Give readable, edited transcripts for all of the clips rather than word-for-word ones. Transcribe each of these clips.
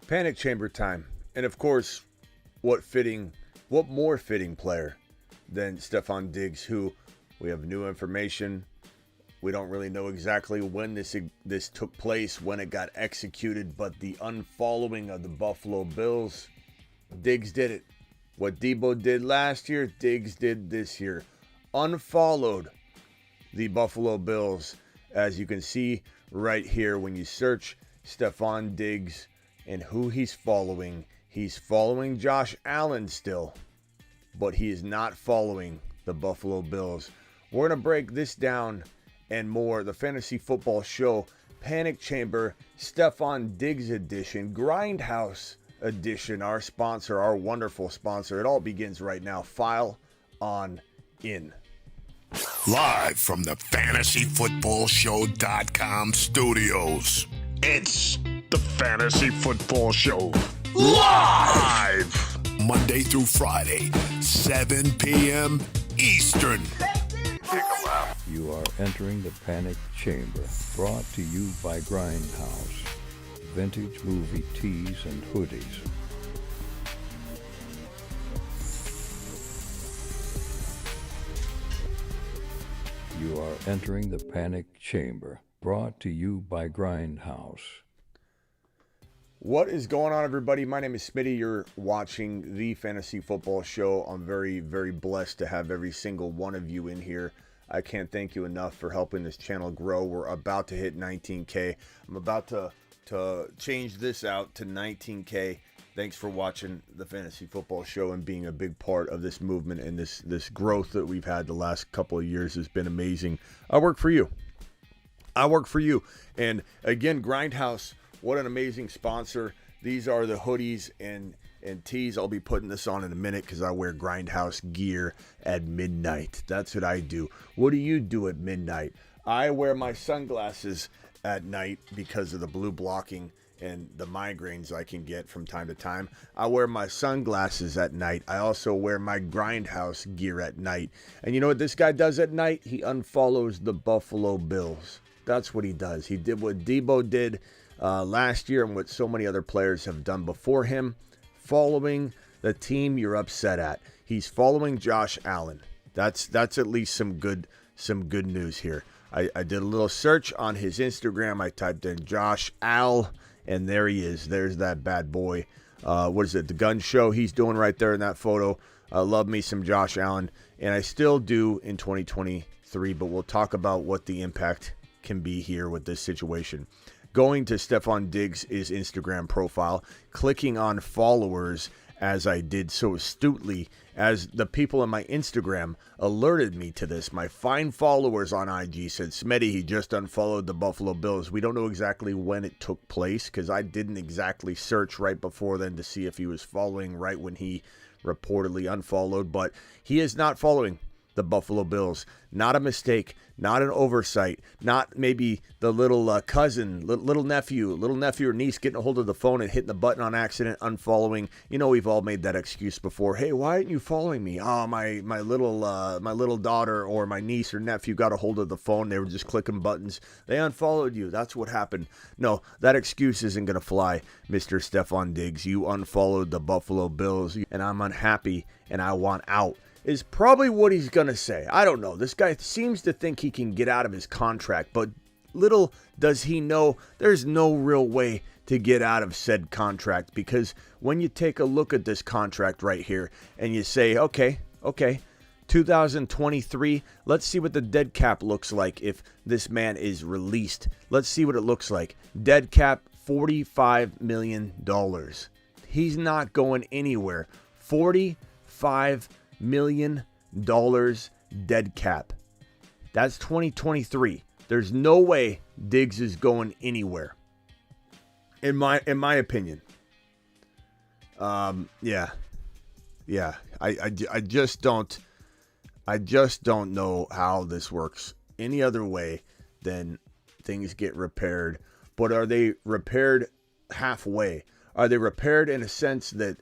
Panic chamber time. And of course, what more fitting player than Stefon Diggs, who we have new information. We don't really know exactly when this took place, when it got executed, but the unfollowing of the Buffalo Bills, Diggs did it. What Debo did last year, Diggs did this year. Unfollowed the Buffalo Bills, as you can see right here when you search Stefon Diggs and who he's following. He's following Josh Allen still, but he is not following the Buffalo Bills. We're going to break this down and more. The Fantasy Football Show Panic Chamber Stefon Diggs edition, Grindhouse edition, our sponsor, our wonderful sponsor. It all begins right now. File on in. Live from the FantasyFootballShow.com studios, it's the Fantasy Football Show. Live! Monday through Friday, 7 p.m. Eastern. You are entering the Panic Chamber, brought to you by Grindhouse. Vintage movie tees and hoodies. You are entering the Panic Chamber, brought to you by Grindhouse. What is going on, everybody? My name is Smitty. You're watching the Fantasy Football Show. I'm very, very blessed to have every single one of you in here. I can't thank you enough for helping this channel grow. We're about to hit 19K. I'm about to change this out to 19K. Thanks for watching the Fantasy Football Show and being a big part of this movement and this growth that we've had the last couple of years has been amazing. I work for you. And again, Grindhouse, what an amazing sponsor. These are the hoodies and tees. I'll be putting this on in a minute because I wear Grindhouse gear at midnight. That's what I do. What do you do at midnight? I wear my sunglasses at night because of the blue blocking and the migraines I can get from time to time. I wear my sunglasses at night. I also wear my Grindhouse gear at night. And you know what this guy does at night? He unfollows the Buffalo Bills. That's what he does. He did what Debo did last year and what so many other players have done before him, following the team you're upset at. He's following Josh Allen. That's at least some good news here. I did a little search on his Instagram. I typed in Josh Al, and there he is. There's that bad boy. What is it? The gun show he's doing right there in that photo. I love me some Josh Allen, and I still do in 2023, but we'll talk about what the impact can be here with this situation. Going to Stefon Diggs' Instagram profile, clicking on followers as I did so astutely, as the people on my Instagram alerted me to this. My fine followers on IG said, Smitty, he just unfollowed the Buffalo Bills. We don't know exactly when it took place because I didn't exactly search right before then to see if he was following right when he reportedly unfollowed, but he is not following the Buffalo Bills. Not a mistake, not an oversight, not maybe the little cousin, little nephew or niece getting a hold of the phone and hitting the button on accident, unfollowing. You know, we've all made that excuse before. Hey, why aren't you following me? Oh, my little daughter or my niece or nephew got a hold of the phone. They were just clicking buttons. They unfollowed you. That's what happened. No, that excuse isn't going to fly, Mr. Stefon Diggs. You unfollowed the Buffalo Bills, and I'm unhappy, and I want out, is probably what he's going to say. I don't know. This guy seems to think he can get out of his contract, but little does he know there's no real way to get out of said contract, because when you take a look at this contract right here and you say, okay, 2023, let's see what the dead cap looks like if this man is released. Let's see what it looks like. Dead cap, $45 million. He's not going anywhere. $45 million dead cap. That's 2023. There's no way Diggs is going anywhere. In my opinion. Yeah. I just don't know how this works any other way than things get repaired. But are they repaired halfway? Are they repaired in a sense that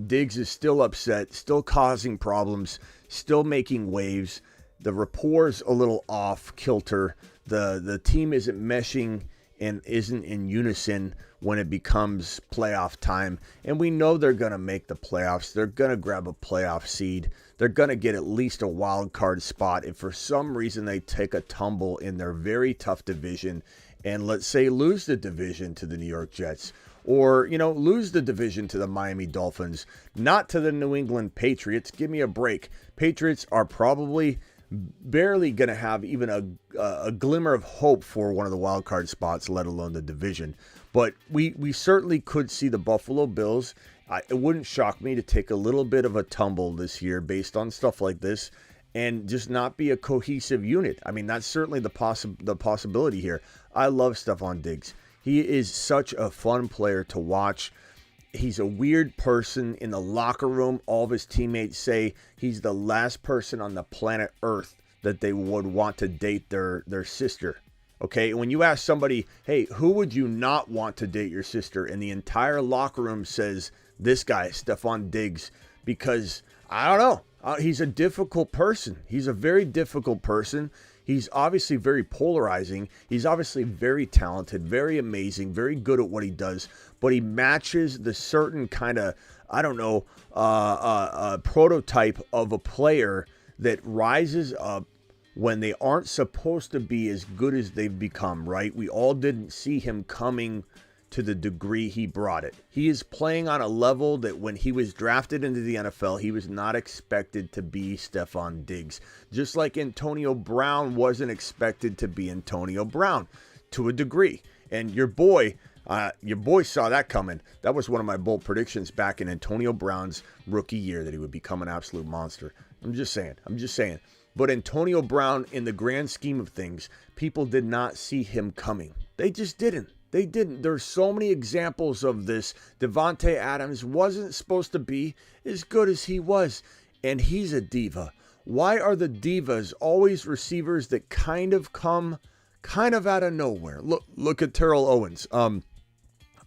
Diggs is still upset, still causing problems, still making waves? The rapport's a little off kilter. The team isn't meshing and isn't in unison when it becomes playoff time. And we know they're going to make the playoffs. They're going to grab a playoff seed. They're going to get at least a wild card spot. If for some reason they take a tumble in their very tough division and, let's say, lose the division to the New York Jets, or, lose the division to the Miami Dolphins, not to the New England Patriots. Give me a break. Patriots are probably barely going to have even a glimmer of hope for one of the wild card spots, let alone the division. But we certainly could see the Buffalo Bills. It wouldn't shock me to take a little bit of a tumble this year based on stuff like this and just not be a cohesive unit. I mean, that's certainly the possibility here. I love Stefon Diggs. He is such a fun player to watch. He's a weird person in the locker room. All of his teammates say he's the last person on the planet Earth that they would want to date their sister. Okay, when you ask somebody, hey, who would you not want to date your sister? And the entire locker room says this guy, Stefon Diggs, because, I don't know, he's a difficult person. He's a very difficult person. He's obviously very polarizing. He's obviously very talented, very amazing, very good at what he does. But he matches the certain kind of, prototype of a player that rises up when they aren't supposed to be as good as they've become, right? We all didn't see him coming to the degree he brought it. He is playing on a level that when he was drafted into the NFL, he was not expected to be Stefon Diggs. Just like Antonio Brown wasn't expected to be Antonio Brown to a degree. And your boy saw that coming. That was one of my bold predictions back in Antonio Brown's rookie year, that he would become an absolute monster. I'm just saying. But Antonio Brown, in the grand scheme of things, people did not see him coming. They just didn't. There's so many examples of this. Devontae Adams wasn't supposed to be as good as he was, and he's a diva. Why are the divas always receivers that kind of come out of nowhere? Look at Terrell Owens.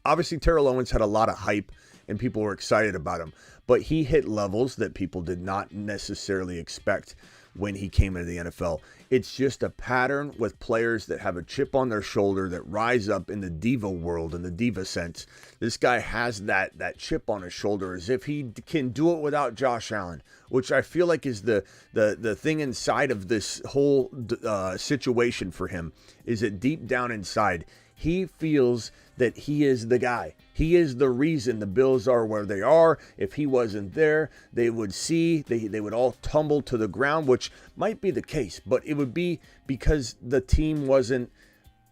Obviously, Terrell Owens had a lot of hype, and people were excited about him. But he hit levels that people did not necessarily expect when he came into the NFL. It's just a pattern with players that have a chip on their shoulder that rise up in the diva world, in the diva sense. This guy has that chip on his shoulder as if he can do it without Josh Allen, which I feel like is the thing inside of this whole situation for him, is that deep down inside, he feels that he is the guy. He is the reason the Bills are where they are. If he wasn't there, they would all tumble to the ground, which might be the case, but it would be because the team wasn't,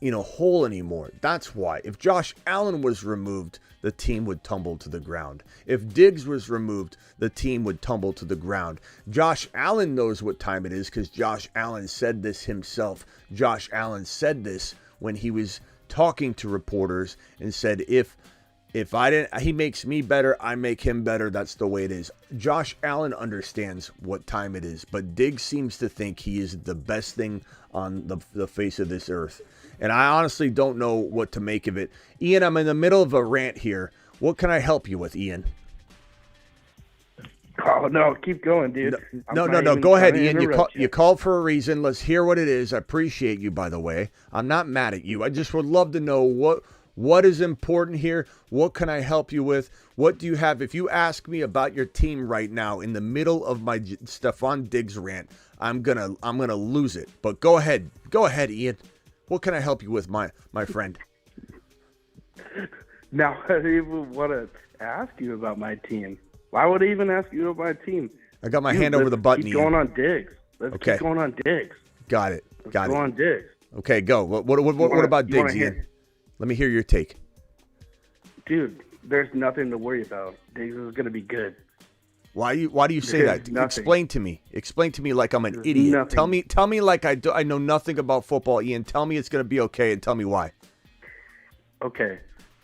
whole anymore. That's why. If Josh Allen was removed, the team would tumble to the ground. If Diggs was removed, the team would tumble to the ground. Josh Allen knows what time it is because Josh Allen said this himself. Josh Allen said this when he was talking to reporters and said, if he makes me better, I make him better. That's the way it is. Josh Allen understands what time it is, but Diggs seems to think he is the best thing on the face of this earth. And I honestly don't know what to make of it. Ian, I'm in the middle of a rant here. What can I help you with, Ian? Oh, no, keep going, dude. No. Go ahead, Ian. You called for a reason. Let's hear what it is. I appreciate you, by the way. I'm not mad at you. I just would love to know what is important here. What can I help you with? What do you have? If you ask me about your team right now in the middle of my Stefon Diggs rant, I'm gonna lose it. But go ahead, Ian. What can I help you with, my friend? Now, I don't even want to ask you about my team. Why would I even ask you about my team? I got my hand over the button. Keep going on Diggs. Let's keep going on Diggs. Got it. Go on Diggs. Okay, go. What about Diggs, Ian? Let me hear your take. Dude, there's nothing to worry about. Diggs is going to be good. Why do you say that? Nothing. Explain to me like I'm an idiot. Nothing. Tell me like I know nothing about football, Ian. Tell me it's going to be okay and tell me why. Okay.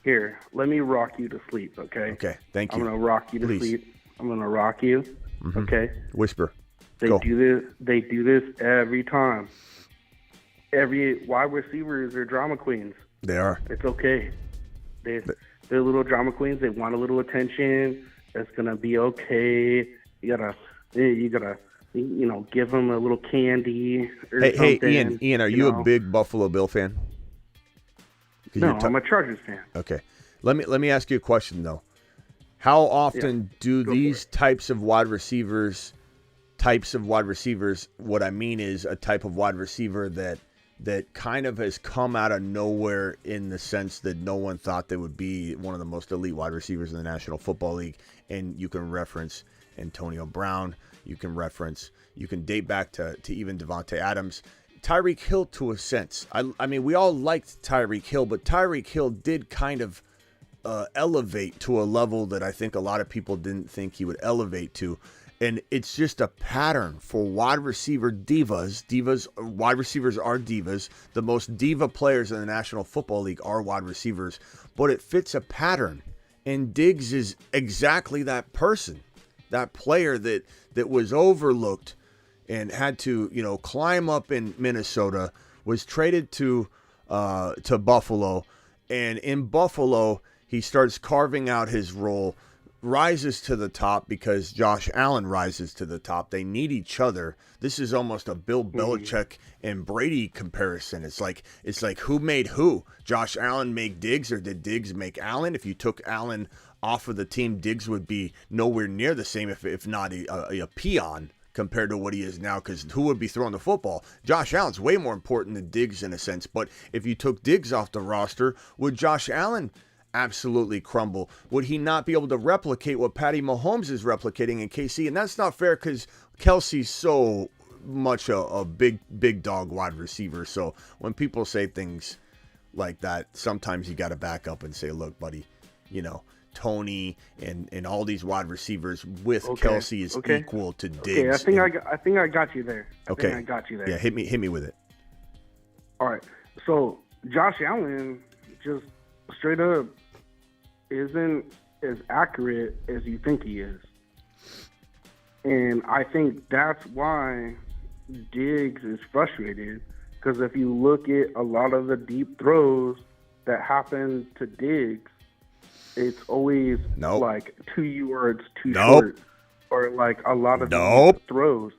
Here, let me rock you to sleep, okay? Okay, thank you. I'm going to rock you to sleep. I'm going to rock you, okay? Whisper. They do this every time. Every wide receivers are drama queens. They are. It's okay. They're little drama queens. They want a little attention. It's going to be okay. You gotta give them a little candy or something. Hey, Ian, are you a big Buffalo Bill fan? No, I'm a Chargers fan. Okay. Let me ask you a question though. How often do these types of wide receivers, what I mean is a type of wide receiver that kind of has come out of nowhere in the sense that no one thought they would be one of the most elite wide receivers in the National Football League. And you can reference Antonio Brown. You can date back to even Devontae Adams. Tyreek Hill to a sense. I mean, we all liked Tyreek Hill, but Tyreek Hill did kind of elevate to a level that I think a lot of people didn't think he would elevate to. And it's just a pattern for wide receiver divas. Wide receivers are divas. The most diva players in the National Football League are wide receivers. But it fits a pattern. And Diggs is exactly that person. That player that was overlooked and had to, climb up in Minnesota, was traded to Buffalo. And in Buffalo, he starts carving out his role, rises to the top because Josh Allen rises to the top. They need each other. This is almost a Bill Belichick and Brady comparison. It's like who made who? Josh Allen make Diggs, or did Diggs make Allen? If you took Allen off of the team, Diggs would be nowhere near the same, if not a peon compared to what he is now, because who would be throwing the football? Josh Allen's way more important than Diggs in a sense, but if you took Diggs off the roster, would Josh Allen absolutely crumble? Would he not be able to replicate what Patty Mahomes is replicating in KC? And that's not fair because Kelsey's so much a big dog wide receiver. So when people say things like that, sometimes you got to back up and say, look, buddy, Tony and all these wide receivers with Kelsey is equal to Diggs. Okay, I think I got you there. I got you there. Yeah, hit me with it. All right. So Josh Allen just straight up isn't as accurate as you think he is. And I think that's why Diggs is frustrated, because if you look at a lot of the deep throws that happen to Diggs, it's always like 2 yards too short, or like a lot of the throws.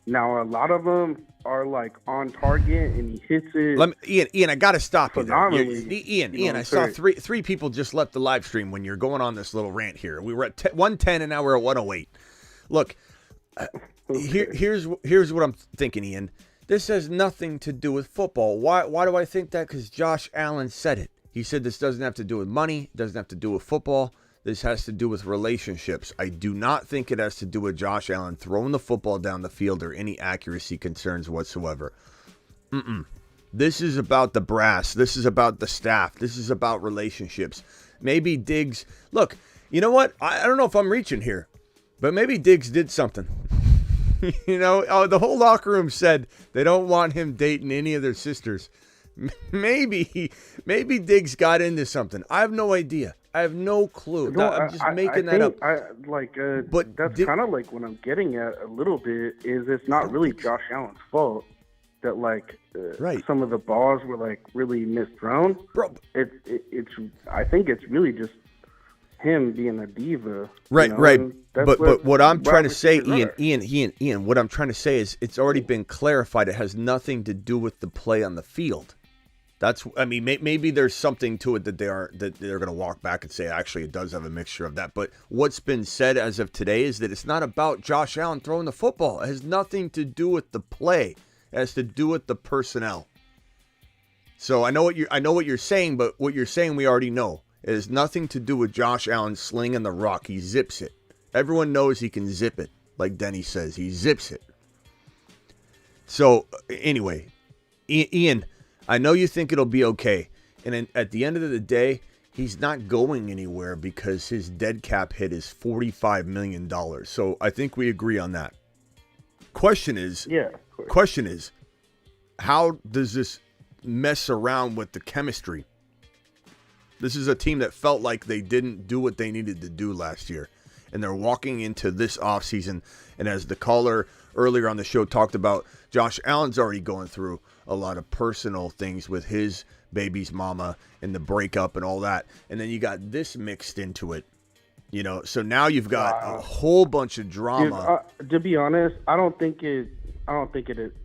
Now, a lot of them are like on target and he hits it. Ian, I got to stop you there. Ian, I saw sorry. three people just left the live stream when you're going on this little rant here. We were at 110 and now we're at 108. Look, here's what I'm thinking, Ian. This has nothing to do with football. Why do I think that? Because Josh Allen said it. He said this doesn't have to do with money, doesn't have to do with football. This has to do with relationships. I do not think it has to do with Josh Allen throwing the football down the field or any accuracy concerns whatsoever. This is about the brass. This is about the staff. This is about relationships. Maybe Diggs... Look, you know what? I don't know if I'm reaching here, but maybe Diggs did something. The whole locker room said they don't want him dating any of their sisters. Maybe Diggs got into something. I have no idea. I have no clue. No, I'm just making that up. But that's kind of like what I'm getting at a little bit is it's not really Josh Allen's fault that some of the balls were like really misthrown. Bro, it's I think it's really just him being a diva. Right. But what I'm trying to say, Ian, what I'm trying to say is it's already been clarified. It has nothing to do with the play on the field. Maybe there's something to it that they're going to walk back and say, actually, it does have a mixture of that. But what's been said as of today is that it's not about Josh Allen throwing the football. It has nothing to do with the play. It has to do with the personnel. So I know what you're saying, but what you're saying we already know. It has nothing to do with Josh Allen slinging the rock. He zips it. Everyone knows he can zip it, like Denny says. He zips it. So anyway, Ian, I know you think it'll be okay. And at the end of the day, he's not going anywhere because his dead cap hit is $45 million. So I think we agree on that. Question is, how does this mess around with the chemistry? This is a team that felt like they didn't do what they needed to do last year. And they're walking into this offseason. And as the caller earlier on the show talked about, Josh Allen's already going through a lot of personal things with his baby's mama and the breakup and all that. And then you got this mixed into it. So now you've got a whole bunch of drama. To be honest, I don't think it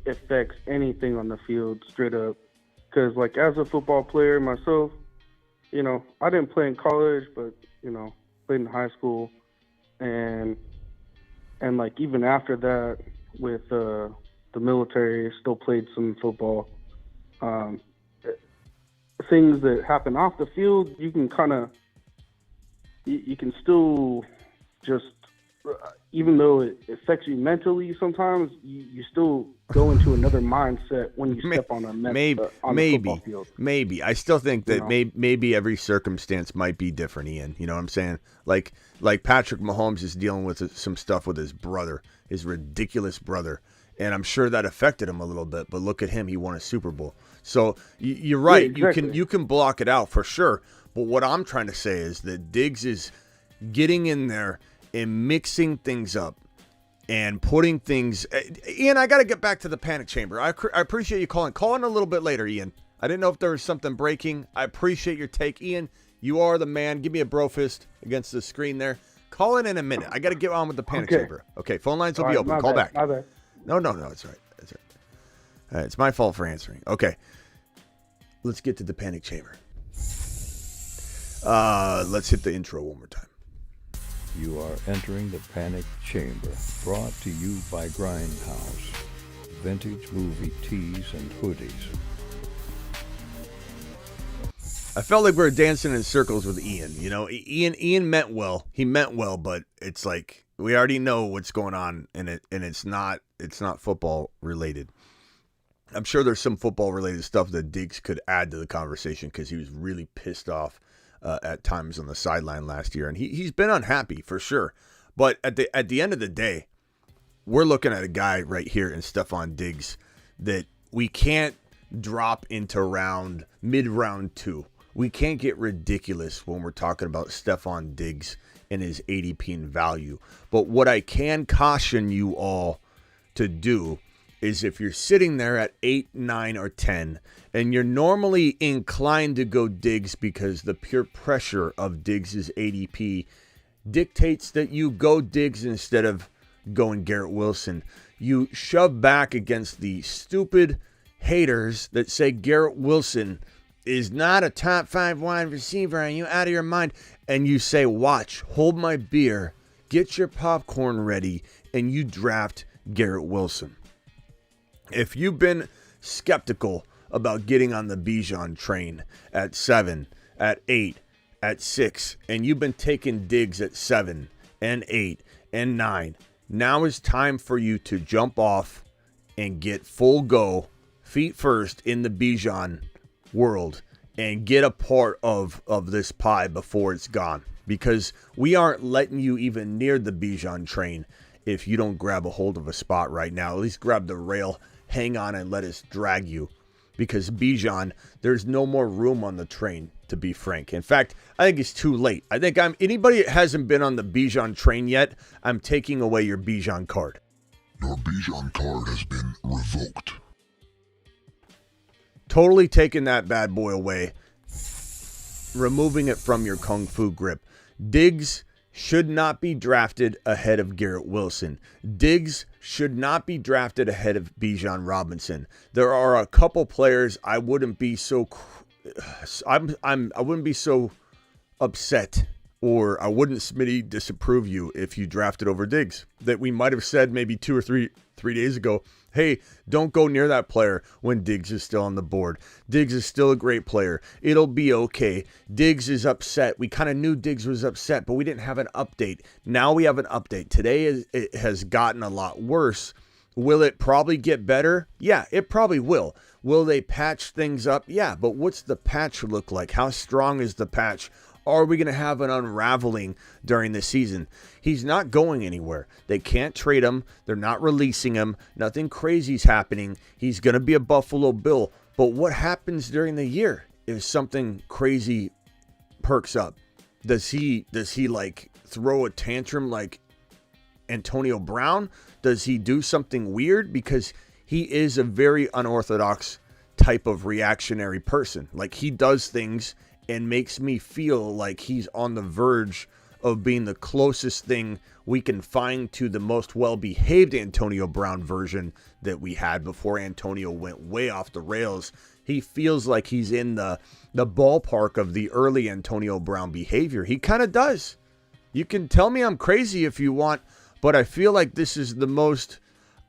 affects anything on the field straight up. Because, as a football player myself, I didn't play in college, but played in high school, and like even after that with the military, still played some football. Things that happen off the field, you can you can still just, even though it affects you mentally, sometimes you still go into another mindset when you step on the football field. Maybe. I still think that maybe every circumstance might be different, Ian. You know what I'm saying? Like Patrick Mahomes is dealing with some stuff with his brother, his ridiculous brother. And I'm sure that affected him a little bit, but look at him. He won a Super Bowl. So you're right. Yeah, exactly. You can block it out for sure. But what I'm trying to say is that Diggs is getting in there and mixing things up and putting things. Ian, I got to get back to the panic chamber. I appreciate you calling. Call in a little bit later, Ian. I didn't know if there was something breaking. I appreciate your take, Ian. You are the man. Give me a bro fist against the screen there. Call in a minute. I got to get on with the panic chamber. Okay, phone lines will be open. Call back. My bad. No, it's all right. That's all right. It's my fault for answering. Okay. Let's get to the panic chamber. Let's hit the intro one more time. You are entering the panic chamber, brought to you by Grindhouse, vintage movie tees and hoodies. I felt like we were dancing in circles with Ian. Ian meant well. He meant well, but it's like we already know what's going on in it, and it's not football related. I'm sure there's some football related stuff that Diggs could add to the conversation because he was really pissed off at times on the sideline last year, and he's been unhappy for sure. But at the end of the day, we're looking at a guy right here in Stefon Diggs that we can't drop into mid-round 2. We can't get ridiculous when we're talking about Stefon Diggs and his ADP and value. But what I can caution you all to do is if you're sitting there at 8, 9, or 10, and you're normally inclined to go Diggs because the pure pressure of Diggs' ADP dictates that you go Diggs instead of going Garrett Wilson, you shove back against the stupid haters that say Garrett Wilson is not a top 5 wide receiver. Are you out of your mind? And you say, watch, hold my beer, get your popcorn ready, and you draft Garrett Wilson. If you've been skeptical about getting on the Bijan train at 7, at 8, at 6, and you've been taking Diggs at 7 and 8 and 9, now is time for you to jump off and get full go, feet first in the Bijan world and get a part of this pie before it's gone, because we aren't letting you even near the Bijan train if you don't grab a hold of a spot right now. At least grab the rail, hang on, and let us drag you, because Bijan, there's no more room on the train, to be frank. In fact, I think it's too late. I think anybody that hasn't been on the Bijan train yet, I'm taking away your Bijan card. Your Bijan card has been revoked. Totally taking that bad boy away, removing it from your Kung Fu grip. Diggs should not be drafted ahead of Garrett Wilson. Diggs should not be drafted ahead of Bijan Robinson. There are a couple players I wouldn't be so upset, or I wouldn't Smitty disapprove you if you drafted over Diggs. That we might have said maybe 2 or 3 days ago, hey, don't go near that player when Diggs is still on the board. Diggs is still a great player. It'll be okay. Diggs is upset. We kind of knew Diggs was upset, but we didn't have an update. Now we have an update. Today it has gotten a lot worse. Will it probably get better? Yeah, it probably will. Will they patch things up? Yeah, but what's the patch look like? How strong is the patch? Are we going to have an unraveling during the season? He's not going anywhere. They can't trade him. They're not releasing him. Nothing crazy's happening. He's going to be a Buffalo Bill. But what happens during the year if something crazy perks up? Does he like throw a tantrum like Antonio Brown? Does he do something weird? Because he is a very unorthodox type of reactionary person. Like, he does things and makes me feel like he's on the verge of being the closest thing we can find to the most well-behaved Antonio Brown version that we had before Antonio went way off the rails he feels like he's in the ballpark of the early Antonio Brown behavior. He kind of does. You can tell me I'm crazy if you want, but I feel like this is the most,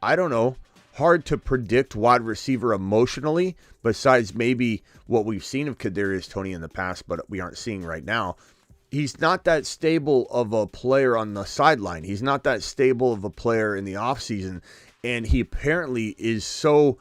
I don't know, hard to predict wide receiver emotionally, besides maybe what we've seen of Kadarius Toney in the past, but we aren't seeing right now. He's not that stable of a player on the sideline. He's not that stable of a player in the offseason, and he apparently is so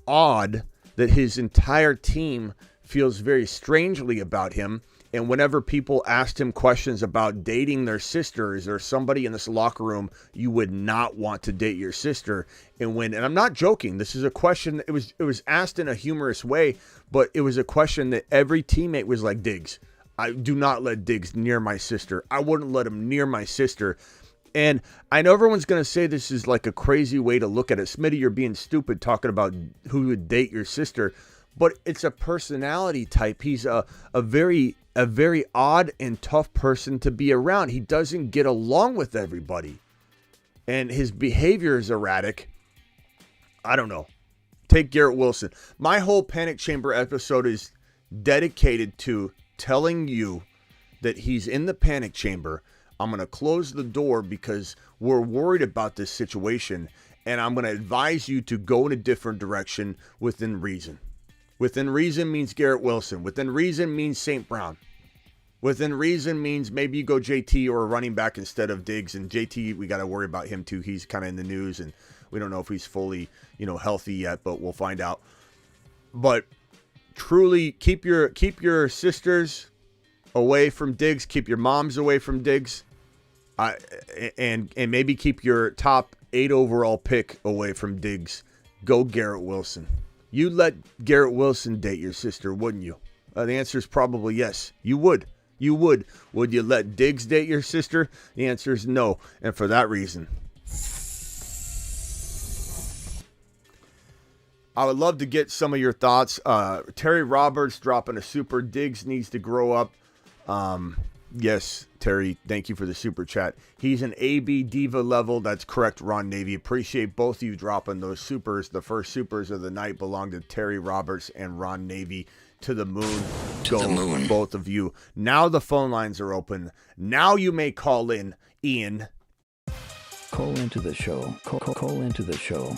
odd that his entire team feels very strangely about him. And whenever people asked him questions about dating their sister, is there somebody in this locker room you would not want to date your sister? And I'm not joking, this is a question, it was asked in a humorous way, but it was a question that every teammate was like, Diggs, I do not let Diggs near my sister. I wouldn't let him near my sister. And I know everyone's going to say this is like a crazy way to look at it. Smitty, you're being stupid talking about who would date your sister. But it's a personality type. He's a very odd and tough person to be around. He doesn't get along with everybody. And his behavior is erratic. I don't know. Take Garrett Wilson. My whole Panic Chamber episode is dedicated to telling you that he's in the panic chamber. I'm going to close the door because we're worried about this situation, and I'm going to advise you to go in a different direction within reason. Within reason means Garrett Wilson. Within reason means St. Brown. Within reason means maybe you go JT or a running back instead of Diggs. And JT, we got to worry about him too. He's kind of in the news, and we don't know if he's fully, healthy yet, but we'll find out. But truly, keep your sisters away from Diggs. Keep your moms away from Diggs. And maybe keep your top 8 overall pick away from Diggs. Go Garrett Wilson. You'd let Garrett Wilson date your sister, wouldn't you? The answer is probably yes. You would. You would. Would you let Diggs date your sister? The answer is no. And for that reason, I would love to get some of your thoughts. Terry Roberts dropping a super. Diggs needs to grow up. Yes, Terry, thank you for the super chat. He's an AB diva level. That's correct, Ron Navy. Appreciate both of you dropping those supers. The first supers of the night belong to Terry Roberts and Ron Navy. To the moon. Go, both of you. Now the phone lines are open. Now you may call in, Ian. Call into the show. Call into the show.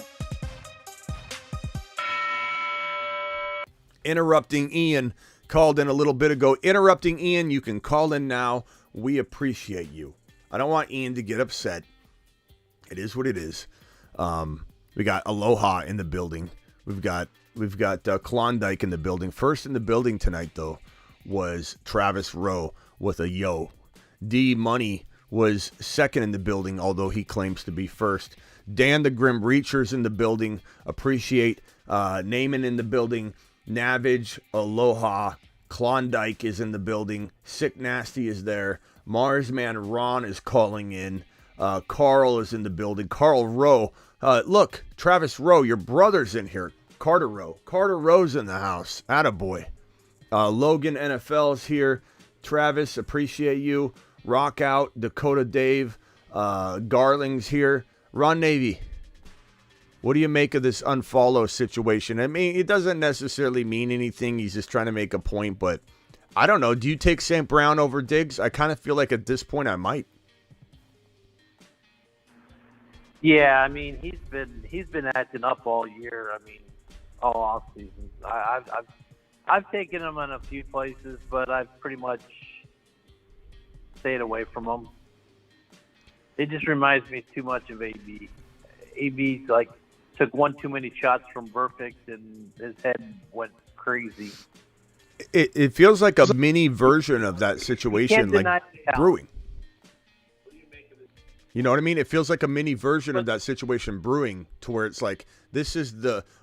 Interrupting Ian. Called in a little bit ago. Interrupting Ian, you can call in now. We appreciate you. I don't want Ian to get upset. It is what it is. We got Aloha in the building. We've got Klondike in the building. First in the building tonight, though, was Travis Rowe with a yo. D Money was second in the building, although he claims to be first. Dan the Grim Reacher's in the building. Appreciate Naaman in the building. Navage, Aloha, Klondike is in the building. Sick Nasty is there. Marsman Ron is calling in. Carl is in the building. Carl Rowe. Look, Travis Rowe, your brother's in here. Carter Rowe. Carter Rowe's in the house. Attaboy. Logan NFL's here. Travis, appreciate you. Rock Out, Dakota Dave. Garling's here. Ron Navy. What do you make of this unfollow situation? I mean, it doesn't necessarily mean anything. He's just trying to make a point, but I don't know. Do you take St. Brown over Diggs? I kind of feel like at this point I might. Yeah, I mean, he's been acting up all year. I mean, all off season. I've taken him in a few places, but I've pretty much stayed away from him. It just reminds me too much of AB. AB took one too many shots from Perfect, and his head went crazy. It feels like a mini version of that situation, like brewing. You know what I mean? It feels like a mini version of that situation brewing, to where it's like, this is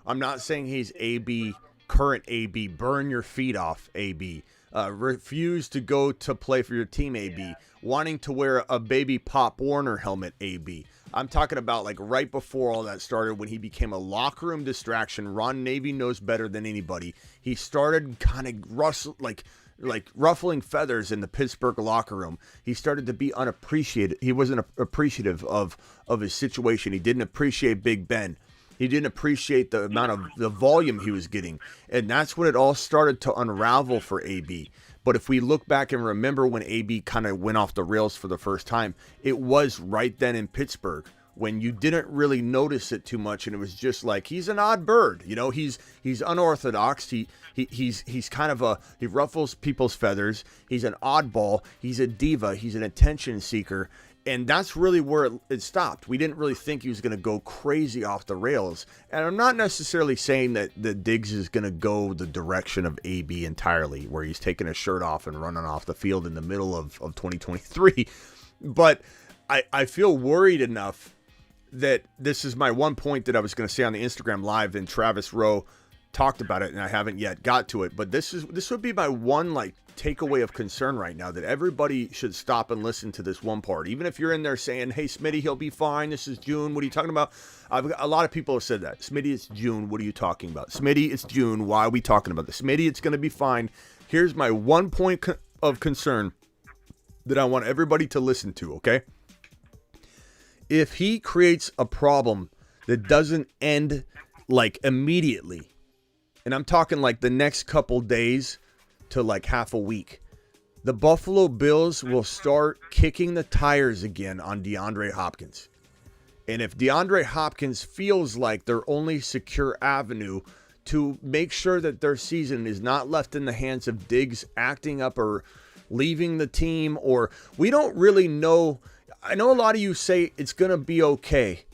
I'm not saying he's AB, current AB, burn your feet off AB, refuse to go to play for your team AB, wanting to wear a baby Pop Warner helmet AB. I'm talking about like right before all that started, when he became a locker room distraction. Ron Navy knows better than anybody. He started kind of ruffling feathers in the Pittsburgh locker room. He started to be unappreciated. He wasn't appreciative of his situation. He didn't appreciate Big Ben. He didn't appreciate the amount of the volume he was getting. And that's when it all started to unravel for AB. But if we look back and remember when AB kind of went off the rails for the first time, it was right then in Pittsburgh, when you didn't really notice it too much, and it was just like, he's an odd bird. You know, he's unorthodox. He's kind of he ruffles people's feathers. He's an oddball. He's a diva. He's an attention seeker. And that's really where it stopped. We didn't really think he was going to go crazy off the rails. And I'm not necessarily saying that Diggs is going to go the direction of AB entirely, where he's taking his shirt off and running off the field in the middle of 2023. But I feel worried enough that this is my one point that I was going to say on the Instagram Live, and Travis Rowe talked about it, and I haven't yet got to it. But this would be my one takeaway of concern right now, that everybody should stop and listen to this one part. Even if you're in there saying, hey, Smitty, he'll be fine. This is June. What are you talking about? A lot of people have said that. Smitty, it's June. What are you talking about? Smitty, it's June. Why are we talking about this? Smitty, it's going to be fine. Here's my one point of concern that I want everybody to listen to, okay? If he creates a problem that doesn't end immediately, and I'm talking the next couple days to half a week, the Buffalo Bills will start kicking the tires again on DeAndre Hopkins. And if DeAndre Hopkins feels like their only secure avenue to make sure that their season is not left in the hands of Diggs acting up or leaving the team, or we don't really know. I know a lot of you say it's going to be okay.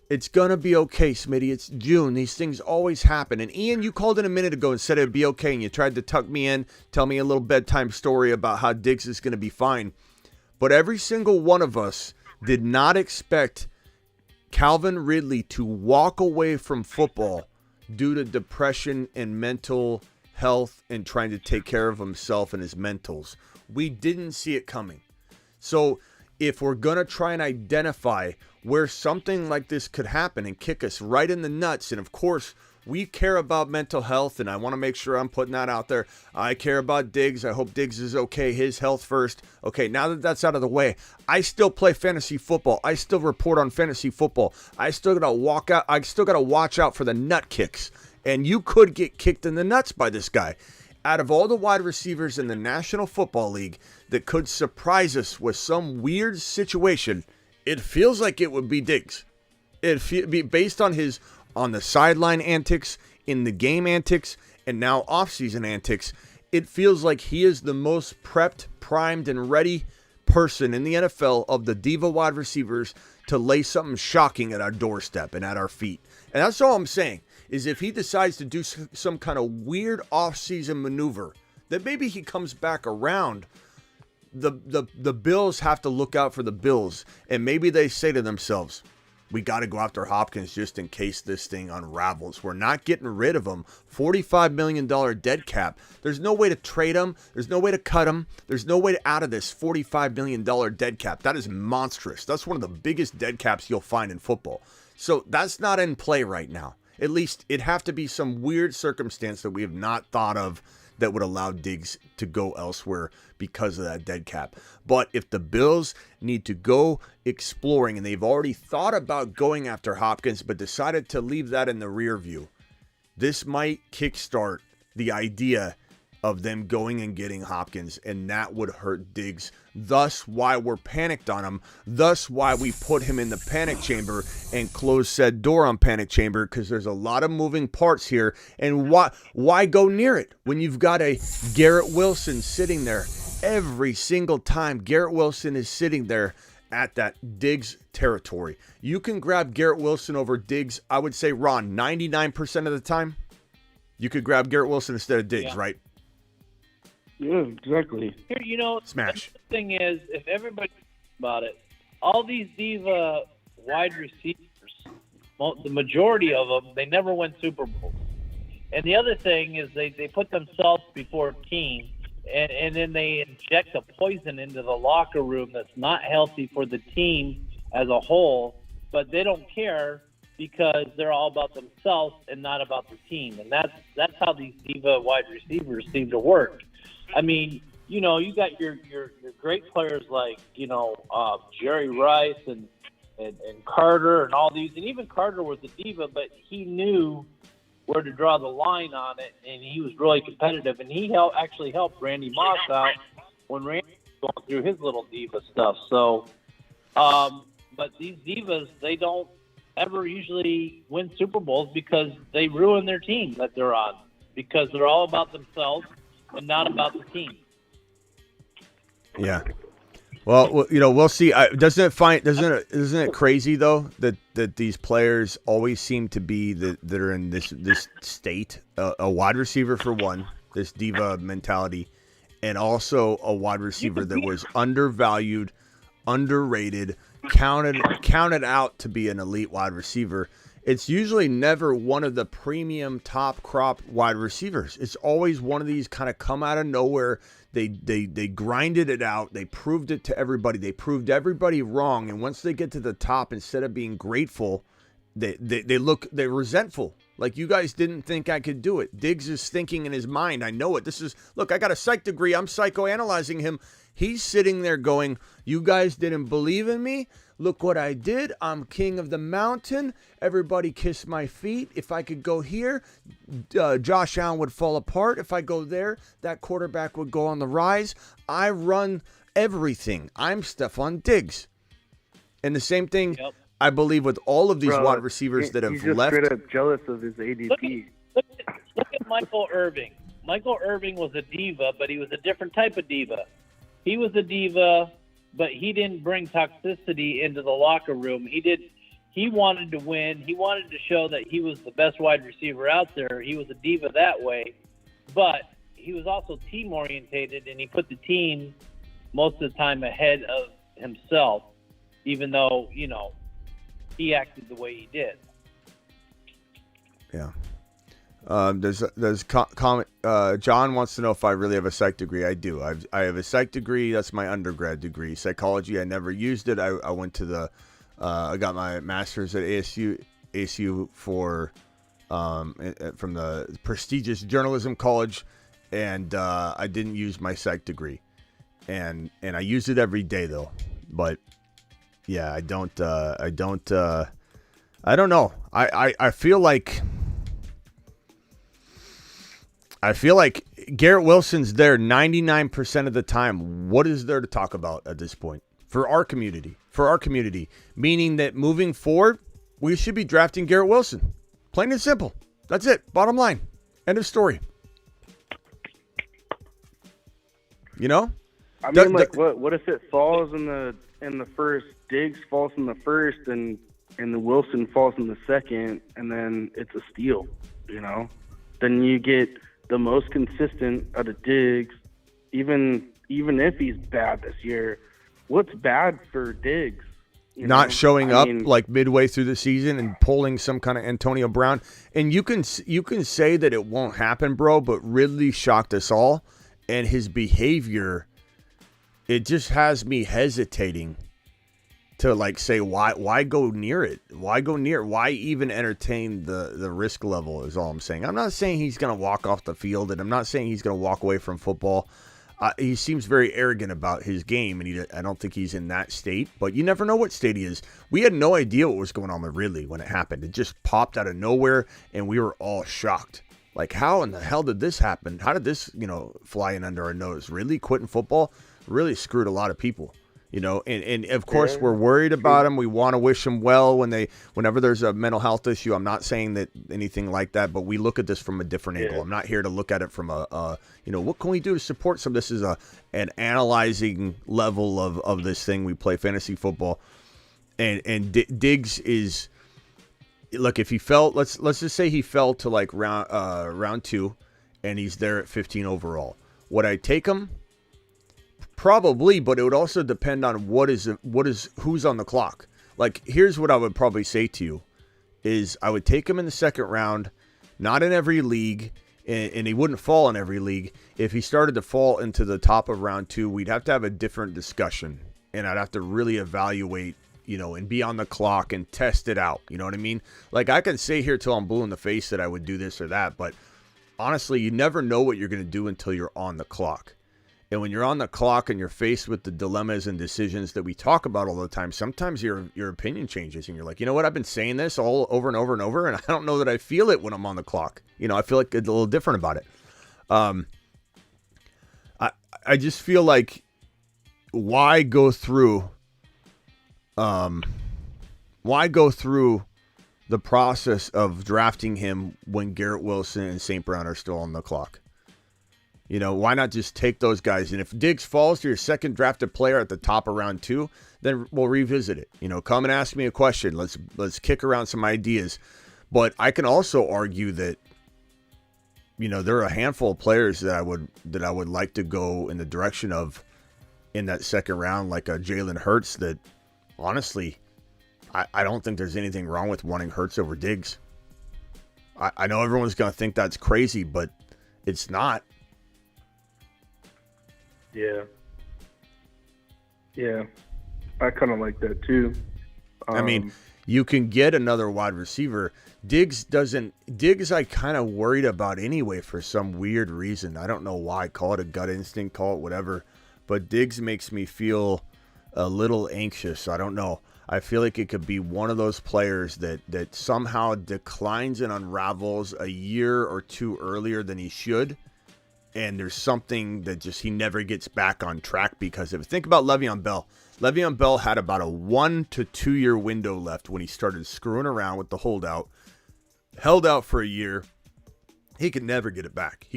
It's going to be okay, Smitty. It's June. These things always happen. And Ian, you called in a minute ago and said it'd be okay, and you tried to tuck me in, tell me a little bedtime story about how Diggs is going to be fine. But every single one of us did not expect Calvin Ridley to walk away from football due to depression and mental health and trying to take care of himself and his mentals. We didn't see it coming. So if we're going to try and identify where something like this could happen and kick us right in the nuts, and of course, we care about mental health, and I want to make sure I'm putting that out there. I care about Diggs. I hope Diggs is okay, his health first. Okay, now that that's out of the way, I still play fantasy football. I still report on fantasy football. I still got to watch out for the nut kicks, and you could get kicked in the nuts by this guy. Out of all the wide receivers in the National Football League that could surprise us with some weird situation, it feels like it would be Diggs. It'd be based on his on the sideline antics, in the game antics, and now offseason antics. It feels like he is the most prepped, primed, and ready person in the NFL of the diva wide receivers to lay something shocking at our doorstep and at our feet. And that's all I'm saying, is if he decides to do some kind of weird offseason maneuver, that maybe he comes back around, the Bills have to look out for the Bills. And maybe they say to themselves, we got to go after Hopkins just in case this thing unravels. We're not getting rid of him. $45 million dead cap. There's no way to trade him. There's no way to cut him. There's no way out of this $45 million dead cap. That is monstrous. That's one of the biggest dead caps you'll find in football. So that's not in play right now. At least it'd have to be some weird circumstance that we have not thought of that would allow Diggs to go elsewhere because of that dead cap. But if the Bills need to go exploring, and they've already thought about going after Hopkins but decided to leave that in the rear view, this might kickstart the idea of them going and getting Hopkins, and that would hurt Diggs. Thus why we're panicked on him. Thus why we put him in the panic chamber and close said door on panic chamber, because there's a lot of moving parts here. And why go near it when you've got a Garrett Wilson sitting there every single time? Garrett Wilson is sitting there at that Diggs territory. You can grab Garrett Wilson over Diggs, I would say, Ron, 99% of the time. You could grab Garrett Wilson instead of Diggs, right? Yeah, exactly. Here, Smash. The thing is, if everybody thinks about it, all these diva wide receivers, the majority of them, they never win Super Bowls. And the other thing is they put themselves before a team, and then they inject a poison into the locker room that's not healthy for the team as a whole, but they don't care because they're all about themselves and not about the team. And that's how these diva wide receivers seem to work. I mean, you got your great players like, Jerry Rice and and Carter and all these, and even Carter was a diva, but he knew where to draw the line on it, and he was really competitive, and he actually helped Randy Moss out when Randy was going through his little diva stuff. So, but these divas, they don't ever usually win Super Bowls because they ruin their team that they're on, because they're all about themselves and not about the team. Yeah. Well, we'll see. Isn't it crazy though that these players always seem to be that are in this state? A wide receiver for one, this diva mentality, and also a wide receiver that was undervalued, underrated, counted out to be an elite wide receiver. It's usually never one of the premium top crop wide receivers. It's always one of these kind of come out of nowhere. They grinded it out. They proved it to everybody. They proved everybody wrong. And once they get to the top, instead of being grateful, they're resentful. Like, you guys didn't think I could do it. Diggs is thinking in his mind, I know it. Look, I got a psych degree. I'm psychoanalyzing him. He's sitting there going, you guys didn't believe in me? Look what I did. I'm king of the mountain. Everybody kiss my feet. If I could go here, Josh Allen would fall apart. If I go there, that quarterback would go on the rise. I run everything. I'm Stefon Diggs. And the same thing, I believe, with all of these wide receivers that have he's just left. Straight up jealous of his ADP. Look at Michael Irving. Michael Irving was a diva, but he was a different type of diva. He was a diva, but he didn't bring toxicity into the locker room. He wanted to win. He wanted to show that he was the best wide receiver out there. He was a diva that way, but he was also team orientated, and he put the team most of the time ahead of himself, even though, he acted the way he did. Yeah. There's comment. John wants to know if I really have a psych degree. I do. I have a psych degree. That's my undergrad degree. Psychology, I never used it. I went to I got my master's at ASU for from the prestigious journalism college, and I didn't use my psych degree, and I use it every day though. But yeah, I don't know. I feel like. Garrett Wilson's there 99% of the time. What is there to talk about at this point for our community? Meaning that moving forward, we should be drafting Garrett Wilson. Plain and simple. That's it. Bottom line. End of story. I mean, what if it falls in the first? Diggs falls in the first, and the Wilson falls in the second, and then it's a steal. Then you get the most consistent out of Diggs, even if he's bad this year. What's bad for Diggs? Not showing up like midway through the season and pulling some kind of Antonio Brown. And you can say that it won't happen, bro, but Ridley shocked us all. And his behavior, it just has me hesitating to say why go near it? Why go near it? Why even entertain the risk level is all I'm saying. I'm not saying he's going to walk off the field, and I'm not saying he's going to walk away from football. He seems very arrogant about his game, and I don't think he's in that state, but you never know what state he is. We had no idea what was going on with Ridley when it happened. It just popped out of nowhere, and we were all shocked. Like, how in the hell did this happen? How did this, fly in under our nose? Ridley quitting football really screwed a lot of people. And of course we're worried about him. We want to wish him well whenever there's a mental health issue. I'm not saying that anything like that, but we look at this from a different angle. I'm not here to look at it from what can we do to support some? This is an analyzing level of this thing. We play fantasy football, and Diggs is, look, if he fell, let's just say he fell to like round 2, and he's there at 15 overall. Would I take him? Probably, but it would also depend on who's on the clock. Like, here's what I would probably say to you is I would take him in the second round, not in every league, and he wouldn't fall in every league. If he started to fall into the top of round 2, we'd have to have a different discussion, and I'd have to really evaluate, and be on the clock and test it out. You know what I mean? Like, I can say here till I'm blue in the face that I would do this or that, but honestly, you never know what you're going to do until you're on the clock. And when you're on the clock and you're faced with the dilemmas and decisions that we talk about all the time, sometimes your opinion changes and you're like, you know what, I've been saying this all over and over and over, and I don't know that I feel it when I'm on the clock. I feel like it's a little different about it. I just feel like why go through the process of drafting him when Garrett Wilson and St. Brown are still on the clock? Why not just take those guys? And if Diggs falls to your second drafted player at the top of round 2, then we'll revisit it. Come and ask me a question. Let's kick around some ideas. But I can also argue that, there are a handful of players that I would like to go in the direction of in that second round, like a Jalen Hurts, that honestly, I don't think there's anything wrong with wanting Hurts over Diggs. I know everyone's going to think that's crazy, but it's not. Yeah, I kind of like that too. I mean, you can get another wide receiver. Diggs I kind of worried about anyway for some weird reason. I don't know why. Call it a gut instinct, call it whatever. But Diggs makes me feel a little anxious. I don't know. I feel like it could be one of those players that somehow declines and unravels a year or two earlier than he should. And there's something that just he never gets back on track because of it. Think about Le'Veon Bell. Le'Veon Bell had about a 1 to 2 year window left when he started screwing around with the holdout. Held out for a year. He could never get it back.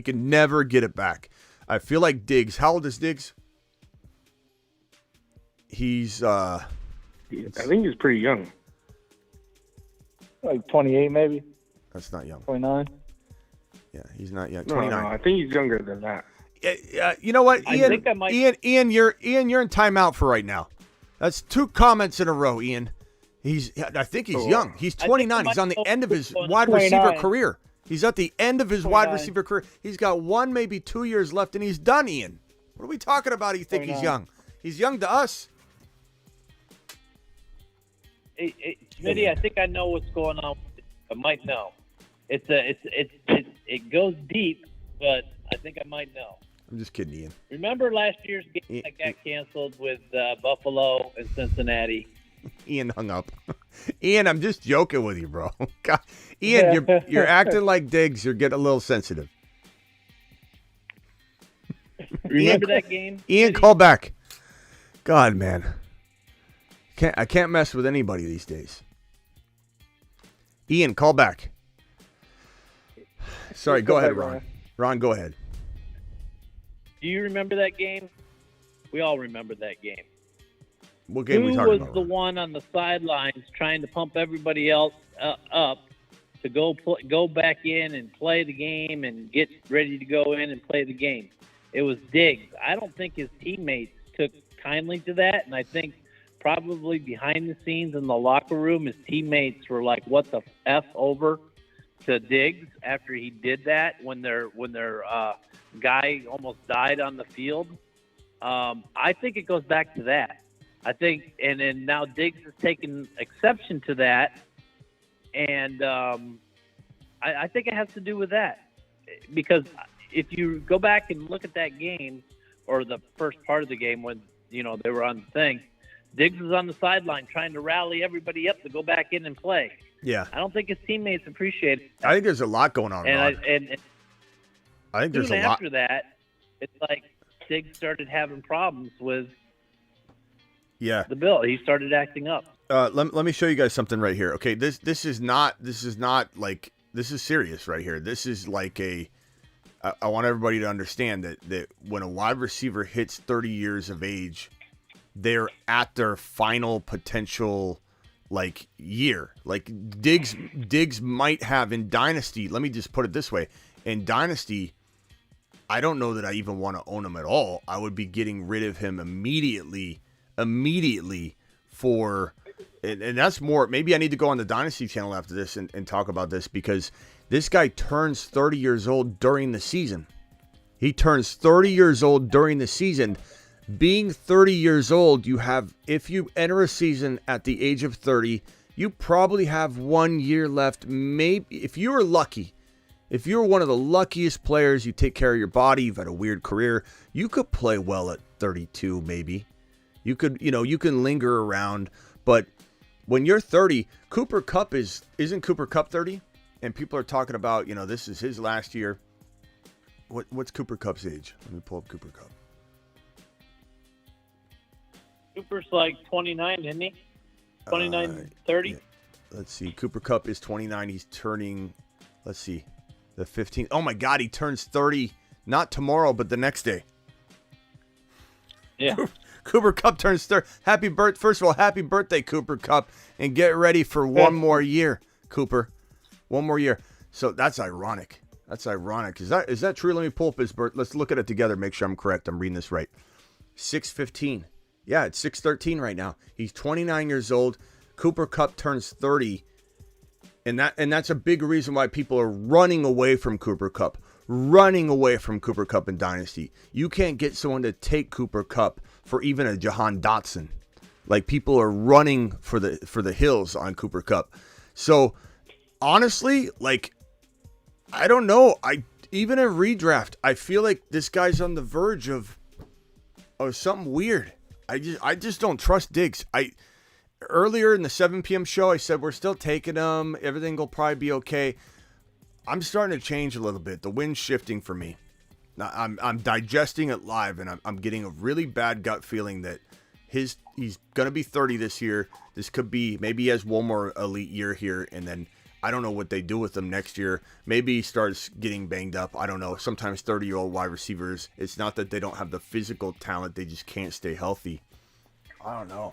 I feel like Diggs. How old is Diggs? He's I think he's pretty young. Like 28 maybe. That's not young. 29. Yeah, he's not young. 29. No, I think he's younger than that. You know what, Ian? I think I might... Ian, you're in timeout for right now. That's 2 comments in a row, Ian. I think he's young. He's 29. He's on the end of his wide receiver career. He's at the end of his 29. wide receiver career. He's got 1, maybe 2 years left, and he's done, Ian. What are we talking about? You think 29. he's young? He's young to us. Smitty, I think I know what's going on. I might know. It goes deep, but I think I might know. I'm just kidding, Ian. Remember last year's game that got canceled with Buffalo and Cincinnati? Ian hung up. Ian, I'm just joking with you, bro. God. Ian, you're acting like Diggs. You're getting a little sensitive. Remember that game? Ian, call back. God, man. I can't mess with anybody these days. Ian, call back. Sorry, go ahead, Ron. Ron, go ahead. Do you remember that game? We all remember that game. What game we talking talking about? about? Who was the one on the sidelines trying to pump everybody else up to go back in and play the game and get ready to go in and play the game? It was Diggs. I don't think his teammates took kindly to that, and I think probably behind the scenes in the locker room, his teammates were like, "What the f over?" to Diggs after he did that when their guy almost died on the field. I think it goes back to that. I think, and then now Diggs has taken exception to that, and I think it has to do with that because if you go back and look at that game or the first part of the game when they were on the thing, Diggs was on the sideline trying to rally everybody up to go back in and play. Yeah. I don't think his teammates appreciate it. I think there's a lot going on. And I think there's soon a lot. after that, it's like Diggs started having problems with the bill. He started acting up. Let me show you guys something right here. Okay, this is not like, this is serious right here. This is like I want everybody to understand that when a wide receiver hits 30 years of age, they're at their final potential year. Like Diggs might have in Dynasty. Let me just put it this way. In Dynasty, I don't know that I even want to own him at all. I would be getting rid of him immediately for, and that's more, maybe I need to go on the Dynasty channel after this and talk about this because this guy turns 30 years old during the season. He turns 30 years old during the season. Being 30 years old, if you enter a season at the age of 30, you probably have 1 year left. Maybe if you were lucky, If you're one of the luckiest players, you take care of your body, you've had a weird career, you could play well at 32 maybe. You can linger around, but when you're 30, Cooper Kupp isn't Cooper Kupp 30? And people are talking about, this is his last year. What's Cooper Kupp's age? Let me pull up Cooper Kupp. Cooper's like 29, isn't he? 29, 30? Yeah. Let's see. Cooper Kupp is 29. He's turning, let's see, the 15th. Oh, my God. He turns 30, not tomorrow, but the next day. Yeah. Cooper Kupp turns 30. First of all, happy birthday, Cooper Kupp. And get ready for one more year, Cooper. One more year. So that's ironic. Is that true? Let me pull up his birth. Let's look at it together. Make sure I'm correct. I'm reading this right. 6:15. Yeah, it's 6:13 right now. He's 29 years old. Cooper Kupp turns 30. And that's a big reason why people are running away from Cooper Kupp. Running away from Cooper Kupp in Dynasty. You can't get someone to take Cooper Kupp for even a Jahan Dotson. Like, people are running for the hills on Cooper Kupp. So honestly, like, I don't know. Even a redraft, I feel like this guy's on the verge of something weird. I just don't trust Diggs. Earlier in the 7 p.m. show, I said we're still taking him. Everything will probably be okay. I'm starting to change a little bit. The wind's shifting for me. Now, I'm digesting it live, and I'm getting a really bad gut feeling that he's going to be 30 this year. This could be, maybe he has one more elite year here, and then I don't know what they do with him next year. Maybe he starts getting banged up. I don't know. Sometimes 30-year-old wide receivers, it's not that they don't have the physical talent. They just can't stay healthy. I don't know.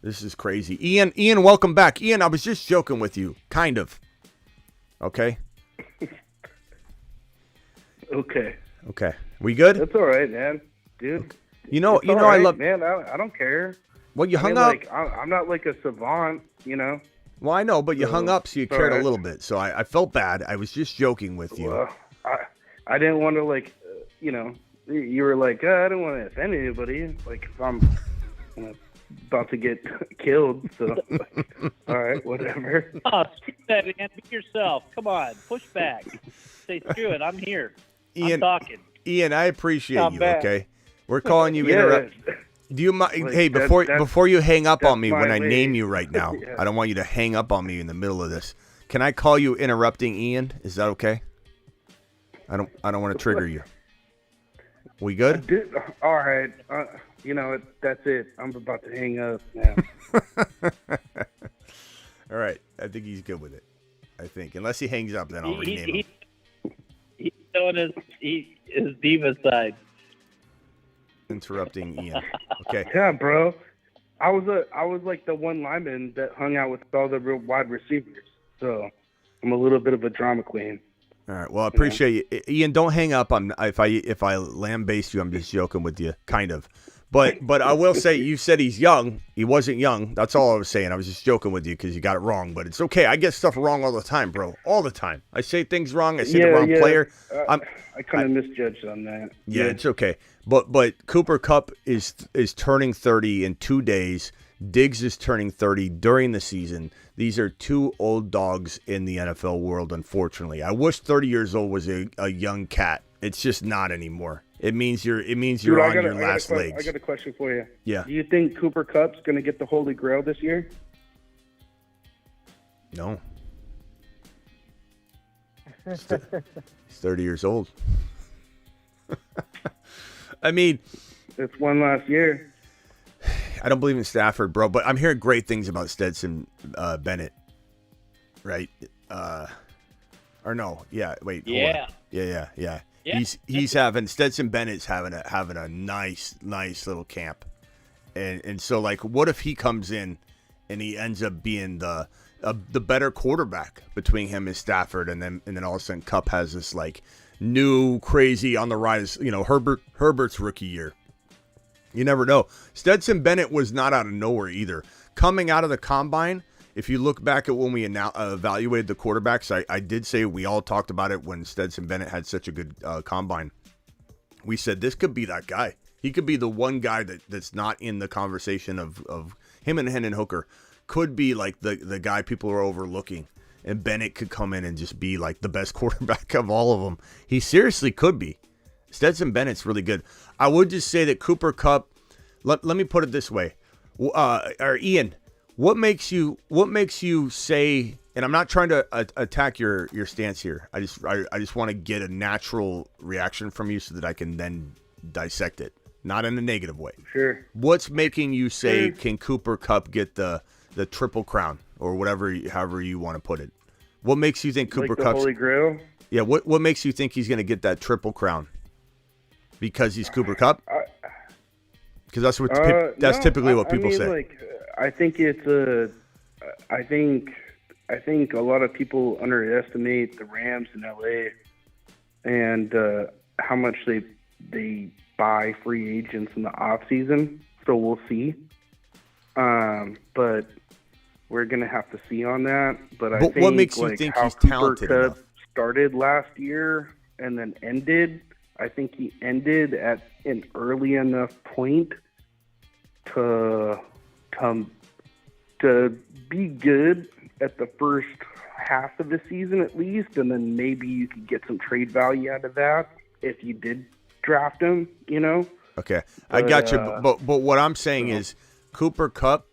This is crazy. Ian, welcome back. Ian, I was just joking with you. Kind of. Okay? Okay. We good? That's all right, man. Dude. I right, love... Man, I don't care. Well, you hung up. Like, I'm not like a savant, Well, I know, but you hung up, so you cared a little bit. So I felt bad. I was just joking with you. Well, I didn't want to, you were like, I don't want to offend anybody. Like, if I'm about to get killed, so, all right, whatever. Oh, screw that, man. Be yourself. Come on. Push back. Say, screw it. I'm here. I'm talking. Ian, I appreciate Come you, back. okay? We're calling you Yeah. Do you mind? Like, hey, before you hang up on me my when I way. name you right now, Yeah. I don't want you to hang up on me in the middle of this. Can I call you interrupting Ian? Is that okay? I don't want to trigger you. We good? All right. That's it. I'm about to hang up now. All right. I think he's good with it. I think. Unless he hangs up, then I'll rename him. He's showing his diva side. Interrupting Ian. Okay. Yeah, bro. I was like the one lineman that hung out with all the real wide receivers. So I'm a little bit of a drama queen. All right. Well, I appreciate you, Ian. Don't hang up. If I lambaste you, I'm just joking with you, kind of. But I will say, you said he's young. He wasn't young. That's all I was saying. I was just joking with you because you got it wrong. But it's okay. I get stuff wrong all the time, bro. All the time. I say things wrong. I say the wrong player. I kind of misjudged on that. Yeah, it's okay. But Cooper Kupp is turning 30 in 2 days. Diggs is turning 30 during the season. These are two old dogs in the NFL world, unfortunately. I wish 30 years old was a young cat. It's just not anymore. It means you're on your last legs. I got a question for you. Yeah. Do you think Cooper Kupp's going to get the Holy Grail this year? No. He's 30 years old. I mean, it's one last year. I don't believe in Stafford, bro, but I'm hearing great things about Stetson Bennett. Right? Or no. Yeah, wait. Yeah. Yeah. He's having Stetson Bennett's having a nice little camp. And so, like, what if he comes in and he ends up being the better quarterback between him and Stafford, and then all of a sudden Kupp has this like new crazy on the rise, Herbert's rookie year. You never know. Stetson Bennett was not out of nowhere either. Coming out of the combine, if you look back at when we evaluated the quarterbacks, I did say we all talked about it when Stetson Bennett had such a good combine. We said this could be that guy. He could be the one guy that's not in the conversation of him and Hendon Hooker. Could be like the guy people are overlooking. and Bennett could come in and just be like the best quarterback of all of them. He seriously could be. Stetson Bennett's really good. I would just say that Cooper Kupp, let me put it this way. Or Ian, what makes you say, and I'm not trying to attack your stance here. I just want to get a natural reaction from you so that I can then dissect it, not in a negative way. Sure. What's making you say, can Cooper Kupp get the triple crown or however you want to put it? What makes you think Cooper Like the Kupp's Holy Grail? Yeah, what makes you think he's going to get that triple crown? Because he's Cooper Kupp? Because that's typically what people say. Like, I think it's I think a lot of people underestimate the Rams in LA and how much they buy free agents in the off season. So we'll see. But we're gonna have to see on that. But I think what makes you think he's talented Cooper enough? Kupp started last year and then ended. I think he ended at an early enough point to be good at the first half of the season at least, and then maybe you could get some trade value out of that if you did draft him, you know? Okay, I got you. But what I'm saying is Cooper Kupp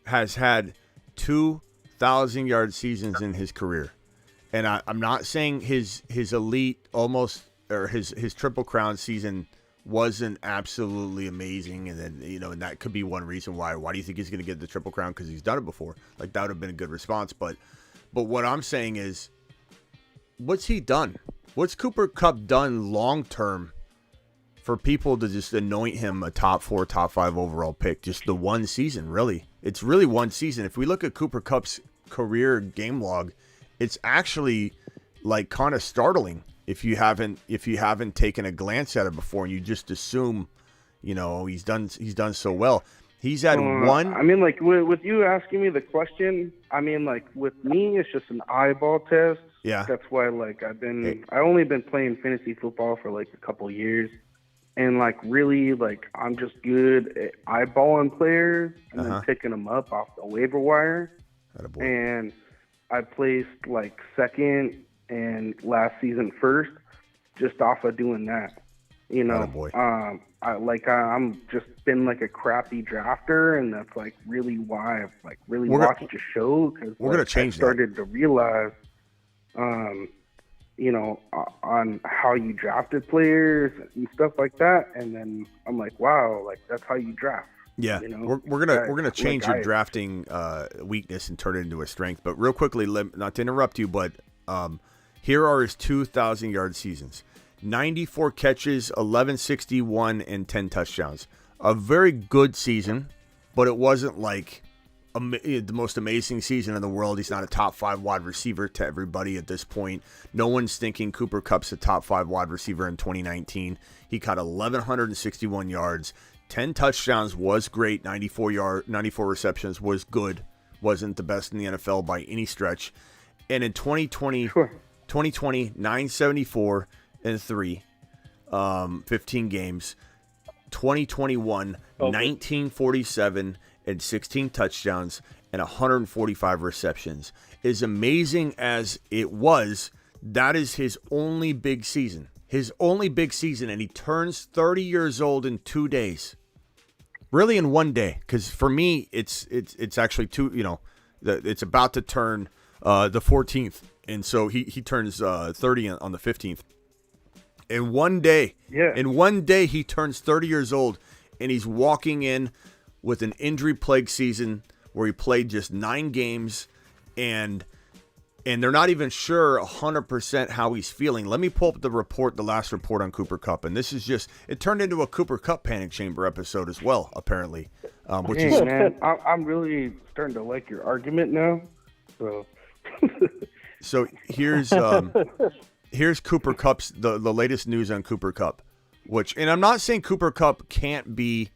has had 2,000-yard seasons in his career. And I'm not saying his elite almost or his triple crown season wasn't absolutely amazing, and then and that could be one reason why. Why do you think he's going to get the triple crown? Because he's done it before. Like that would have been a good response. But what I'm saying is, what's he done? What's Cooper Kupp done long term for people to just anoint him a top 4, top 5 overall pick? Just the one season, really. It's really one season. If we look at Cooper Kupp's career game log, it's actually like kind of startling. If you haven't taken a glance at it before and you just assume, he's done so well. He's had one. I mean, like with you asking me the question, I mean, like with me, it's just an eyeball test. Yeah. That's why, like, I only been playing fantasy football for like a couple years, and like really, like I'm just good at eyeballing players and then picking them up off the waiver wire. And I placed like second and last season first, just off of doing that. I'm just been like a crappy drafter, and that's like really why I've like really watched the show, because we're gonna change. I started to realize, on how you drafted players and stuff like that, and then I'm like, wow, like that's how you draft. Yeah, we're gonna change your drafting weakness and turn it into a strength. But real quickly, not to interrupt you, but here are his 2,000-yard seasons: 94 catches, 1161, and 10 touchdowns. A very good season, but it wasn't like the most amazing season in the world. He's not a top 5 wide receiver to everybody at this point. No one's thinking Cooper Kupp's a top 5 wide receiver in 2019. He caught 1,161 yards. 10 touchdowns was great. 94 receptions was good. Wasn't the best in the NFL by any stretch. And in 2020, 974 and 3, 15 games. 2021, 1947 and 16 touchdowns and 145 receptions. As amazing as it was, that is his only big season. And he turns 30 years old in 2 days. Really in 1 day, because for me, it's actually it's about to turn the 14th, and so he turns 30 on the 15th. In 1 day, he turns 30 years old, and he's walking in with an injury-plagued season where he played just 9 games, and they're not even sure 100% how he's feeling. Let me pull up the last report on Cooper Kupp, and this is it turned into a Cooper Kupp Panic Chamber episode as well, apparently. Man, I'm really starting to like your argument now. So here's Cooper Kupp's the latest news on Cooper Kupp, and I'm not saying Cooper Kupp can't be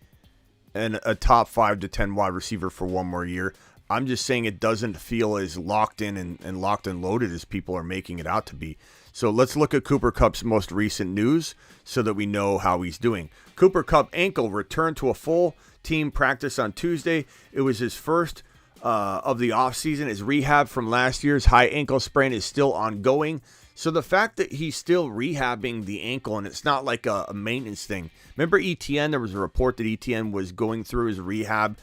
a top 5 to 10 wide receiver for one more year. I'm just saying it doesn't feel as locked in and locked and loaded as people are making it out to be. So let's look at Cooper Kupp's most recent news so that we know how he's doing. Cooper Kupp ankle returned to a full team practice on Tuesday. It was his first of the offseason. His rehab from last year's high ankle sprain is still ongoing. So the fact that he's still rehabbing the ankle, and it's not like a maintenance thing. Remember ETN? There was a report that ETN was going through his rehab,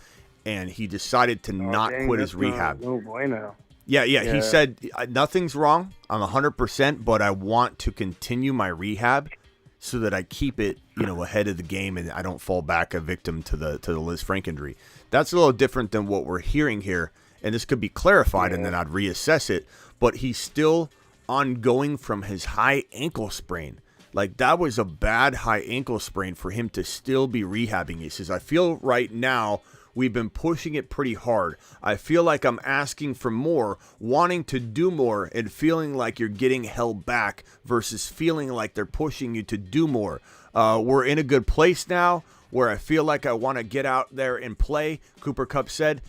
and he decided to not quit his rehab. No bueno. Yeah. He said, nothing's wrong. I'm 100%, but I want to continue my rehab so that I keep it, ahead of the game and I don't fall back a victim to the Liz Frank injury. That's a little different than what we're hearing here, and this could be clarified, and then I'd reassess it. But he's still ongoing from his high ankle sprain. Like, that was a bad high ankle sprain for him to still be rehabbing. He says, I feel right now we've been pushing it pretty hard. I feel like I'm asking for more, wanting to do more, and feeling like you're getting held back versus feeling like they're pushing you to do more. We're in a good place now where I feel like I want to get out there and play, Cooper Kupp said,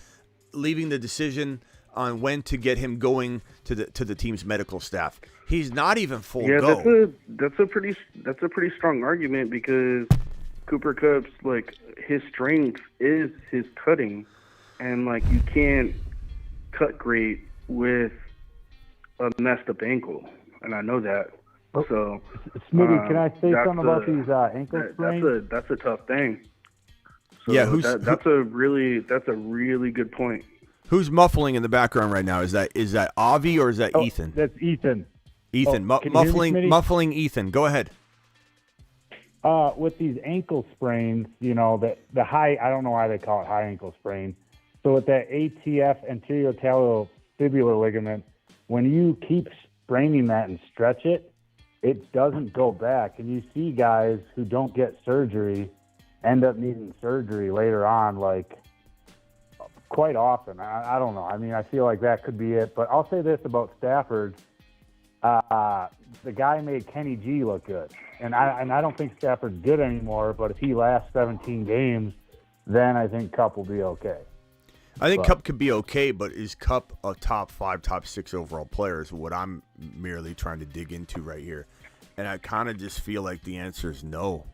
leaving the decision on when to get him going to the team's medical staff. He's not even full go. That's a pretty strong argument, because Cooper Kupp's, like, his strength is his cutting, and, like, you can't cut great with a messed up ankle, and I know that. So, Smitty, can I say something about these ankle sprains? That's a tough thing. So yeah, that's a really good point. Who's muffling in the background right now? Is that Avi or is that Ethan? That's Ethan. Ethan, muffling Ethan. Go ahead. With these ankle sprains, the high, I don't know why they call it high ankle sprain. So with that ATF, anterior talofibular ligament, when you keep spraining that and stretch it, it doesn't go back. And you see guys who don't get surgery end up needing surgery later on, like, quite often. I don't know. I mean, I feel like that could be it. But I'll say this about Stafford. The guy made Kenny G look good. And I don't think Stafford's good anymore, but if he lasts 17 games, then I think Kupp will be okay. I think Kupp could be okay, but is Kupp a top 5, top 6 overall player is what I'm merely trying to dig into right here. And I kind of just feel like the answer is no.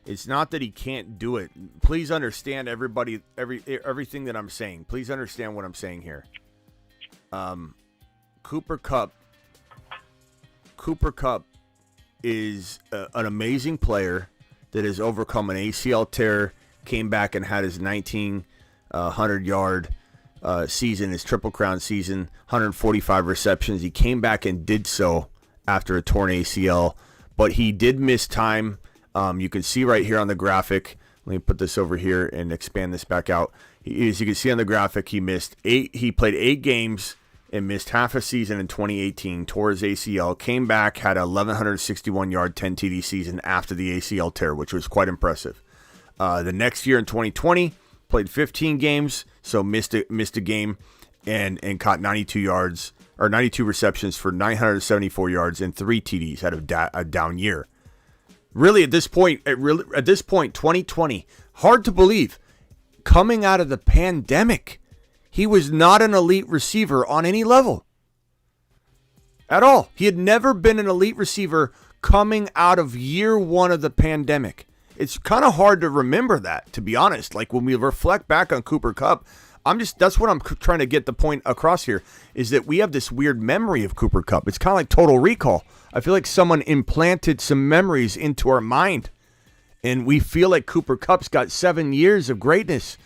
It's not that he can't do it. Please understand, everybody, everything that I'm saying. Please understand what I'm saying here. Cooper Kupp is an amazing player that has overcome an ACL tear, came back and had his 1,900-yard season, his Triple Crown season, 145 receptions. He came back and did so after a torn ACL, but he did miss time. You can see right here on the graphic. Let me put this over here and expand this back out. As you can see on the graphic, he played 8 games and missed half a season in 2018, tore his ACL, came back, had a 1,161-yard, 10 TD season after the ACL tear, which was quite impressive. The next year in 2020, played 15 games, so missed a game, and caught 92 receptions for 974 yards and 3 TDs. Had a down year. Really, at this point, 2020, hard to believe. Coming out of the pandemic, he was not an elite receiver on any level at all. He had never been an elite receiver coming out of year 1 of the pandemic. It's kind of hard to remember that, to be honest. Like, when we reflect back on Cooper Kupp, that's what I'm trying to get the point across here, is that we have this weird memory of Cooper Kupp. It's kind of like Total Recall. I feel like someone implanted some memories into our mind, and we feel like Cooper Kupp's got 7 years of greatness.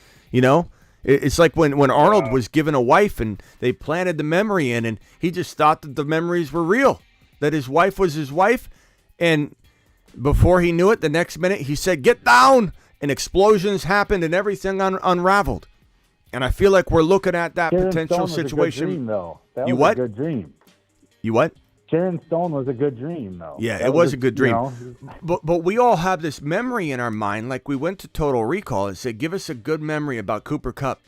It's like when Arnold was given a wife and they planted the memory in, and he just thought that the memories were real, that his wife was his wife, and before he knew it, the next minute he said, "Get down!" and explosions happened and everything unraveled. And I feel like we're looking at that Sharon potential Stone was situation. A good dream, though. That You was what? A good dream. You what? Sharon Stone was a good dream, though. Yeah, that it was a good dream. You know, But we all have this memory in our mind, like we went to Total Recall and said, give us a good memory about Cooper Kupp.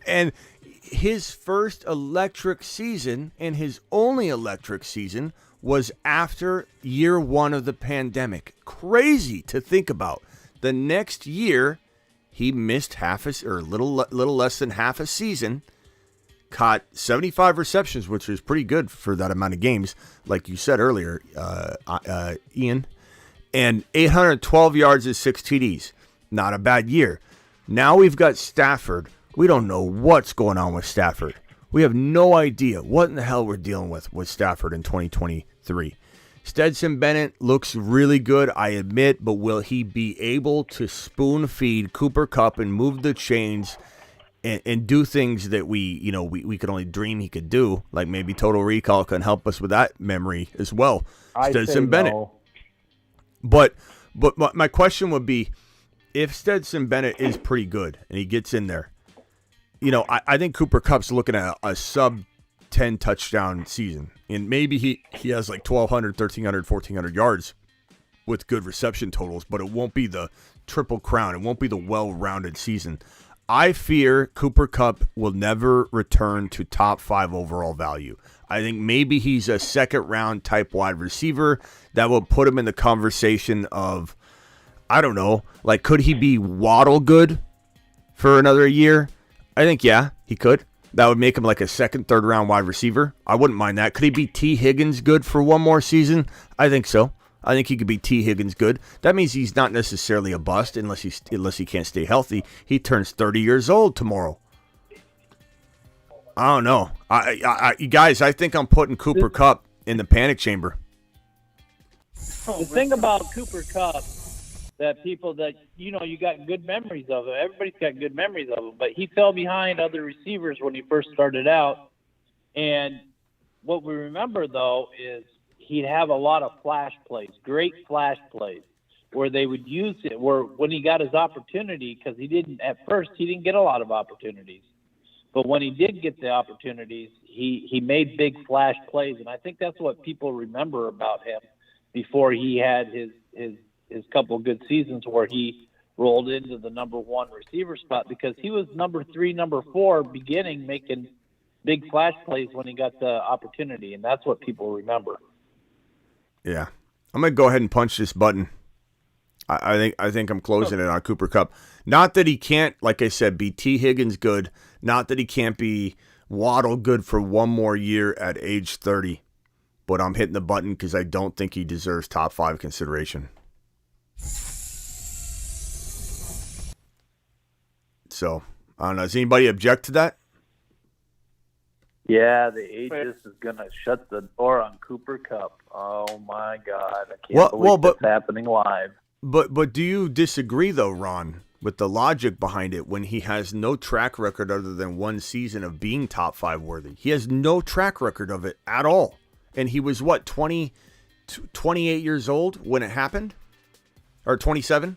And his first electric season and his only electric season was after year 1 of the pandemic. Crazy to think about. The next year, he missed little less than half a season, caught 75 receptions, which was pretty good for that amount of games, like you said earlier, Ian, and 812 yards and 6 TDs. Not a bad year. Now we've got Stafford We don't know what's going on with Stafford. We have no idea what in the hell we're dealing with Stafford in 2023. Stetson Bennett looks really good, I admit, but will he be able to spoon feed Cooper Kupp and move the chains and do things that we could only dream he could do? Like maybe Total Recall can help us with that memory as well. Stetson Bennett. No. But my question would be, if Stetson Bennett is pretty good and he gets in there, I think Cooper Kupp's looking at a sub-10 touchdown season. And maybe he has like 1,200, 1,300, 1,400 yards with good reception totals, but it won't be the triple crown. It won't be the well-rounded season. I fear Cooper Kupp will never return to top 5 overall value. I think maybe he's a second-round type wide receiver that will put him in the conversation of, I don't know, like could he be Waddle good for another year? I think, yeah, he could. That would make him like a second, third round wide receiver. I wouldn't mind that. Could he be T. Higgins good for one more season? I think so. I think he could be T. Higgins good. That means he's not necessarily a bust unless he can't stay healthy. He turns 30 years old tomorrow. I don't know. Guys, I think I'm putting Cooper Kupp in the panic chamber. The thing about Cooper Kupp that people that, you got good memories of him. Everybody's got good memories of him, but he fell behind other receivers when he first started out. And what we remember, though, is he'd have a lot of flash plays, great flash plays, where they would use it, where when he got his opportunity, because he didn't get a lot of opportunities. But when he did get the opportunities, he made big flash plays. And I think that's what people remember about him before he had his couple of good seasons where he rolled into the number 1 receiver spot, because he was number 3, number 4 beginning, making big flash plays when he got the opportunity. And that's what people remember. Yeah. I'm going to go ahead and punch this button. I think I'm closing it on Cooper Kupp. Not that he can't, like I said, be T. Higgins good. Not that he can't be Waddle good for one more year at age 30. But I'm hitting the button because I don't think he deserves top 5 consideration. So, I don't know. Does anybody object to that? Yeah, the ages is going to shut the door on Cooper Kupp. Oh, my God. I can't believe it's happening live. But do you disagree, though, Ron, with the logic behind it when he has no track record other than one season of being top 5 worthy? He has no track record of it at all. And he was, 28 years old when it happened? Or 27?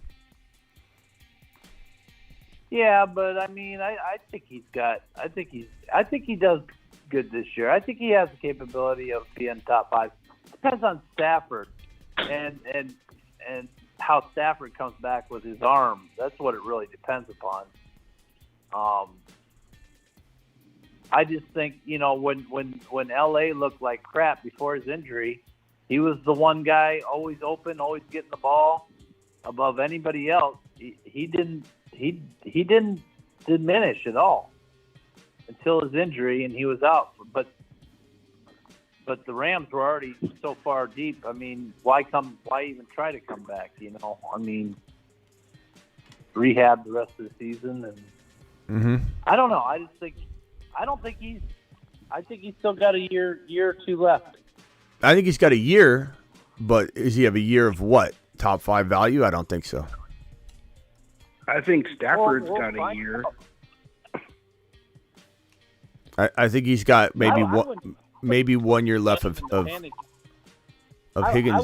Yeah, but I mean, I think he does good this year. I think he has the capability of being top 5. Depends on Stafford and how Stafford comes back with his arm. That's what it really depends upon. I just think, when LA looked like crap before his injury, he was the one guy always open, always getting the ball above anybody else. He didn't diminish at all until his injury, and he was out. But the Rams were already so far deep. I mean, why even try to come back? I mean, rehab the rest of the season, and I don't know. I think he's still got a year or two left. I think he's got a year, but does he have a year of what? Top 5 value? I don't think so. I think Stafford's got a year. I think he's got maybe maybe 1 year left of Higgins.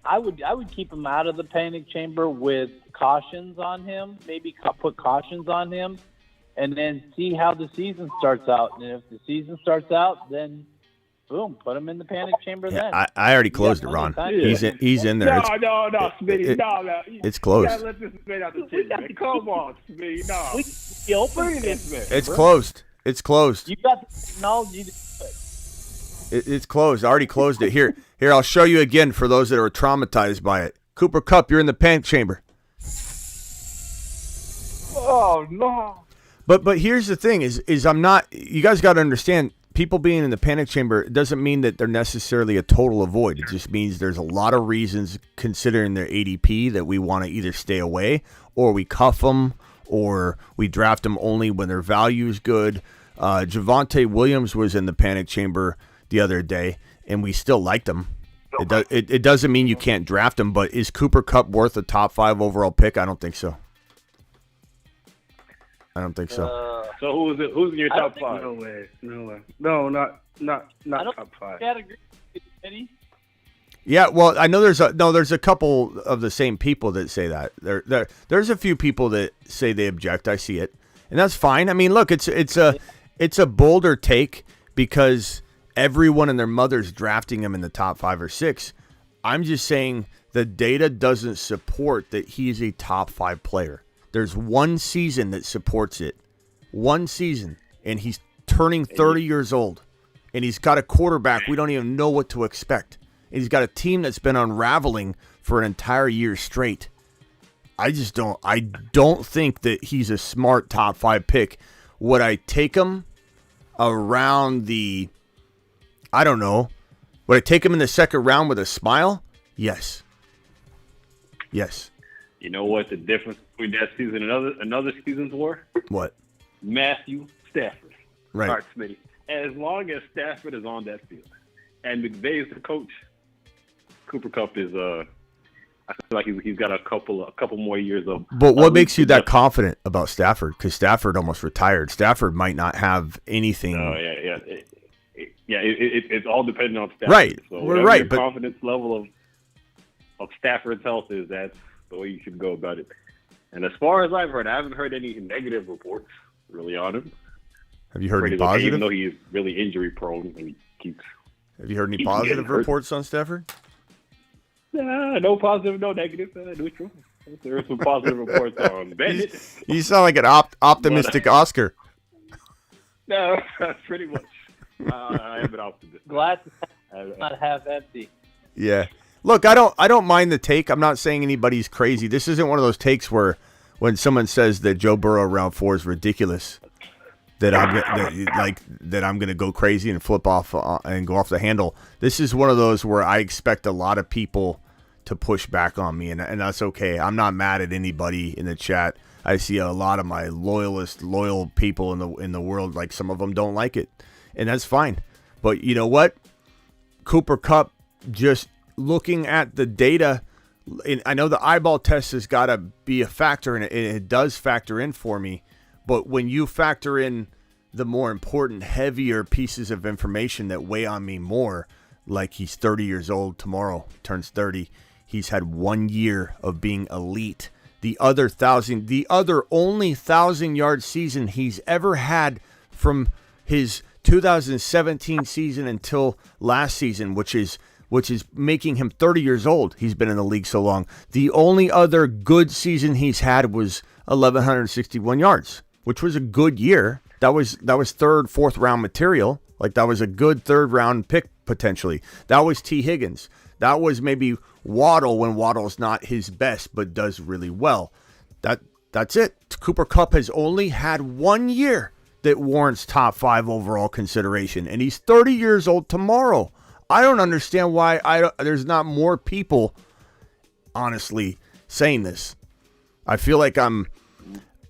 I would keep him out of the panic chamber with cautions on him. Maybe put cautions on him, and then see how the season starts out. And if the season starts out, then boom, put him in the panic chamber. Yeah, then I already closed it, Ron. He's in there. No, Smitty, no. It's closed. You gotta let this man out the team, man. Come on, Smitty, no. We open this man. It's closed. It's closed. You got the technology to do it. It's closed. I already closed it. Here, I'll show you again for those that are traumatized by it. Cooper Kupp, you're in the panic chamber. Oh, no. But here's the thing is I'm not, you guys got to understand, people being in the panic chamber doesn't mean that they're necessarily a total avoid. It just means there's a lot of reasons, considering their ADP, that we want to either stay away, or we cuff them, or we draft them only when their value is good. Javonte Williams was in the panic chamber the other day, and we still liked him. It doesn't mean you can't draft him, but is Cooper Kupp worth a top 5 overall pick? I don't think so. So who's in your top 5? No way. No, not top 5. Yeah, well, I know there's a couple of the same people that say that. There's a few people that say they object. I see it, and that's fine. I mean, look, it's a bolder take because everyone and their mother's drafting him in the top 5 or 6. I'm just saying the data doesn't support that he's a top 5 player. There's one season that supports it. One season, and he's turning 30 years old, and he's got a quarterback we don't even know what to expect. And he's got a team that's been unraveling for an entire year straight. I don't think that he's a smart top 5 pick. Would I take him around the, I don't know, would I take him in the second round with a smile? Yes. You know what the difference between that season and another seasons were? What? Matthew Stafford. Right. All right, Smitty. As long as Stafford is on that field and McVay is the coach, Cooper Kupp is I feel like he's got a couple more years of. But what makes you that confident about Stafford? Because Stafford almost retired. Stafford might not have anything. Oh it's all dependent on Stafford. Right. So we're right. Your confidence level of Stafford's health is, that's the way you should go about it. And as far as I've heard, I haven't heard any negative reports really on him. Have you heard any Okay, positive? even though he's really injury prone and he keeps. Have you heard any positive reports on Stafford? No positive, no negative, neutral. There are some positive reports on Bennett. You sound like an optimistic Oscar. No, pretty much. I am an optimist. Glass is not half empty. Yeah. Look, I don't mind the take. I'm not saying anybody's crazy. This isn't one of those takes where when someone says that Joe Burrow round 4 is ridiculous, that I'm going to go crazy and flip off and go off the handle. This is one of those where I expect a lot of people to push back on me, and that's okay. I'm not mad at anybody in the chat. I see a lot of my loyal people in the world, like some of them don't like it, and that's fine. But you know what? Cooper Kupp, just looking at the data, I know the eyeball test has got to be a factor, and it does factor in for me. But when you factor in the more important, heavier pieces of information that weigh on me more, like he's 30 years old tomorrow, turns 30. He's had 1 year of being elite. The other only 1,000-yard season he's ever had from his 2017 season until last season, which is making him 30 years old. He's been in the league so long. The only other good season he's had was 1,161 yards, which was a good year. That was third, fourth round material. Like, that was a good third round pick potentially. That was T. Higgins. That was maybe Waddle when Waddle's not his best but does really well. That's it. Cooper Kupp has only had 1 year that warrants top 5 overall consideration, and he's 30 years old tomorrow. I don't understand why there's not more people, honestly, saying this. I feel like I'm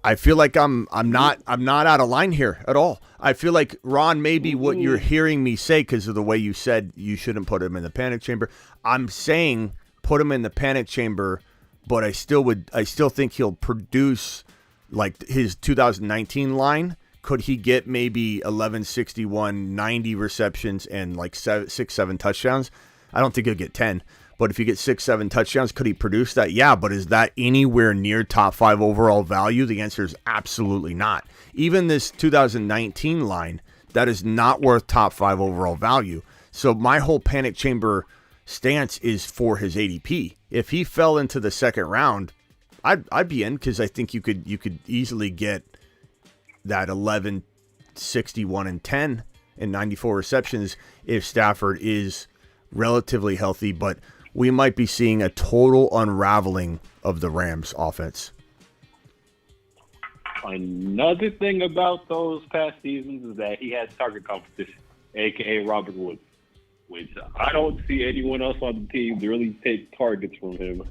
not out of line here at all. I feel like, Ron, maybe what you're hearing me say, because of the way you said you shouldn't put him in the panic chamber, I'm saying put him in the panic chamber, but I still think he'll produce like his 2019 line. Could he get maybe 1161, 90 receptions and like 6-7 touchdowns? I don't think he'll get 10. But if you get 6-7 touchdowns, could he produce that? Yeah, but is that anywhere near top 5 overall value? The answer is absolutely not. Even this 2019 line, that is not worth top 5 overall value. So my whole panic chamber stance is for his ADP. If he fell into the second round, I'd be in, because I think you could easily get that 11, 61, and 10 and 94 receptions if Stafford is relatively healthy. But we might be seeing a total unraveling of the Rams offense. Another thing about those past seasons is that he had target competition. a.k.a. Robert Woods, which I don't see anyone else on the team to really take targets from him.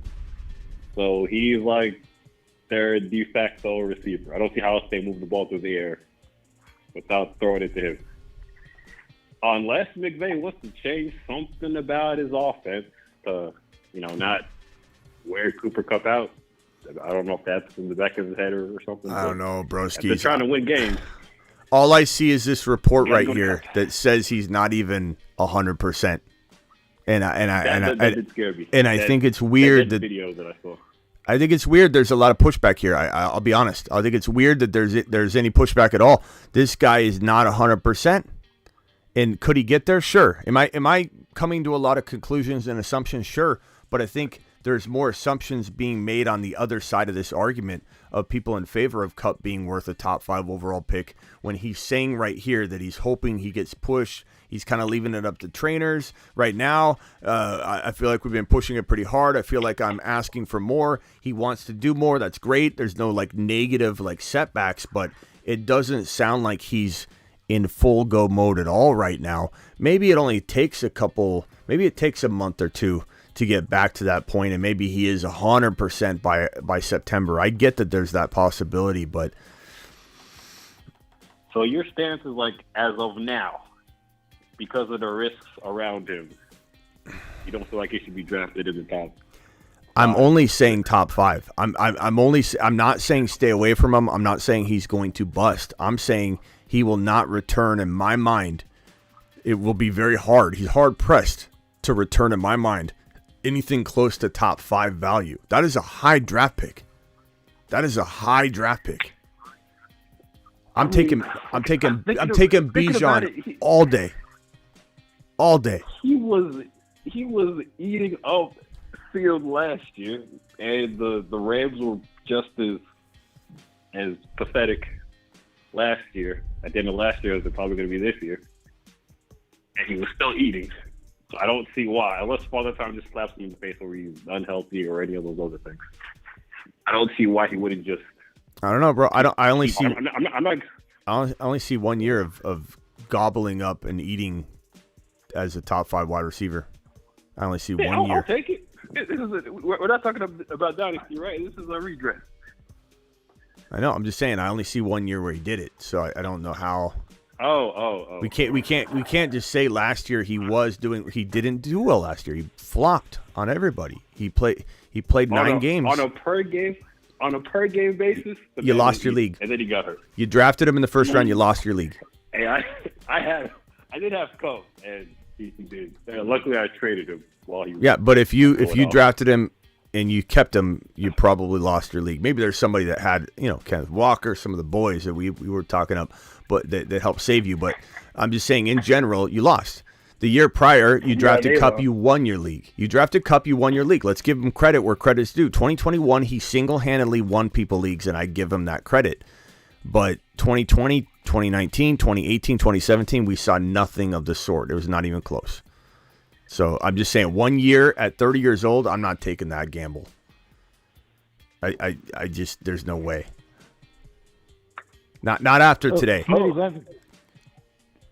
So he's like their de facto receiver. I don't see how else they move the ball through the air without throwing it to him. Unless McVay wants to change something about his offense to, not wear Cooper Kupp out. I don't know if that's in the back of his head or something. I don't know, broski. They're trying to win games. All I see is this report right here that says he's not even 100%. That did scare me. And I think it's weird that video that I saw. I think it's weird. There's a lot of pushback here. I'll be honest. I think it's weird that there's any pushback at all. This guy is not 100%. And could he get there? Sure. Am I coming to a lot of conclusions and assumptions? Sure. But I think there's more assumptions being made on the other side of this argument of people in favor of Kupp being worth a top 5 overall pick when he's saying right here that he's hoping he gets pushed. He's kind of leaving it up to trainers right now. I feel like we've been pushing it pretty hard. I feel like I'm asking for more. He wants to do more. That's great. There's no negative setbacks, but it doesn't sound like he's in full go mode at all right now. Maybe it only takes maybe it takes a month or two to get back to that point, and maybe he is 100% by September. I get that there's that possibility, but so your stance is as of now, because of the risks around him, you don't feel like he should be drafted in the top. I'm only saying top 5. I'm not saying stay away from him. I'm not saying he's going to bust. I'm saying he will not return in my mind. It will be very hard. He's hard pressed to return in my mind anything close to top 5 value. That is a high draft pick. I'm taking Bijan all day. All day. He was eating up field last year, and the Rams were just as pathetic last year. At the end of last year, as they're probably going to be this year, and he was still eating. So I don't see why, unless Father Time just slaps him in the face or he's unhealthy or any of those other things. I don't see why he wouldn't just. I don't know, bro. I only see. I'm not. I only see 1 year of gobbling up and eating as a top 5 wide receiver. I only see 1 year. I'll take it. We're not talking about dynasty, right? This is a redress. I know. I'm just saying. I only see 1 year where he did it, so I don't know how. Oh. We can't just say last year he didn't do well last year. He flopped on everybody. He played 9 games on a per game basis. You lost your league, and then he got hurt. You drafted him in the first round. You lost your league. Hey, I did have Kupp, and he did. Luckily, I traded him while he was. Yeah, but if you drafted him and you kept him, you probably lost your league. Maybe there's somebody that had Kenneth Walker, some of the boys that we were talking up, but that helped save you. But I'm just saying, in general, you lost. The year prior, you drafted Kupp, you won your league. You drafted Kupp, you won your league. Let's give him credit where credit's due. 2021, he single-handedly won people leagues, and I give him that credit. But 2020, 2019, 2018, 2017, we saw nothing of the sort. It was not even close. So I'm just saying, 1 year at 30 years old, I'm not taking that gamble. I just, there's no way. Not after today.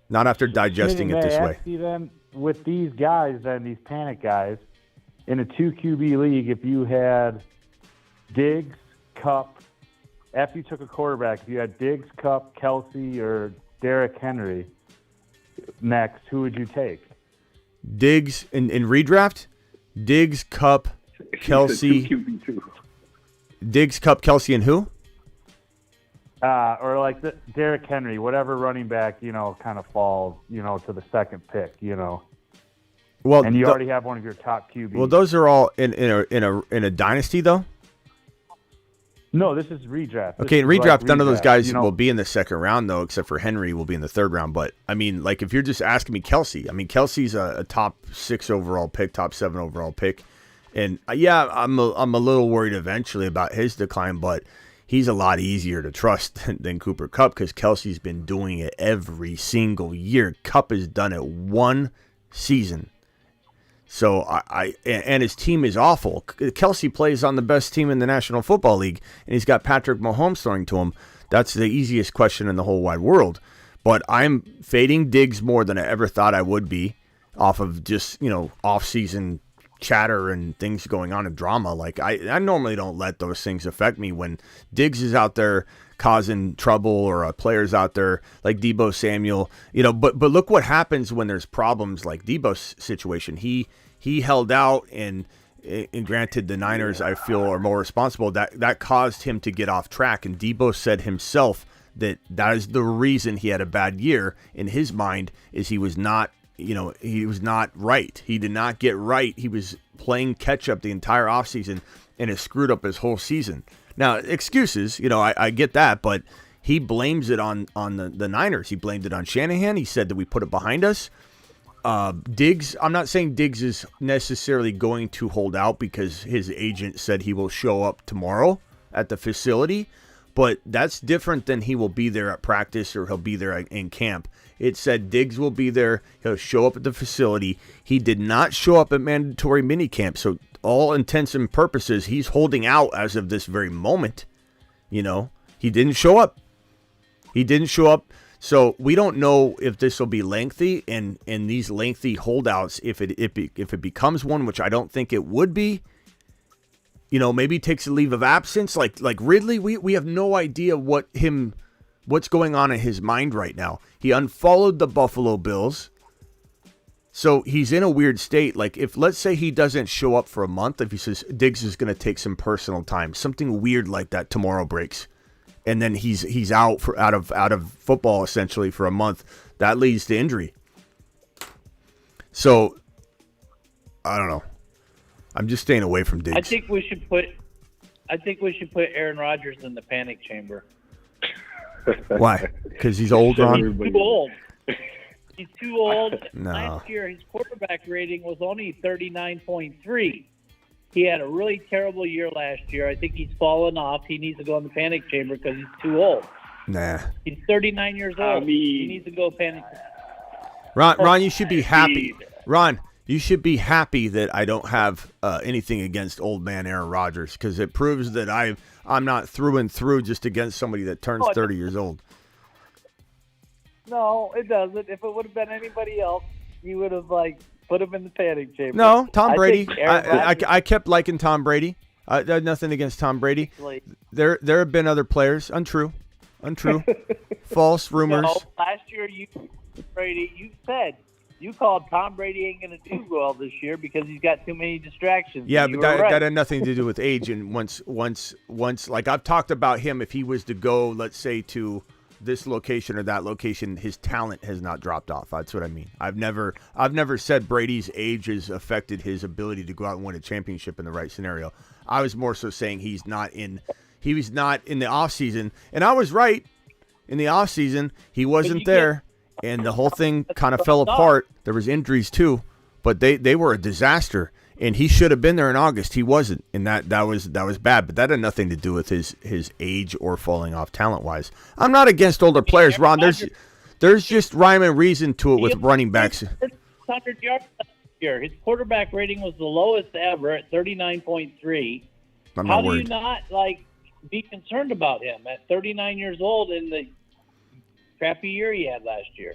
Not after digesting it this way. Then, with these guys, these panic guys, in a 2 QB league, if you had Diggs, Kupp, after you took a quarterback, if you had Diggs, Kupp, Kelsey, or Derrick Henry next, who would you take? Diggs in redraft? Diggs, Kupp, Kelsey. Diggs, Kupp, Kelsey, and who? Or Derrick Henry, whatever running back, kind of falls, to the second pick, Well, and you already have one of your top QBs. Well, those are all in a dynasty, though. No, this is redraft. Okay, in redraft, none of those guys will be in the second round, though, except for Henry will be in the third round. But, I mean, if you're just asking me Kelsey, Kelsey's a top 6 overall pick, top 7 overall pick. And, yeah, I'm a little worried eventually about his decline, but he's a lot easier to trust than Cooper Kupp because Kelsey's been doing it every single year. Kupp has done it 1 season. So and his team is awful. Kelsey plays on the best team in the National Football League, and he's got Patrick Mahomes throwing to him. That's the easiest question in the whole wide world. But I'm fading Diggs more than I ever thought I would be off of just, off-season chatter and things going on and drama. Like, I normally don't let those things affect me when Diggs is out there causing trouble or a player's out there like Deebo Samuel, but look what happens when there's problems like Deebo's situation. He held out and granted the Niners, I feel, are more responsible. That caused him to get off track. And Deebo said himself that is the reason he had a bad year in his mind is he was not, he was not right. He did not get right. He was playing catch up the entire offseason and it screwed up his whole season. Now, excuses, I get that, but he blames it on the Niners. He blamed it on Shanahan. He said that we put it behind us. Diggs, I'm not saying Diggs is necessarily going to hold out because his agent said he will show up tomorrow at the facility, but that's different than he will be there at practice or he'll be there in camp. It said Diggs will be there. He'll show up at the facility. He did not show up at mandatory minicamp, so all intents and purposes, he's holding out as of this very moment. He didn't show up. So we don't know if this will be lengthy, and these lengthy holdouts, if it becomes one, which I don't think it would be, maybe takes a leave of absence, like Ridley. We have no idea what's going on in his mind right now. He unfollowed the Buffalo Bills. So he's in a weird state. Like if let's say he doesn't show up for a month, if he says Diggs is going to take some personal time, something weird like that tomorrow breaks, and then he's out of football essentially for a month, that leads to injury. So I don't know. I'm just staying away from Diggs. I think we should put Aaron Rodgers in the panic chamber. Why? Because he's old, Ron? He's too old. He's too old. No. Last year, his quarterback rating was only 39.3. He had a really terrible year last year. I think he's fallen off. He needs to go in the panic chamber because he's too old. Nah. He's 39 years old. He needs to go panic. Ron, you should be happy. Ron, you should be happy that I don't have anything against old man Aaron Rodgers because it proves that I'm not through and through just against somebody that turns 30 years old. No, it doesn't. If it would have been anybody else, you would have put him in the panic chamber. No, Tom Brady. I kept liking Tom Brady. I had nothing against Tom Brady. There have been other players. Untrue. False rumors. No, last year you said you called Tom Brady ain't going to do well this year because he's got too many distractions. Yeah, but that had nothing to do with age. And once, like I've talked about him, if he was to go, let's say to this location or that location, his talent has not dropped off. That's what I mean. I've never said Brady's age has affected his ability to go out and win a championship in the right scenario. I was more so saying he was not in the offseason. And I was right. In the offseason, he wasn't there. And the whole thing kind of fell apart. There was injuries too, but they were a disaster. And he should have been there in August. He wasn't, and that was bad. But that had nothing to do with his age or falling off talent wise. I'm not against older players, Ron. There's just rhyme and reason to it with running backs. 100 yards last year. His quarterback rating was the lowest ever at 39.3. How do you not be concerned about him at 39 years old in the crappy year he had last year?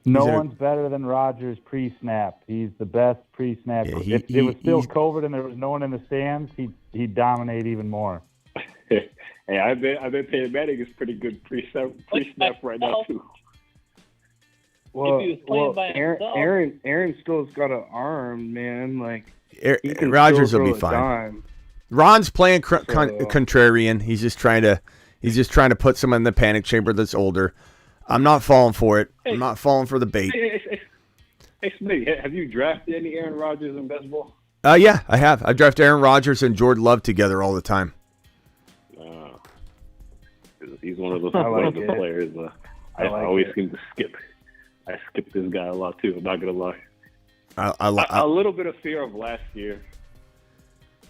No one's better than Rodgers pre-snap. He's the best pre-snap. Yeah, if it was still COVID and there was no one in the stands, he'd dominate even even Hey, I bet Peyton Manning is pretty good pre-snap right now too. Well, if he was playing by himself, Aaron still's got an arm, man. Rodgers will be fine. Ron's playing contrarian. He's just trying to put someone in the panic chamber that's older. I'm not falling for it. I'm not falling for the bait. Hey, Smith, have you drafted any Aaron Rodgers in baseball? Yeah, I have. I've drafted Aaron Rodgers and Jordan Love together all the time. He's one of those players. I always seem to skip. I skip this guy a lot too. I'm not gonna lie. A little bit of fear of last year.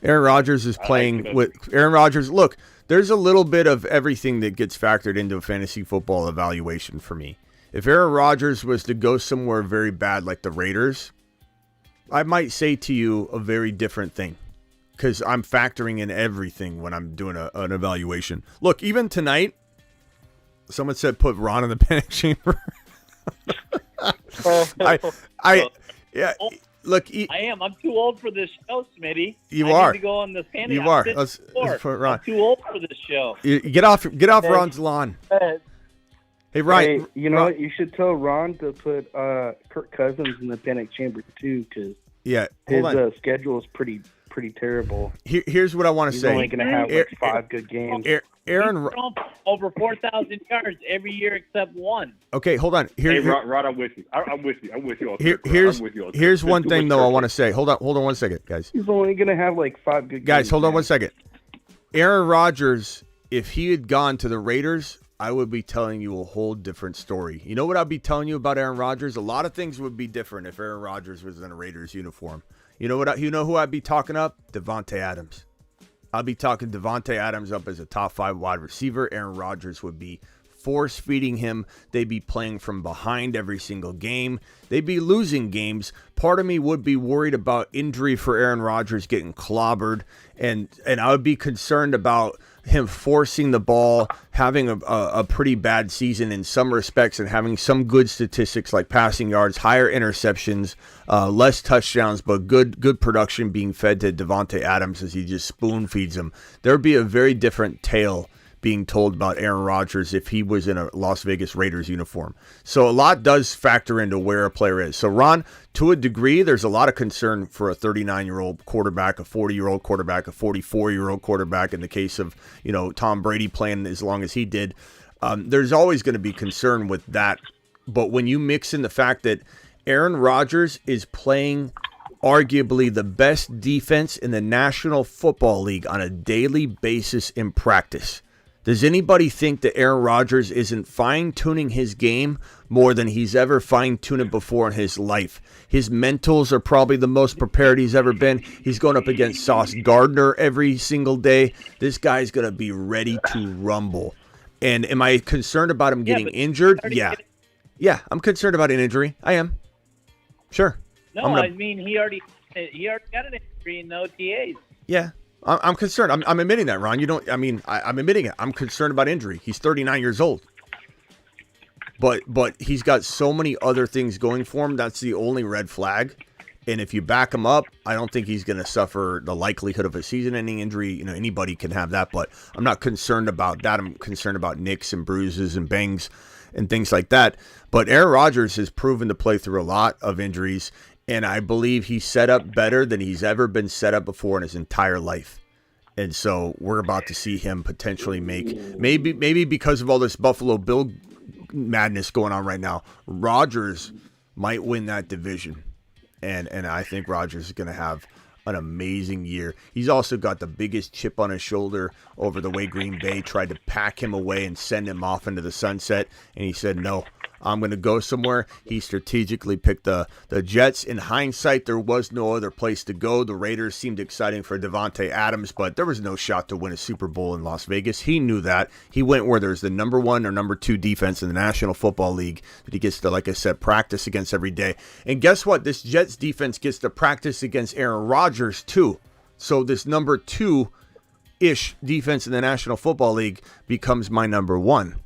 Aaron Rodgers is playing with Aaron Rodgers. Look, there's a little bit of everything that gets factored into a fantasy football evaluation for me. If Aaron Rodgers was to go somewhere very bad like the Raiders, I might say to you a very different thing because I'm factoring in everything when I'm doing an evaluation. Look, even tonight, Someone said put Ron in the panic chamber. Yeah. Look, I am. I'm too old for this show, Smitty. You I are. need to go on the panic. You are. Let's put Ron. I'm too old for this show. Get off Ron's lawn. Hey, Ryan. Hey, you know what? You should tell Ron to put Kirk Cousins in the panic chamber too, because his schedule is pretty terrible. Here's what I want to say. He's only going to have like 5 good games. Aaron over 4,000 yards every year except one. Okay, hold on. Hey, Rod, I'm with you. I'm with you. Here's one thing though I want to say. Hold on 1 second, guys. He's only going to have like 5 good games. Guys, hold on 1 second. Aaron Rodgers, if he had gone to the Raiders, I would be telling you a whole different story. You know what I'd be telling you about Aaron Rodgers? A lot of things would be different if Aaron Rodgers was in a Raiders uniform. You know what? You know who I'd be talking up? Devontae Adams. I'd be talking Devontae Adams up as a top 5 wide receiver. Aaron Rodgers would be force-feeding him. They'd be playing from behind every single game. They'd be losing games. Part of me would be worried about injury for Aaron Rodgers getting clobbered, and I would be concerned about him forcing the ball, having a pretty bad season in some respects, and having some good statistics like passing yards, higher interceptions, less touchdowns, but good production being fed to Devontae Adams as he just spoon feeds him. There'd be a very different tale being told about Aaron Rodgers if he was in a Las Vegas Raiders uniform. So a lot does factor into where a player is. So Ron, to a degree, there's a lot of concern for a 39-year-old quarterback, a 40-year-old quarterback, a 44-year-old quarterback in the case of, Tom Brady playing as long as he did. There's always going to be concern with that. But when you mix in the fact that Aaron Rodgers is playing arguably the best defense in the National Football League on a daily basis in practice, does anybody think that Aaron Rodgers isn't fine-tuning his game more than he's ever fine-tuned it before in his life? His mentals are probably the most prepared he's ever been. He's going up against Sauce Gardner every single day. This guy's going to be ready to rumble. And am I concerned about him getting injured? Yeah. Yeah, I'm concerned about an injury. I am. Sure. No, I mean, he already got an injury in the OTAs. Yeah. I'm concerned. I'm admitting that, Ron. I'm admitting it. I'm concerned about injury. He's 39 years old. But he's got so many other things going for him. That's the only red flag. And if you back him up, I don't think he's going to suffer the likelihood of a season-ending injury. Anybody can have that, but I'm not concerned about that. I'm concerned about nicks and bruises and bangs and things like that. But Aaron Rodgers has proven to play through a lot of injuries, and I believe he's set up better than he's ever been set up before in his entire life. And so we're about to see him potentially make, maybe because of all this Buffalo Bill madness going on right now, Rodgers might win that division. And I think Rodgers is going to have an amazing year. He's also got the biggest chip on his shoulder over the way Green Bay tried to pack him away and send him off into the sunset. And he said, no, I'm going to go somewhere. He strategically picked the Jets. In hindsight, there was no other place to go. The Raiders seemed exciting for Devontae Adams, but there was no shot to win a Super Bowl in Las Vegas. He knew that. He went where there's the number 1 or number 2 defense in the National Football League that he gets to, like I said, practice against every day. And guess what? This Jets defense gets to practice against Aaron Rodgers too. So this number 2-ish defense in the National Football League becomes my number 1.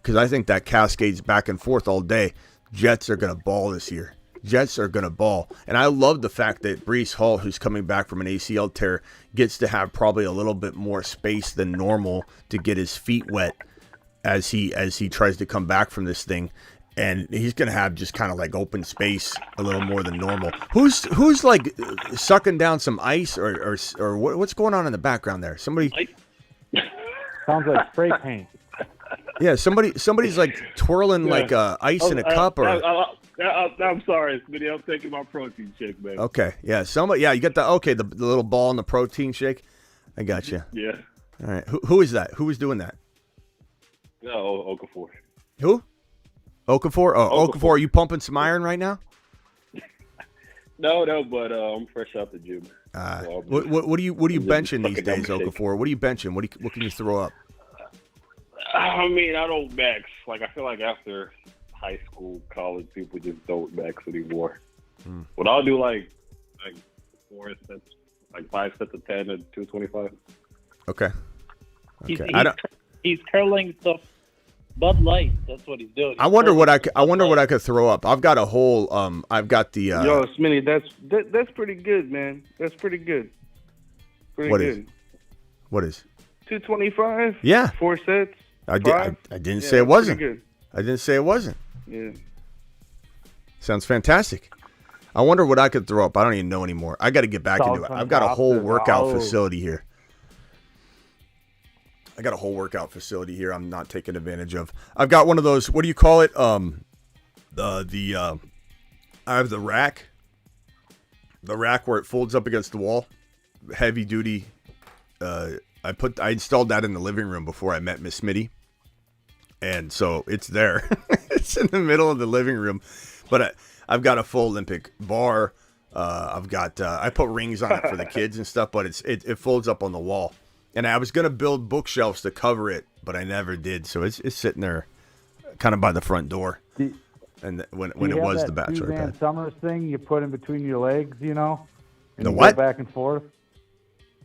Because I think that cascades back and forth all day. Jets are going to ball this year. Jets are going to ball. And I love the fact that Breece Hall, who's coming back from an ACL tear, gets to have probably a little bit more space than normal to get his feet wet as he tries to come back from this thing. And he's going to have just kind of like open space a little more than normal. Who's like sucking down some ice or what's going on in the background there? Somebody Sounds like spray paint. Yeah, somebody's like twirling like ice in a cup or. I'm sorry, Smitty. I'm taking my protein shake, man. Okay, yeah, you got the little ball in the protein shake. I got you. Yeah. All right, who is that? Who is doing that? No, Okafor. Who? Okafor. Oh, Okafor. Are you pumping some iron right now? No, but I'm fresh out the gym. What are you benching these days, Okafor? What are you benching? What can you throw up? I mean, I don't max. Like, I feel like after high school, college, people just don't max anymore. But I'll do like 4 sets, like 5 sets of 10 and 225. Okay. He's curling so Bud Light. That's what he's doing. I wonder what I could throw up. I've got a whole I've got the Yo, Smitty, that's pretty good, man. That's pretty good. Pretty good. What is? 225. Yeah. 4 sets. I didn't say it wasn't. Good. I didn't say it wasn't. Yeah. Sounds fantastic. I wonder what I could throw up. I don't even know anymore. I got to get back into it. I've got a whole workout facility here. I'm not taking advantage of. I've got one of those. What do you call it? I have the rack. The rack where it folds up against the wall. Heavy duty. I installed that in the living room before I met Miss Smitty. And so it's there. It's in the middle of the living room. But I've got a full Olympic bar. I've got I put rings on it for the kids and stuff, but it folds up on the wall. And I was gonna build bookshelves to cover it, but I never did. So it's sitting there, kind of by the front door. And when it was the bachelor pad. Summers thing you put in between your legs, and the you what? Go back and forth.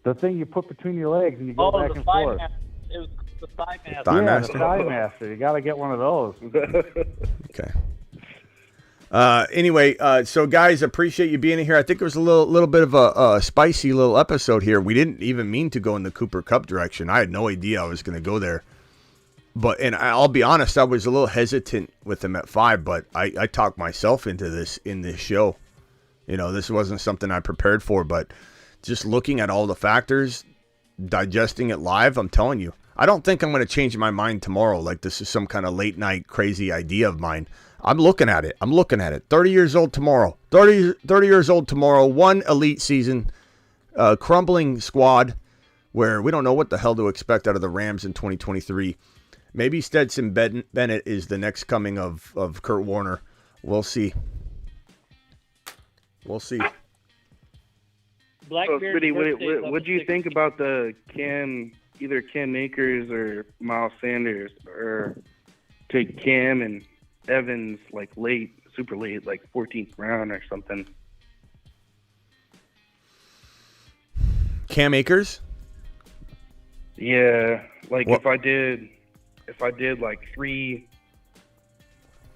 The thing you put between your legs and you go back and forth. It was the Thighmaster. Thighmaster? The Thighmaster. You got to get one of those. Okay. Anyway, so guys, appreciate you being here. I think it was a little bit of a spicy little episode here. We didn't even mean to go in the Cooper Kupp direction. I had no idea I was going to go there. And I'll be honest, I was a little hesitant with him at 5, but I talked myself into this in this show. This wasn't something I prepared for, but just looking at all the factors, digesting it live, I'm telling you, I don't think I'm going to change my mind tomorrow. Like this is some kind of late night crazy idea of mine. I'm looking at it. 30 years old tomorrow. 30 years old tomorrow. One elite season. Crumbling squad where we don't know what the hell to expect out of the Rams in 2023. Maybe Stetson Bennett is the next coming of Kurt Warner. We'll see. Blackbeard, Smitty, what do you think about the either Cam Akers or Miles Sanders, or take Cam and Evans like late, super late, like 14th round or something? Cam Akers? Yeah, like what? if I did like three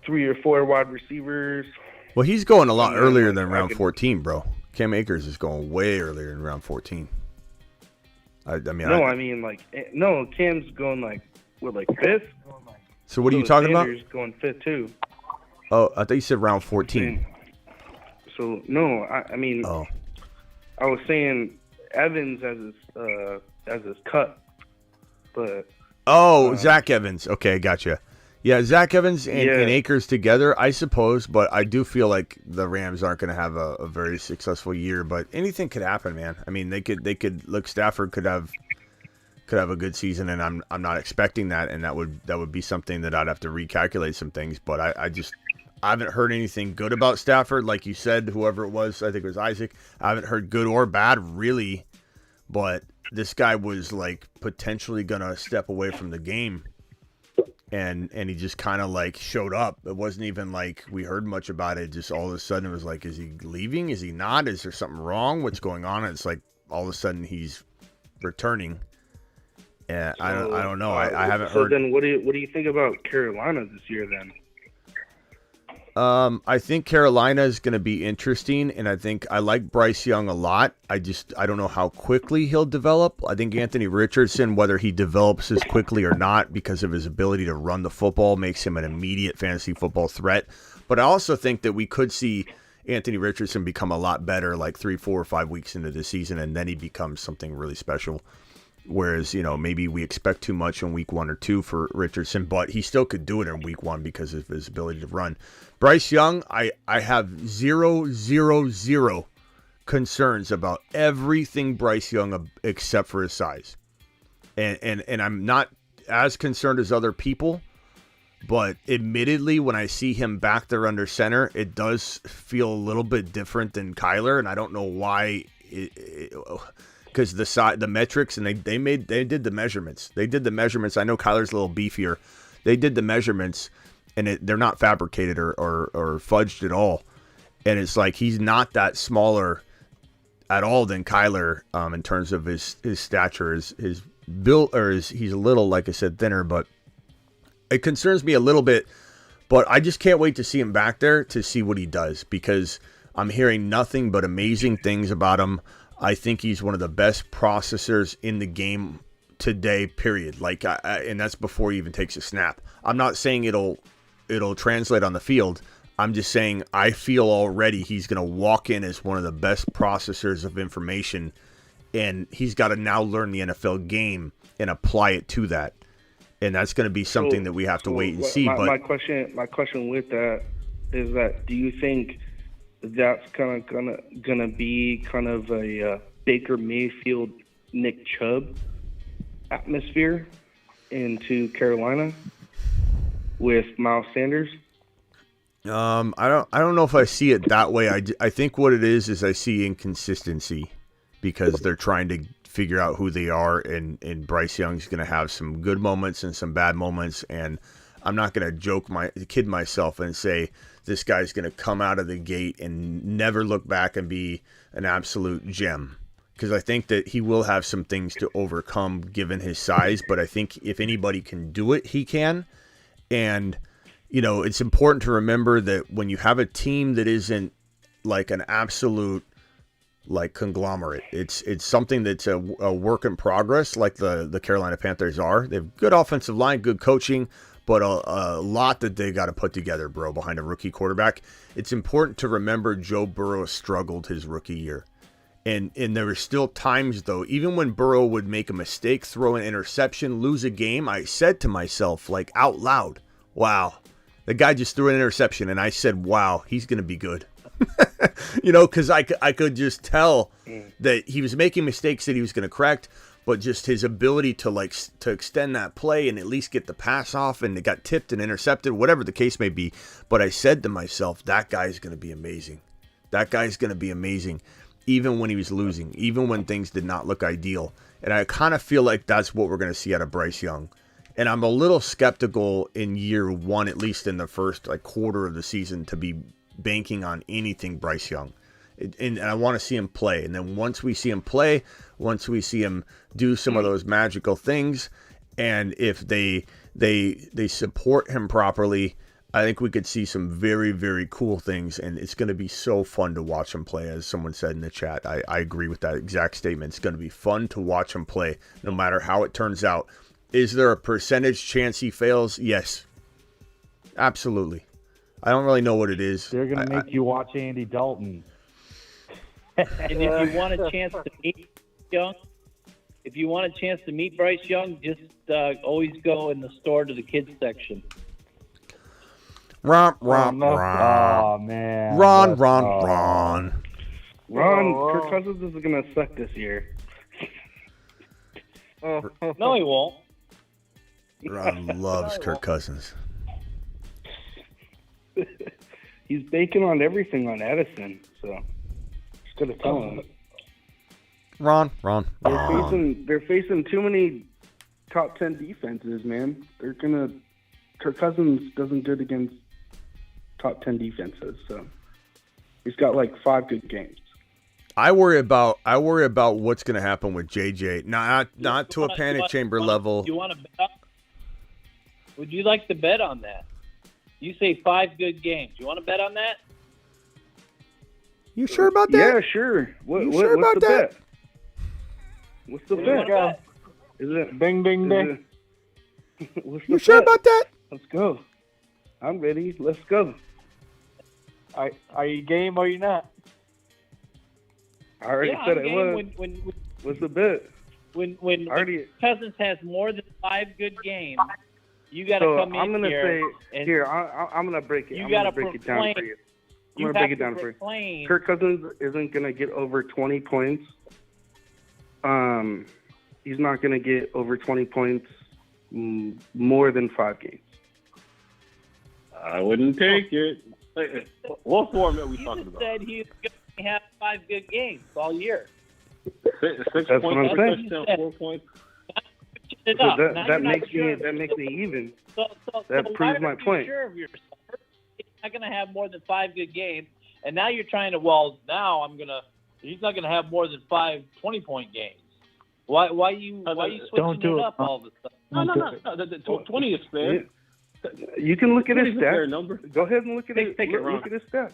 or four wide receivers. Well, he's going a lot earlier than round 14, bro. Cam Akers is going way earlier in round 14. Cam's going like fifth. So what are you talking about? Sanders going fifth too. Oh, I thought you said round 14. So no, I was saying Evans as his cut, but Zach Evans. Okay, gotcha. Yeah, Zach Evans and Akers together, I suppose, but I do feel like the Rams aren't going to have a very successful year. But anything could happen, man. I mean, they could look. Stafford could have a good season, and I'm not expecting that, and that would be something that I'd have to recalculate some things. But I haven't heard anything good about Stafford, like you said. Whoever it was, I think it was Isaac. I haven't heard good or bad really, but this guy was like potentially going to step away from the game. And he just kind of like showed up. It wasn't even like we heard much about it. Just all of a sudden it was like, is he leaving? Is he not? Is there something wrong? What's going on? And it's like all of a sudden he's returning. And I don't know. I haven't heard. So then what do you think about Carolina this year then? I think Carolina is going to be interesting, and I think I like Bryce Young a lot. I don't know how quickly he'll develop. I think Anthony Richardson, whether he develops as quickly or not because of his ability to run the football, makes him an immediate fantasy football threat. But I also think that we could see Anthony Richardson become a lot better like 3, 4, or 5 weeks into the season, and then he becomes something really special. Whereas, maybe we expect too much in week 1 or 2 for Richardson, but he still could do it in week 1 because of his ability to run. Bryce Young, I have zero concerns about everything Bryce Young except for his size. And I'm not as concerned as other people, but admittedly, when I see him back there under center, it does feel a little bit different than Kyler, and I don't know why because the metrics, and they did the measurements. They did the measurements. I know Kyler's a little beefier. They did the measurements, and they're not fabricated or fudged at all. And it's like he's not that smaller at all than Kyler in terms of his stature, his build, or he's a little, like I said, thinner. But It concerns me a little bit, but I just can't wait to see him back there to see what he does, because I'm hearing nothing but amazing things about him. I think he's one of the best processors in the game today, period. Like, and that's before he even takes a snap. I'm not saying it'll translate on the field. I'm just saying I feel already he's going to walk in as one of the best processors of information, and he's got to now learn the NFL game and apply it to that. And that's going to be something that we have to wait and see. My question with that is that, do you think that's gonna be kind of a Baker Mayfield, Nick Chubb atmosphere into Carolina with Miles Sanders? I don't know if I see it that way. I think what it is I see inconsistency, because they're trying to figure out who they are, and Bryce Young's going to have some good moments and some bad moments, and I'm not going to kid myself and say this guy's going to come out of the gate and never look back and be an absolute gem, because I think that he will have some things to overcome given his size, but I think if anybody can do it, he can. And it's important to remember that when you have a team that isn't like an absolute like conglomerate, it's something that's a work in progress, like the Carolina Panthers are. They have good offensive line, good coaching, but a lot that they got to put together, bro, behind a rookie quarterback. It's important to remember Joe Burrow struggled his rookie year. And there were still times, though, even when Burrow would make a mistake, throw an interception, lose a game, I said to myself, like out loud, wow, the guy just threw an interception. And I said, wow, he's going to be good. Because I could just tell that he was making mistakes that he was going to correct, but just his ability to extend that play and at least get the pass off, and it got tipped and intercepted, whatever the case may be. But I said to myself, that guy's going to be amazing. That guy's going to be amazing, even when he was losing, even when things did not look ideal. And I kind of feel like that's what we're going to see out of Bryce Young. And I'm a little skeptical in year one, at least in the first quarter of the season, to be banking on anything Bryce Young. And I want to see him play. And then once we see him play, once we see him do some of those magical things, and if they support him properly, I think we could see some very, very cool things. And it's going to be so fun to watch him play, as someone said in the chat. I agree with that exact statement. It's going to be fun to watch him play, no matter how it turns out. Is there a percentage chance he fails? Yes. Absolutely. I don't really know what it is. They're going to make you watch Andy Dalton. And if you want a chance to meet Bryce Young, just always go in the store to the kids section. Ron. Oh, man. Ron. Kirk Cousins is going to suck this year. No, he won't. Ron loves Kirk Cousins. He's banking on everything on Addison, so just gotta tell him. Ron. They're facing too many top 10 defenses, man. Kirk Cousins doesn't good against top 10 defenses, so he's got 5 good games. I worry about what's going to happen with JJ. Not to a panic chamber level. You want to bet? Would you like to bet on that? You say 5 good games. You want to bet on that? You sure about that? Yeah, sure. What's the bet? What's the bet? Is it Bing, bing, bing. You sure about that? Let's go. I'm ready. Let's go. Are you game or you not? I already said it was. What's the bet? When Cousins has more than 5 good games, you got to come in here. I'm going to break it. You got to break it down for you. I'm going to break it down for you. Kirk Cousins isn't going to get over 20 points. He's not going to get over 20 points more than 5 games. I wouldn't take it. What format are we talking about? You said he's going to have 5 good games all year. 6 That's points, what I'm saying. 4 points. That makes me even. That proves my point. Sure of yourself. He's not going to have more than 5 good games, and now you're trying to. He's not going to have more than 5 20-point games. Why you switching it up all of a sudden? No. The 20 is fair. You can look at his Is there a stats. number? Go ahead and look at his. Take it, Ron. Look at his stats.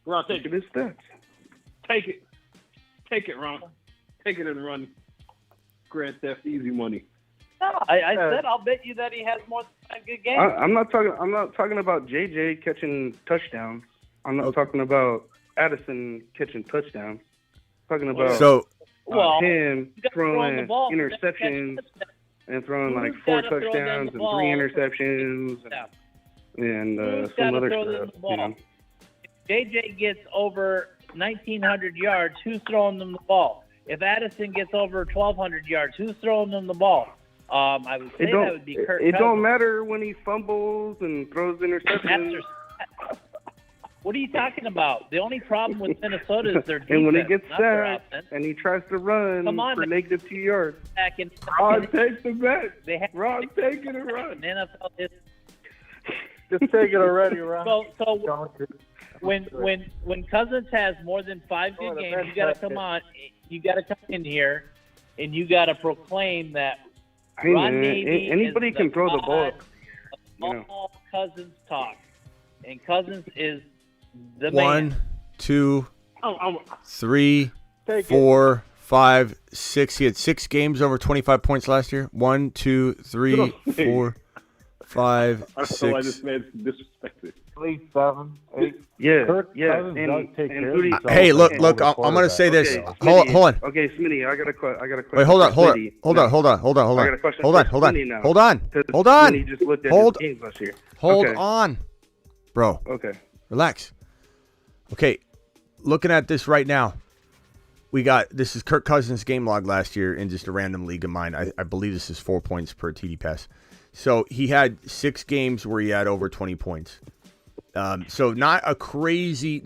Ron, Look at his stats. Take it. Take it, Ron. Take it and run. Grand Theft Easy money. No, I said I'll bet you that he has more than 5 good games. I'm not talking about JJ catching touchdowns. I'm not talking about Addison catching touchdowns. I'm talking about him throwing the ball. interceptions and throwing like Who's 4 gotta throw them touchdowns the and ball? 3 interceptions and Who's some gotta other throw them stuff. the ball? You know? If JJ gets over 1,900 yards, who's throwing them the ball? If Addison gets over 1,200 yards, who's throwing them the ball? I would say that would be Kirk It Cousins. don't matter when he fumbles and throws interceptions. What are you talking about? The only problem with Minnesota is their defense, And when he gets not their sacked offense. and he tries to run Come on, for man. negative 2 yards. Back in Ron, take the bet. They have Ron, take it and run. an NFL history. Just take it already, Ron. So when Cousins has more than 5 good games, you got to come on. You got to come in here, and you got to proclaim that Hey, Ron man, Navy anybody is can throw the ball. all Cousins talk, and Cousins is the 1, man. 2, I'm 3, Take 4, 5, 6. He had 6 games over 25 points last year. 1, 2, 3, 4, 5, I feel like 6. this man's disrespected. At least 7, 8. Yeah, Kirk yeah. Cousins does take care of Hootie- himself. Hey, look, as look. a I'm going to say this. Okay, Hold Smitty. on. Okay, Smitty, I got a question. Wait, hold on. for Hold on. Smitty. Hold No, on. Hold on. Hold on. Hold I got on. a question Hold for on. Hold on. Smitty now. Hold on. 'Cause Hold on. Smitty just looked at Hold. his games last year. Hold Okay. on, bro. Okay. Relax. Okay, looking at this right now, this is Kirk Cousins' game log last year in just a random league of mine. I believe this is 4 points per TD pass. So he had 6 games where he had over 20 points. So not a crazy,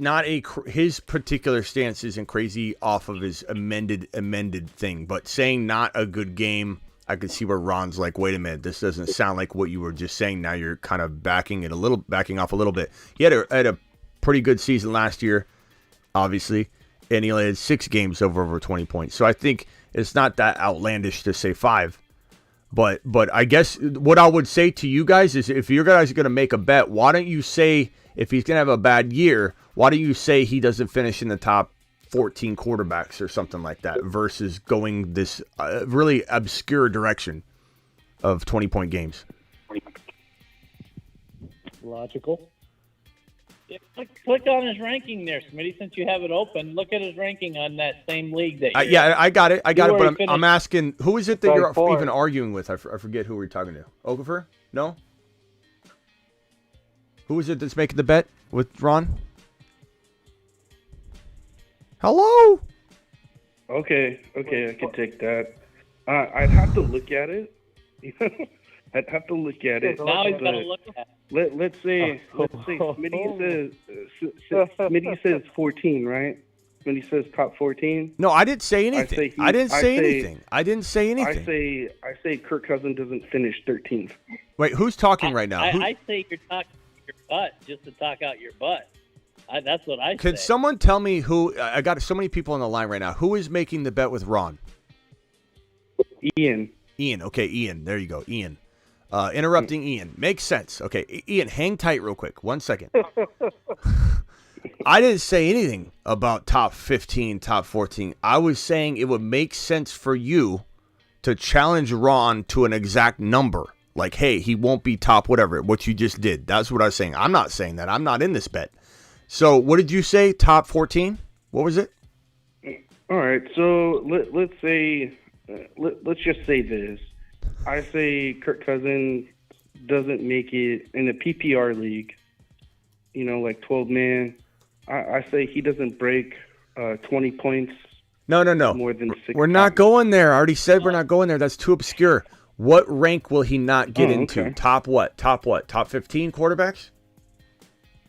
his particular stance isn't crazy off of his amended thing, but saying not a good game, I could see where Ron's like, wait a minute, this doesn't sound like what you were just saying. Now you're kind of backing off a little bit. He had a pretty good season last year, obviously, and he only had 6 games over 20 points. So I think it's not that outlandish to say 5. But I guess what I would say to you guys is if you guys are going to make a bet, why don't you say if he's going to have a bad year, why don't you say he doesn't finish in the top 14 quarterbacks or something like that versus going this really obscure direction of 20-point games? Logical. Yeah, click on his ranking there, Smitty, since you have it open. Look at his ranking on that same league that you're Yeah, I got it. But finished. I'm asking, who is it that you're Four. even arguing with? I forget who we're talking to. Okafor? No? Who is it that's making the bet with Ron? Hello? Okay, I can take that. I'd have to look at it. I'd have to look at it. Now he's but got to look at it. let's say Smitty says 14, right? Smitty says top 14. No, I didn't say anything. I didn't say anything. I say Kirk Cousins doesn't finish 13th. Wait, who's talking right now? I say you're talking your butt just to talk out your butt. That's what I say. Could someone tell me who? I got so many people on the line right now. Who is making the bet with Ron? Ian. Okay, Ian. There you go, Ian. Interrupting Ian. Makes sense. Okay, Ian, hang tight real quick. 1 second. I didn't say anything about top 15, top 14. I was saying it would make sense for you to challenge Ron to an exact number. Like, hey, he won't be top whatever, what you just did. That's what I was saying. I'm not saying that. I'm not in this bet. So what did you say, top 14? What was it? All right, so let's say, let's just say this. I say Kirk Cousins doesn't make it in the PPR league, like 12-man. I say he doesn't break 20 points. No. More than 6 We're not times. going there. I already said we're not going there. That's too obscure. What rank will he not get into? Okay. Top what? Top 15 quarterbacks?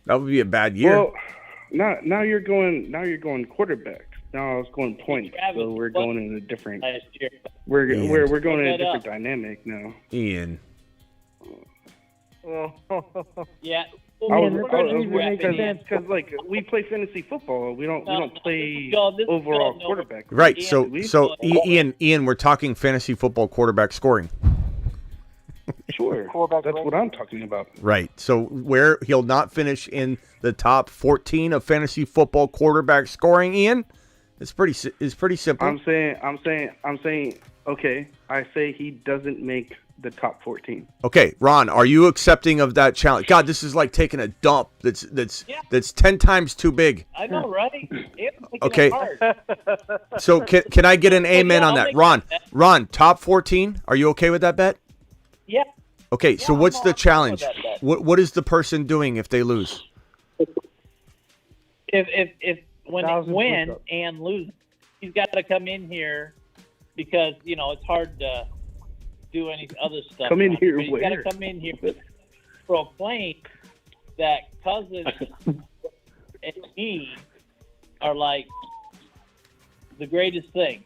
That would be a bad year. Well, now you're going quarterback. Now I was going points, so we're going in a different. last year. We're going in a Look that different up. dynamic now. Ian. Yeah. Because like we play fantasy football, we don't play overall quarterback. Right. So Ian, we're talking fantasy football quarterback scoring. Sure. That's what I'm talking about. Right. So where he'll not finish in the top 14 of fantasy football quarterback scoring, Ian? It's pretty simple. I'm saying. Okay, I say he doesn't make the top 14. Okay, Ron, are you accepting of that challenge? God, this is like taking a dump that's 10 times too big. I know, right? Okay. So can I get an amen on that? Ron, top 14, are you okay with that bet? Yeah. Okay, so what's the challenge? that bet. What is the person doing if they lose? If when they 1,000 win push-ups. and lose, he's got to come in here because it's hard to do any other stuff. Come in here But he's got where? to come in here proclaim that Cousins and he are like the greatest thing.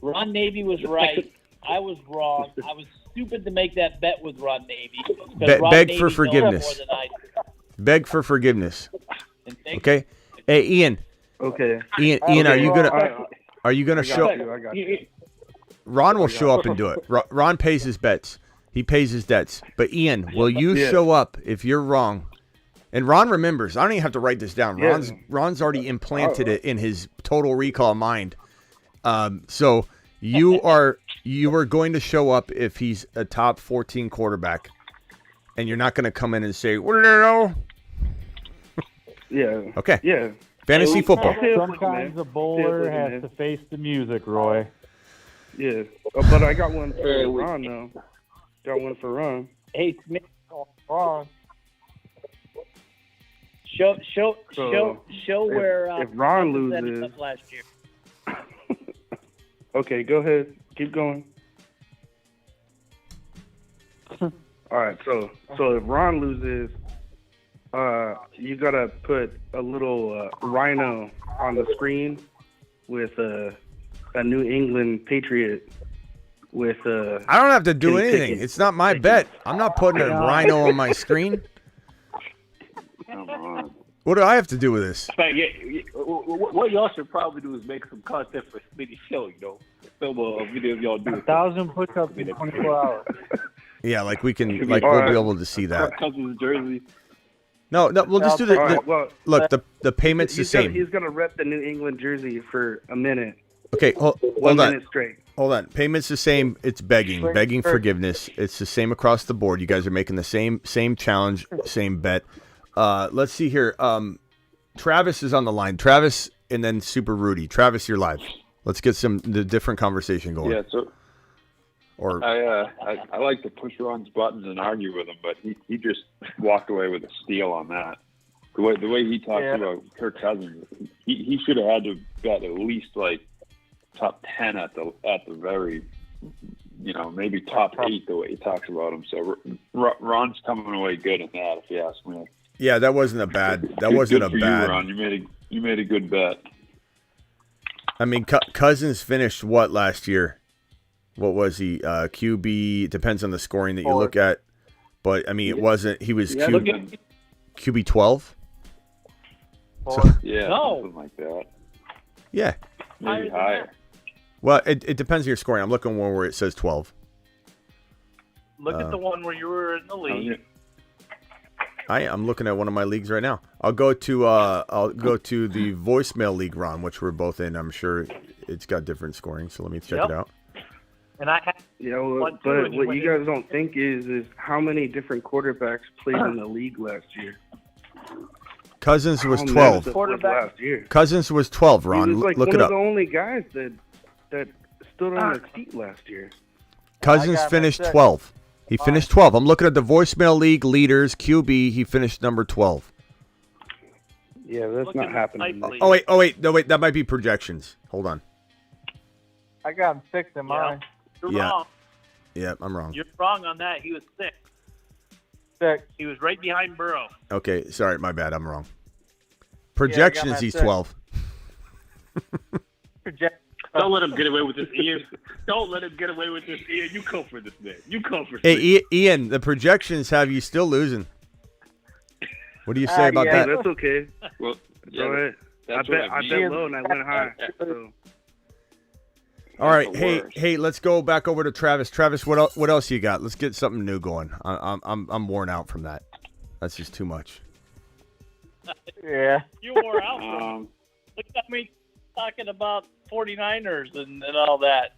Ron Navy was right. I was wrong. I was stupid to make that bet with Ron Navy. because Ron Beg Navy for knows forgiveness. more than I do. Beg for forgiveness. And thank Okay? Hey, Ian, Okay. Ian, are you gonna I show? got you. Ron will show up and do it. Ron pays his bets. He pays his debts. But Ian, will you show up if you're wrong? And Ron remembers. I don't even have to write this down. Yeah. Ron's already implanted it in his total recall mind. So you are going to show up if he's a top 14 quarterback, and you're not going to come in and say, "Well, no." Yeah. Okay. Yeah. Fantasy football. Sometimes a bowler has to face the music, Roy. Yeah. But I got one for Ron though. Got one for Ron. Hey, Smith, Wrong. show So, where if Ron Cousins ended loses- up last year. Okay, go ahead. Keep going. All right, so if Ron loses, you gotta put a little rhino on the screen with a New England Patriot with I don't have to do Can you anything. take it? It's not my bet. I'm not putting a rhino on my screen. Come on. What do I have to do with this? But what y'all should probably do is make some content for Smitty's show, Film a video of y'all doing 1,000 push-ups in 24 hours. Yeah, like we can, Should like be- we'll be Alright. able to see that. Cousins jersey. No, we'll just do the, All right, well, look. The payment's the same. He's gonna rep the New England jersey for a minute. Okay, hold 1 on. minute straight. Hold on. Payment's the same. It's begging forgiveness. It's the same across the board. You guys are making the same challenge, same bet. Let's see here. Travis is on the line. Travis, and then Super Rudy. Travis, you're live. Let's get the different conversation going. Yeah, so Or I like to push Ron's buttons and argue with him, but he just walked away with a steal on that. The way he talks about Kirk Cousins, he should have had to bet at least like top 10 at the very, maybe top 8 the way he talks about him. So Ron's coming away good in that, if you ask me. yeah, that wasn't a bad. That wasn't a Good for bad. You, Ron. You made a good bet. I mean, Cousins finished what last year? What was he? QB depends on the scoring that you look at, but I mean, it wasn't. He was QB 12. Yeah, No. something like that. Yeah. Maybe Higher than higher. Well, it depends on your scoring. I'm looking at one where it says 12. Look at the one where you were in the league. I'm looking at one of my leagues right now. I'll go to the voicemail league, Ron, which we're both in. I'm sure it's got different scoring, so let me check it out. And I had Yeah, well, One, two, but and you what went you in. guys don't think is how many different quarterbacks played in the league last year. Cousins was How 12. massive was last year. Cousins was 12, He Ron. was like Look one it of up. the only guys that stood on his feet last year. Cousins finished 12. He finished 12. I'm looking at the voicemail league leaders, QB. He finished number 12. Yeah, that's Look not at the happening. pipe league. Oh wait, no wait, that might be projections. Hold on. I got him 6 in mine. You're Yeah. wrong. Yeah, I'm wrong. You're wrong on that. He was 6. 6. He was right behind Burrow. Okay, sorry, my bad. I'm wrong. Projections, that he's six. 12. Don't let him get away with this, Ian. Don't let him get away with this, Ian. You come for this, man. You come for Hey, this. Ian, the projections have you still losing. What do you say about Yeah, that? that's okay. Well, Go ahead. I that's what bet I mean. low and I went high. So. All right, the hey, worst. hey, let's go back over to Travis. Travis, what else you got? Let's get something new going. I'm worn out from that. That's just too much. Yeah. You wore out from it. Look at me talking about 49ers and all that.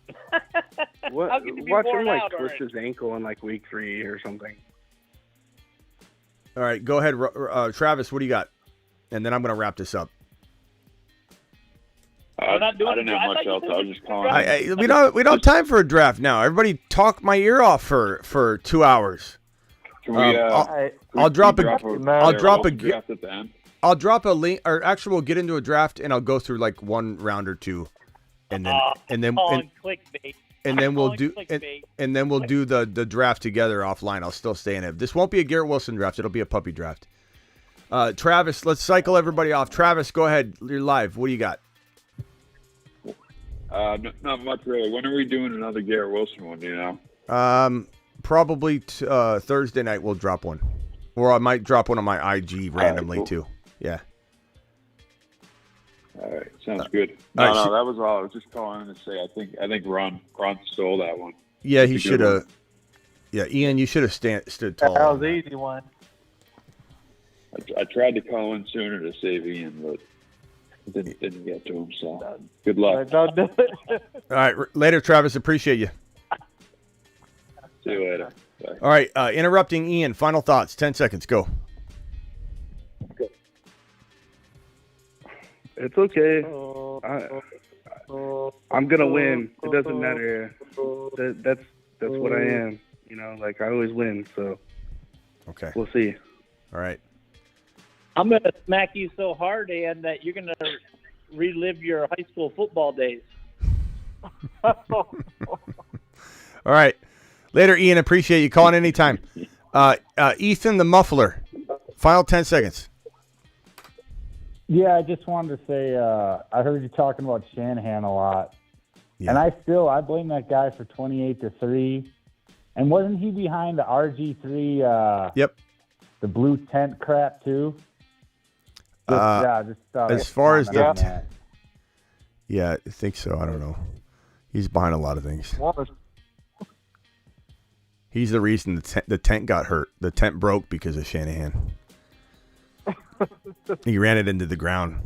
What? How can you be Watch worn him like out twist already? his ankle in like week 3 or something. All right, go ahead, Travis. What do you got? And then I'm going to wrap this up. I not doing didn't a have draft. much I else. thought I you was just said calling. We don't have time for a draft now. Everybody talk my ear off for 2 hours. Can we, I'll drop a draft at the end? I'll drop a link, or actually we'll get into a draft and I'll go through like one round or two, and then Clickbait. and then we'll Calling do clickbait. and then we'll do the draft together offline. I'll still stay in it. This won't be a Garrett Wilson draft. It'll be a puppy draft. Travis, let's cycle everybody off. Travis, go ahead. You're live. What do you got? Not much really. When are we doing another Garrett Wilson one? Do you know? Probably Thursday night we'll drop one, or I might drop one on my IG randomly cool. too. Yeah. All right, sounds good. all right, No, that was all. I was just calling to say I think Ron stole that one. Yeah, he That's a should good have. Yeah, Ian, you should have stood tall. That on was an easy one. I tried to call in sooner to save Ian, but didn't get to him. So good luck. Don't do it. All right, later, Travis. Appreciate you. See you later. Bye. All right, interrupting Ian. Final thoughts. 10 seconds. Go. It's okay. I'm gonna win. It doesn't matter. That's what I am. You know, like I always win. So Okay. we'll see. All right. I'm going to smack you so hard, Ann, that you're going to relive your high school football days. All right. Later, Ian. Appreciate you calling anytime. Ethan the Muffler. Final 10 seconds. Yeah, I just wanted to say I heard you talking about Shanahan a lot, and I blame that guy for 28-3. And wasn't he behind the RG3? Yep. The blue tent crap too. As far as the yeah, I think so. I don't know. He's behind a lot of things. He's the reason the tent got hurt. The tent broke because of Shanahan. He ran it into the ground.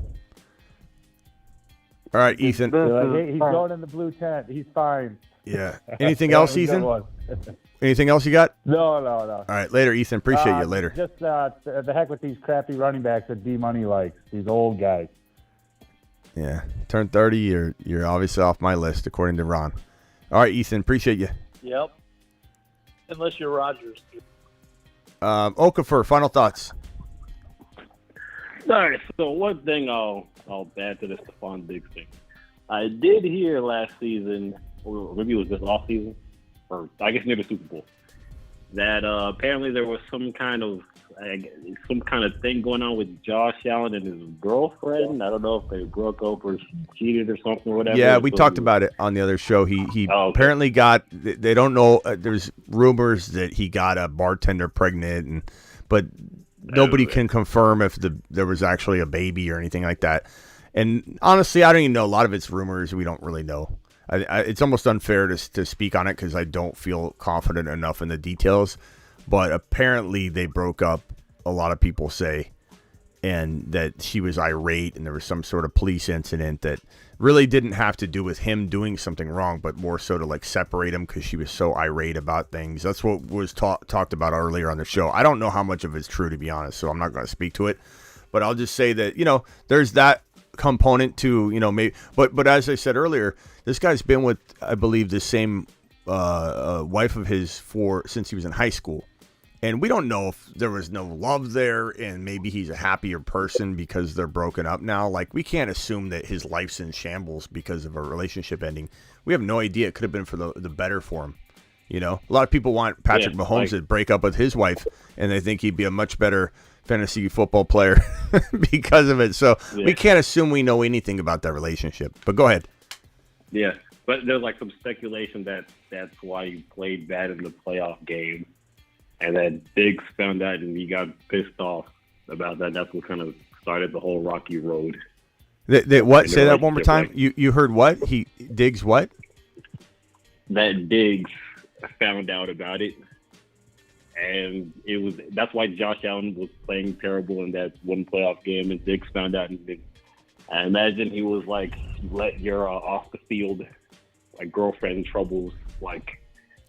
All right, Ethan. He's going in the blue tent. He's fine. Yeah. Anything else, Ethan? Anything else you got? No. All right, later, Ethan. Appreciate you. Later. Just the heck with these crappy running backs that D-Money likes. These old guys. Yeah. Turn 30, you're obviously off my list, according to Ron. All right, Ethan. Appreciate you. Yep. Unless you're Rodgers. Okafor, final thoughts. All right, so one thing I'll add to the Stefon Diggs thing. I did hear last season, or maybe it was this off season, or I guess near the Super Bowl, that apparently there was some kind of thing going on with Josh Allen and his girlfriend. I don't know if they broke up or she cheated or something or whatever. Yeah, we talked about it on the other show. He apparently got. They don't know. There's rumors that he got a bartender pregnant, but nobody can confirm if there was actually a baby or anything like that. And honestly, I don't even know. A lot of it's rumors. We don't really know. It's almost unfair to speak on it because I don't feel confident enough in the details. But apparently they broke up, a lot of people say, and that she was irate and there was some sort of police incident that really didn't have to do with him doing something wrong, but more so to like separate him because she was so irate about things. That's what was talked about earlier on the show. I don't know how much of it's true, to be honest, so I'm not going to speak to it. But I'll just say that, there's that component to, maybe. But as I said earlier, this guy's been with, I believe, the same wife of his since he was in high school. And we don't know if there was no love there and maybe he's a happier person because they're broken up now. Like, we can't assume that his life's in shambles because of a relationship ending. We have no idea. It could have been for the better for him. A lot of people want Patrick Mahomes to break up with his wife, and they think he'd be a much better fantasy football player because of it. So we can't assume we know anything about that relationship. But go ahead. Yeah, but there's like some speculation that that's why he played bad in the playoff game. And then Diggs found out and he got pissed off about that. That's what kind of started the whole rocky road. What? Say that one more time. You heard what? Diggs what? that Diggs found out about it, and that's why Josh Allen was playing terrible in that one playoff game, and Diggs found out. And I imagine he was like, "Let your off the field, like girlfriend troubles, like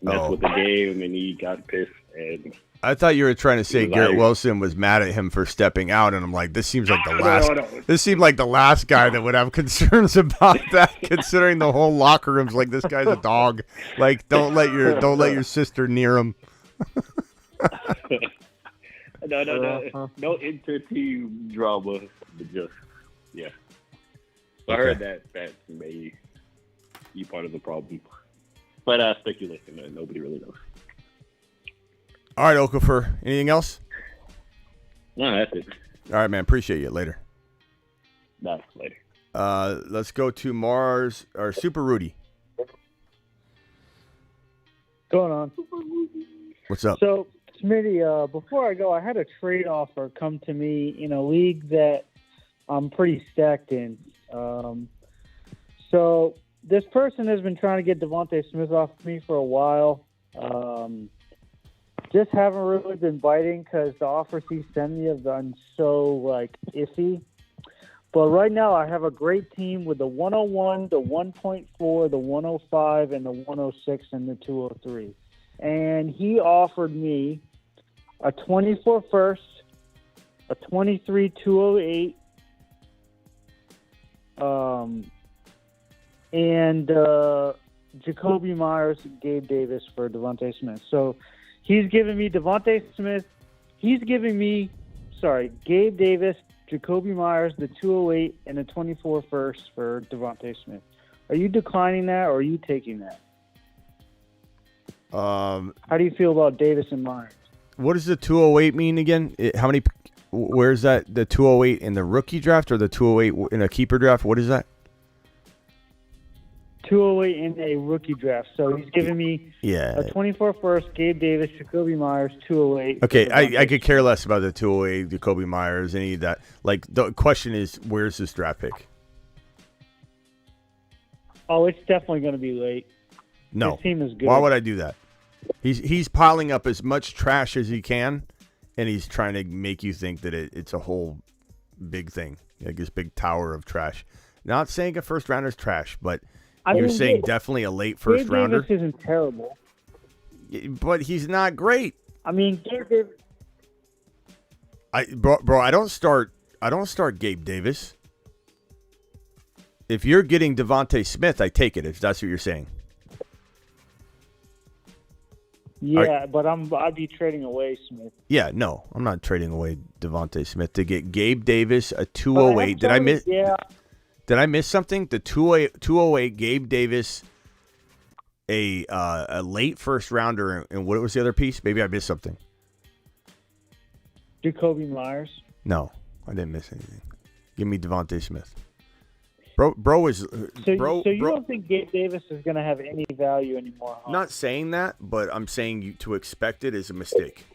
mess with the game," and he got pissed. And I thought you were trying to say Garrett like, Wilson was mad at him for stepping out, and I'm like, this seems like the last. No. This seemed like the last guy that would have concerns about that, considering the whole locker room's like, this guy's a dog. Like, don't let your sister near him. No inter-team drama, but just So I heard that may be part of the problem, but speculation. Nobody really knows. All right, Okafor. Anything else? No, that's it. All right, man. Appreciate you. Later. Nah, later. Let's go to Mars or Super Rudy. Going on. What's up? So, Smitty, before I go, I had a trade offer come to me in a league that I'm pretty stacked in. So this person has been trying to get Devontae Smith off me for a while. Just haven't really been biting because the offers he sent me have been so, iffy. But right now I have a great team with the 101, the 1.4, the 105, and the 106, and the 203. And he offered me a 24 first, a 23 208, and Jacoby Myers, Gabe Davis for Devontae Smith. So he's giving me Devontae Smith. He's giving me, Gabe Davis, Jacoby Myers, the 208, and the 24 first for Devontae Smith. Are you declining that, or are you taking that? How do you feel about Davis and Myers? What does the 208 mean again? Where's that? The 208 in the rookie draft or the 208 in a keeper draft? What is that? 208 in a rookie draft. So he's giving me a 24 first, Gabe Davis, Jacoby Myers, 208. Okay, I could care less about the 208, Jacoby Myers, any of that. Like, the question is, where's this draft pick? Oh, it's definitely going to be late. No. His team is good. Why would I do that? He's piling up as much trash as he can, and he's trying to make you think that it's a whole big thing, like this big tower of trash. Not saying a first rounder is trash, but you're saying definitely a late first rounder. Gabe Davis isn't terrible, but he's not great. I mean, Gabe Davis. Bro, I don't start Gabe Davis. If you're getting Devontae Smith, I take it. If that's what you're saying. Yeah, but I'd be trading away Smith. Yeah, no, I'm not trading away Devontae Smith to get Gabe Davis a 208. Did I miss? Yeah. Did I miss something? The 208 Gabe Davis, a late first rounder, and what was the other piece? Maybe I missed something. Jacoby Myers. No, I didn't miss anything. Give me Devontae Smith. Bro is so you don't think Gabe Davis is going to have any value anymore? Huh? Not saying that, but I'm saying to expect it is a mistake.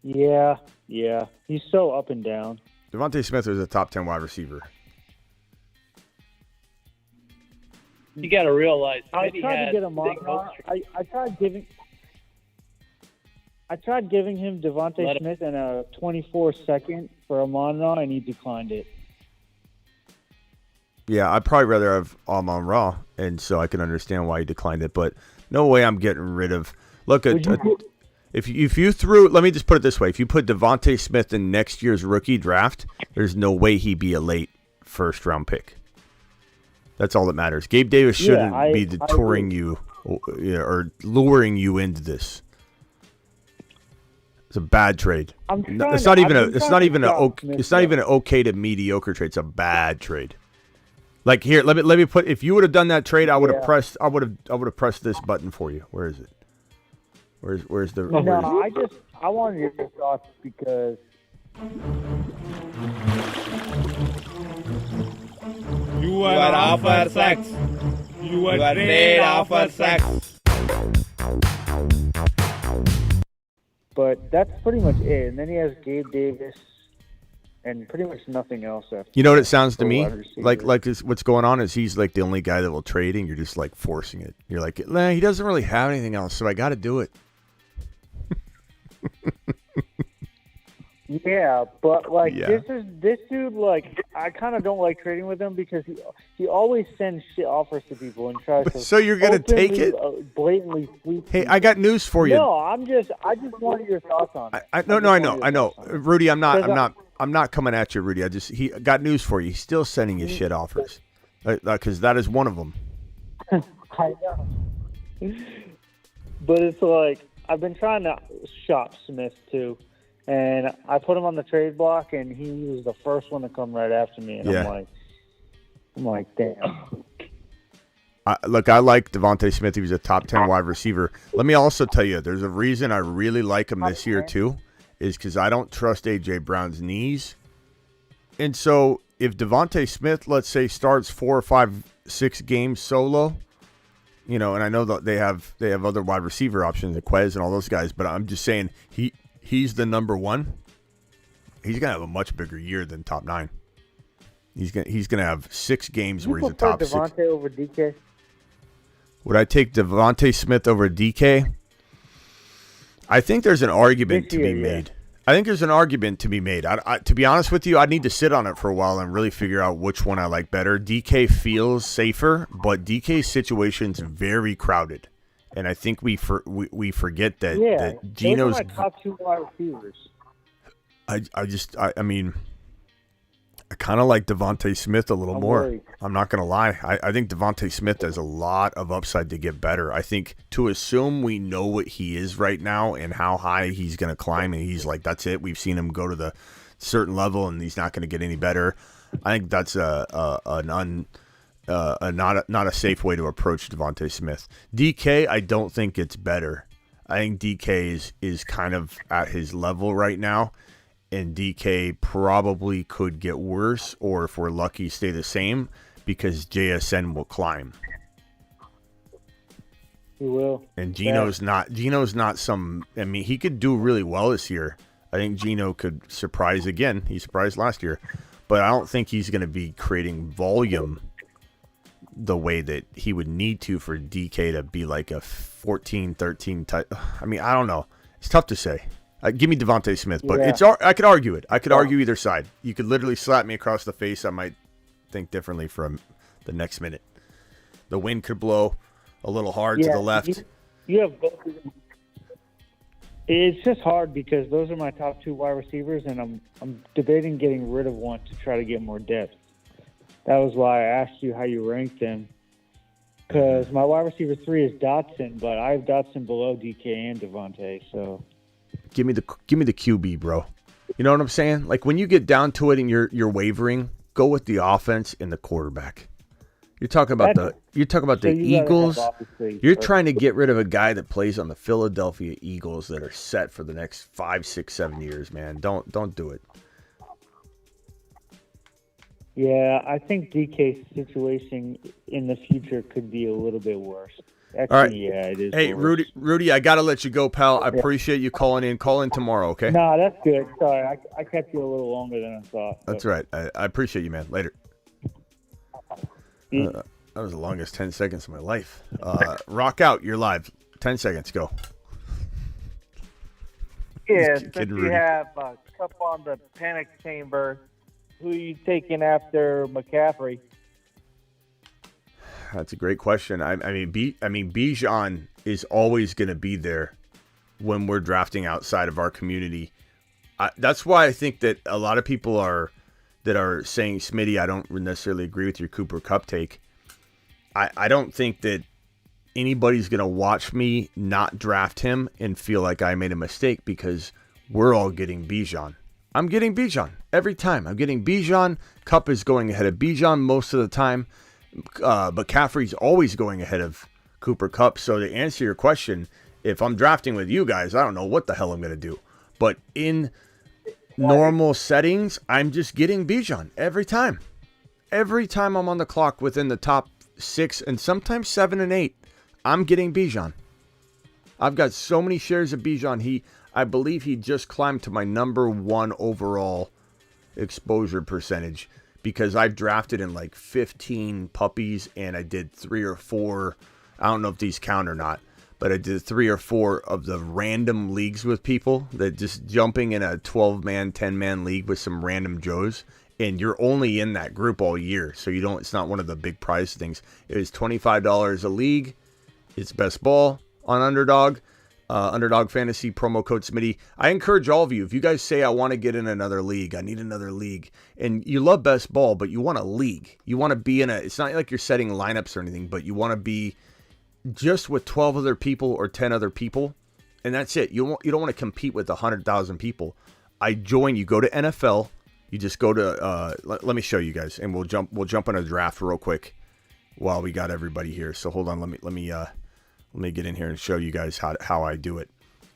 Yeah, he's so up and down. Devontae Smith is a top 10 wide receiver. You got to realize I tried to get him on. I tried giving him Devontae Smith and a 24 second for Amon-Ra, and he declined it. Yeah, I'd probably rather have Amon-Ra, and so I can understand why he declined it. But no way I'm getting rid of. Look at if you threw. Let me just put it this way: if you put Devontae Smith in next year's rookie draft, there's no way he'd be a late first round pick. That's all that matters. Gabe Davis shouldn't be detouring you or luring you into this. It's a bad trade. It's not even an okay to mediocre trade. It's a bad trade. Like here, let me put. If you would have done that trade, I would have pressed. I would have pressed this button for you. Where is it? Where's the? I wanted your thoughts because. You are offer sex. You are trade offer sex. But that's pretty much it. And then he has Gabe Davis and pretty much nothing else after. You know what it sounds to for me wide receiver. like what's going on is he's like the only guy that will trade, and you're just like forcing it. You're like, nah, he doesn't really have anything else, so I got to do it. Yeah, but like Yeah. this dude, like I kind of don't like trading with him because he always sends shit offers to people and tries to. So you're gonna take it? Blatantly sweep. Hey, I got news for you. No, I just wanted your thoughts on it. I know, Rudy. I'm not coming at you, Rudy. He got news for you. He's still sending you shit offers, because that is one of them. I know. But it's like I've been trying to shop Smith too. And I put him on the trade block, and he was the first one to come right after me. And Yeah. I'm like, damn. Look, I like Devontae Smith. He was a top 10 wide receiver. Let me also tell you, there's a reason I really like him this year too, is because I don't trust A.J. Brown's knees. And so if Devontae Smith, let's say, starts 4 or 5, 6 games solo, and I know that they have other wide receiver options, the Quez and all those guys, but I'm just saying he's the number one. He's gonna have a much bigger year than top 9. He's gonna have 6 games where he's a top 6. Devontae over DK? Would I take Devontae Smith over DK? I think there's an argument to be made. I think there's an argument to be made. To be honest with you, I'd need to sit on it for a while and really figure out which one I like better. DK feels safer, but DK's situation's very crowded. And I think we forget that, that Geno's. Those are my top 2 wide receivers. I mean, I kind of like Devontae Smith a little more. Worried. I'm not going to lie. I think Devontae Smith has a lot of upside to get better. I think to assume we know what he is right now and how high he's going to climb, and he's like, that's it. We've seen him go to the certain level, and he's not going to get any better. I think that's not a safe way to approach Devontae Smith. DK, I don't think it's better. I think DK is kind of at his level right now, and DK probably could get worse, or if we're lucky, stay the same, because JSN will climb. He will. And Geno's not some. I mean, he could do really well this year. I think Geno could surprise again. He surprised last year, but I don't think he's going to be creating volume the way that he would need to for DK to be like a 14, 13 type. I mean, I don't know. It's tough to say. Give me Devontae Smith, but I could argue it. I could argue either side. You could literally slap me across the face. I might think differently from the next minute. The wind could blow a little hard to the left. You have both of them. It's just hard because those are my top 2 wide receivers, and I'm debating getting rid of one to try to get more depth. That was why I asked you how you ranked them. Because my wide receiver 3 is Dotson, but I have Dotson below DK and Devontae, so... Give me the QB, bro. You know what I'm saying? Like when you get down to it and you're wavering, go with the offense and the quarterback. You're talking about the Eagles. You're trying to get rid of a guy that plays on the Philadelphia Eagles that are set for the next 5, 6, 7 years, man. Don't do it. Yeah, I think DK's situation in the future could be a little bit worse. Actually, all right. Yeah, it is. Hey, worse. Rudy, I got to let you go, pal. I appreciate you calling in. Call in tomorrow, okay? No, that's good. Sorry, I kept you a little longer than I thought. That's right. I appreciate you, man. Later. That was the longest 10 seconds of my life. Rock out. You're live. 10 seconds. Go. Yeah, since you have Kupp on the panic chamber, who are you taking after McCaffrey? That's a great question. I mean, Bijan is always going to be there when we're drafting outside of our community. That's why I think that a lot of people that are saying, Smitty, I don't necessarily agree with your Cooper Kupp take. I don't think that anybody's going to watch me not draft him and feel like I made a mistake because we're all getting Bijan. I'm getting Bijan every time. I'm getting Bijan. Kupp is going ahead of Bijan most of the time. But McCaffrey's always going ahead of Cooper Kupp. So to answer your question, if I'm drafting with you guys, I don't know what the hell I'm going to do. But in normal settings, I'm just getting Bijan every time. Every time I'm on the clock within the top 6 and sometimes 7 and 8, I'm getting Bijan. I've got so many shares of Bijan. I believe he just climbed to my number 1 overall exposure percentage because I've drafted in like 15 puppies and I did 3 or 4. I don't know if these count or not, but I did 3 or 4 of the random leagues with people that just jumping in a 12-man, 10-man league with some random Joes. And you're only in that group all year. So it's not one of the big prize things. It is $25 a league. It's best ball on Underdog. Underdog Fantasy, promo code Smitty. I encourage all of you, if you guys say I want to get in another league, I need another league, and you love best ball, but you want a league. You want to be in it's not like you're setting lineups or anything, but you want to be just with 12 other people or 10 other people, and that's it. You don't want to compete with 100,000 people. I join. You go to NFL. You just go to. Let me show you guys, and we'll jump on a draft real quick while we got everybody here. So hold on. Let me get in here and show you guys how I do it.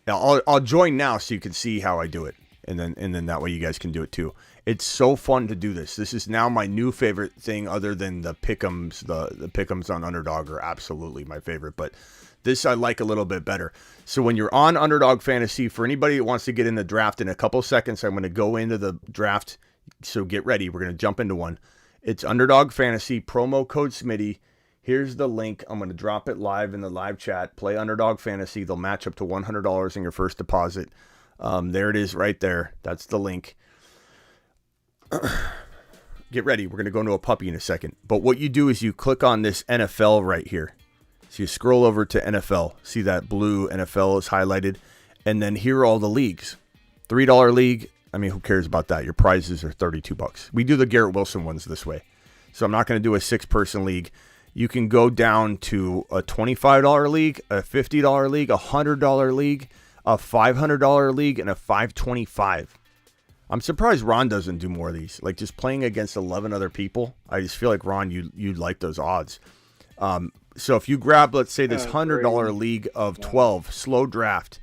Now I'll join now so you can see how I do it, and then that way you guys can do it too. It's so fun to do this. This is now my new favorite thing, other than the pick'ems. The pick'ems on Underdog are absolutely my favorite, but this I like a little bit better. So when you're on Underdog Fantasy, for anybody that wants to get in the draft, in a couple seconds, I'm going to go into the draft. So get ready. We're going to jump into one. It's Underdog Fantasy, promo code Smitty. Here's the link. I'm going to drop it live in the live chat. Play Underdog Fantasy. They'll match up to $100 in your first deposit. There it is right there. That's the link. Get ready. We're going to go into a puppy in a second. But what you do is you click on this NFL right here. So you scroll over to NFL. See that blue NFL is highlighted. And then here are all the leagues. $3 league. I mean, who cares about that? Your prizes are $32. We do the Garrett Wilson ones this way. So I'm not going to do a 6-person league. You can go down to a $25 league, a $50 league, a $100 league, a $500 league, and a $525. I'm surprised Ron doesn't do more of these. Like just playing against 11 other people. I just feel like, Ron, you'd like those odds. So if you grab, let's say, this $100 league of 12, slow draft,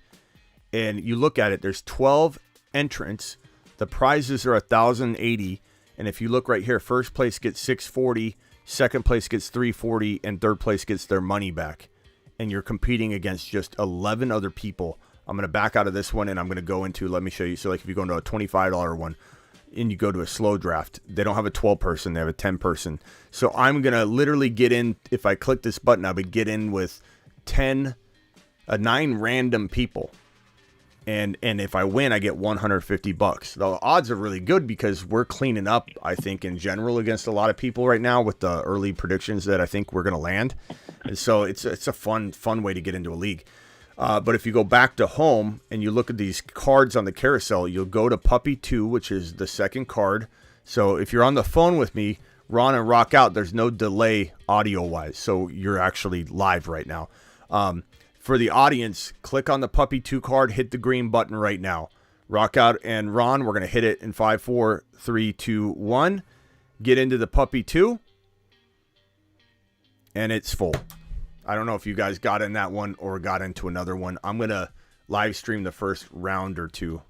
and you look at it, there's 12 entrants. The prizes are $1,080. And if you look right here, first place gets $640. Second place gets $340, and third place gets their money back. And you're competing against just 11 other people. I'm going to back out of this one, and I'm going to go into, let me show you. So like if you go into a $25 one, and you go to a slow draft, they don't have a 12-person, they have a 10-person. So I'm going to literally get in, if I click this button, I would get in with 9 random people. And if I win, I get $150. The odds are really good because we're cleaning up, I think, in general against a lot of people right now with the early predictions that I think we're going to land. And so it's a fun way to get into a league. But if you go back to home and you look at these cards on the carousel, you'll go to Puppy 2, which is the second card. So if you're on the phone with me, Ron and Rock Out, there's no delay audio-wise. So you're actually live right now. For the audience, click on the Puppy 2 card, hit the green button right now. Rock Out and Ron, we're going to hit it in 5, 4, 3, 2, 1. Get into the Puppy 2. And it's full. I don't know if you guys got in that one or got into another one. I'm going to live stream the first round or two.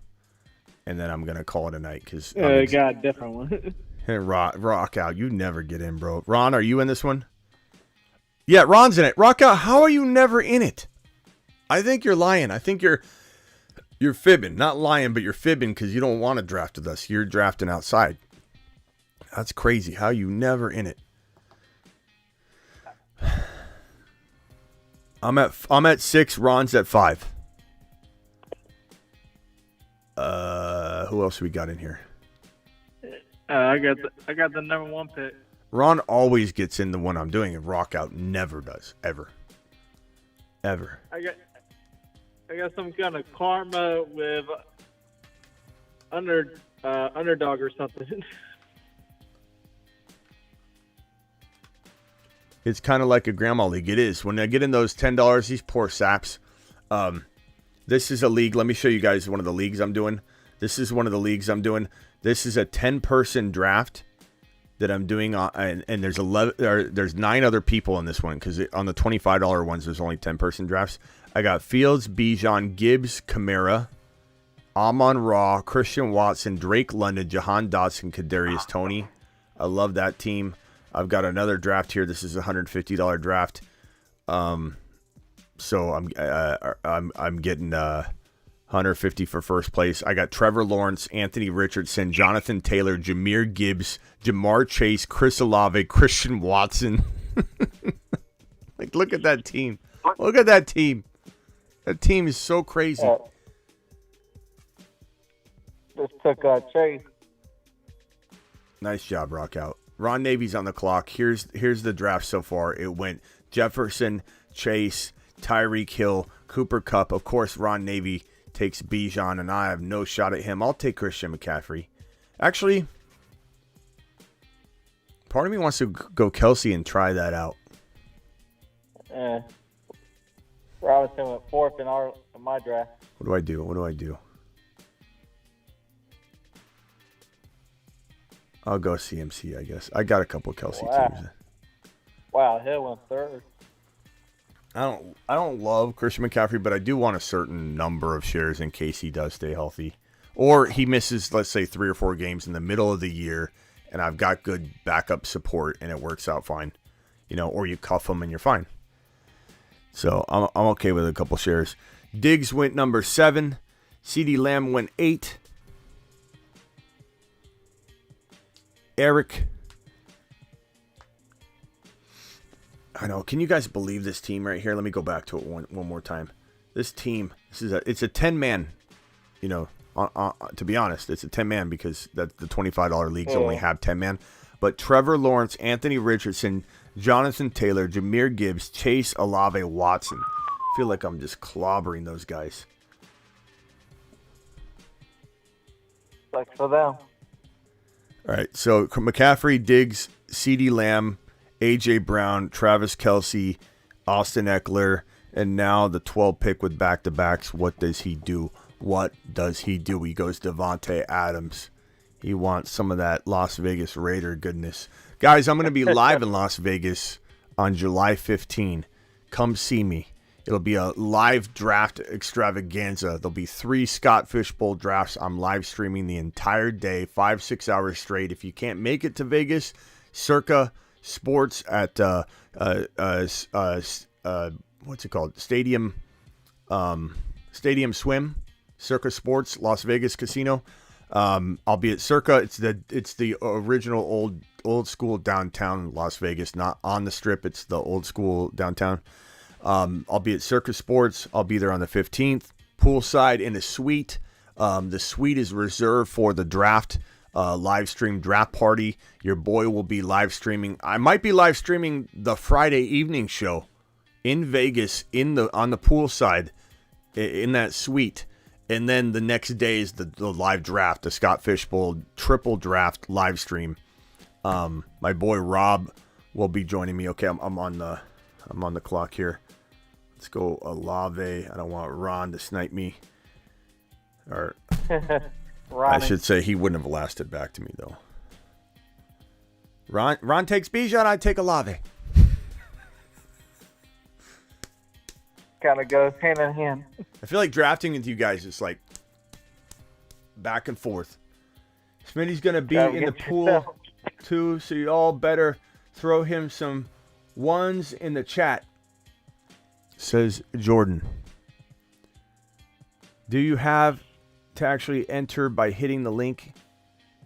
And then I'm going to call it a night. Cause I got a different one. Hey, Rock Out, you never get in, bro. Ron, are you in this one? Yeah, Ron's in it. Rock Out, how are you never in it? I think you're lying. I think you're fibbing. Not lying, but you're fibbing because you don't want to draft with us. You're drafting outside. That's crazy. How you never in it? I'm at 6. Ron's at 5. Who else we got in here? I got the number 1 pick. Ron always gets in the one I'm doing, and Rock Out never does. Ever. I got some kind of karma with underdog or something. It's kind of like a grandma league. It is. When I get in those $10, these poor saps. This is a league. Let me show you guys one of the leagues I'm doing. This is one of the leagues I'm doing. This is a 10-person draft that I'm doing, and there's 9 other people in this one because on the $25 ones there's only 10-person drafts. I got Fields, Bijan, Gibbs, Kamara, Amon-Ra, Christian Watson, Drake London, Jahan Dotson, Kadarius Toney. I love that team. I've got another draft here. This is a $150 draft. So I'm getting $150 for first place. I got Trevor Lawrence, Anthony Richardson, Jonathan Taylor, Jahmyr Gibbs, Jamar Chase, Chris Olave, Christian Watson. Like, look at that team. Look at that team. That team is so crazy. Just took Chase. Nice job, Rockout. Ron Navy's on the clock. Here's the draft so far. It went Jefferson, Chase, Tyreek Hill, Cooper Kupp. Of course, Ron Navy takes Bijan, and I have no shot at him. I'll take Christian McCaffrey. Actually, part of me wants to go Kelsey and try that out. Robinson went fourth in my draft. What do I do? I'll go CMC, I guess. I got a couple Kelsey teams. Wow, Hill went third. I don't love Christian McCaffrey, but I do want a certain number of shares in case he does stay healthy. Or he misses, let's say, 3 or 4 games in the middle of the year, and I've got good backup support, and it works out fine. Or you cuff him and you're fine. So I'm okay with a couple shares. Diggs went number 7. CeeDee Lamb went 8. Eric. I know. Can you guys believe this team right here? Let me go back to it one more time. This team, it's a 10-man, to be honest, it's a 10-man because the $25 leagues only have 10-man. But Trevor Lawrence, Anthony Richardson, Jonathan Taylor, Jahmyr Gibbs, Chase, Olave, Watson. I feel like I'm just clobbering those guys. Like for them. All right, so McCaffrey, Diggs, CeeDee Lamb, A.J. Brown, Travis Kelce, Austin Eckler, and now the 12 pick with back-to-backs. What does he do? He goes Devontae Adams. He wants some of that Las Vegas Raider goodness. Guys, I'm going to be live in Las Vegas on July 15. Come see me. It'll be a live draft extravaganza. There'll be 3 Scott Fish Bowl drafts. I'm live streaming the entire day, 5-6 hours straight. If you can't make it to Vegas, Circa Sports at what's it called? Stadium Swim, Circa Sports, Las Vegas Casino. I'll be at Circa. It's the original old school downtown Las Vegas, not on the Strip. It's the old school downtown. I'll be at Circa Sports. I'll be there on the 15th. Poolside in a suite. The suite is reserved for the draft live stream draft party. Your boy will be live streaming. I might be live streaming the Friday evening show in Vegas on the poolside in that suite. And then the next day is the live draft, the Scott Fish Bowl triple draft live stream. My boy Rob will be joining me. Okay, I'm on the clock here. Let's go Olave. I don't want Ron to snipe me. Or I should say he wouldn't have lasted back to me though. Ron takes Bijan, I take Olave. Kind of goes hand in hand. I feel like drafting with you guys is like back and forth. Smitty's going to be in the pool too, so you all better throw him some ones in the chat, says Jordan. Do you have to actually enter by hitting the link?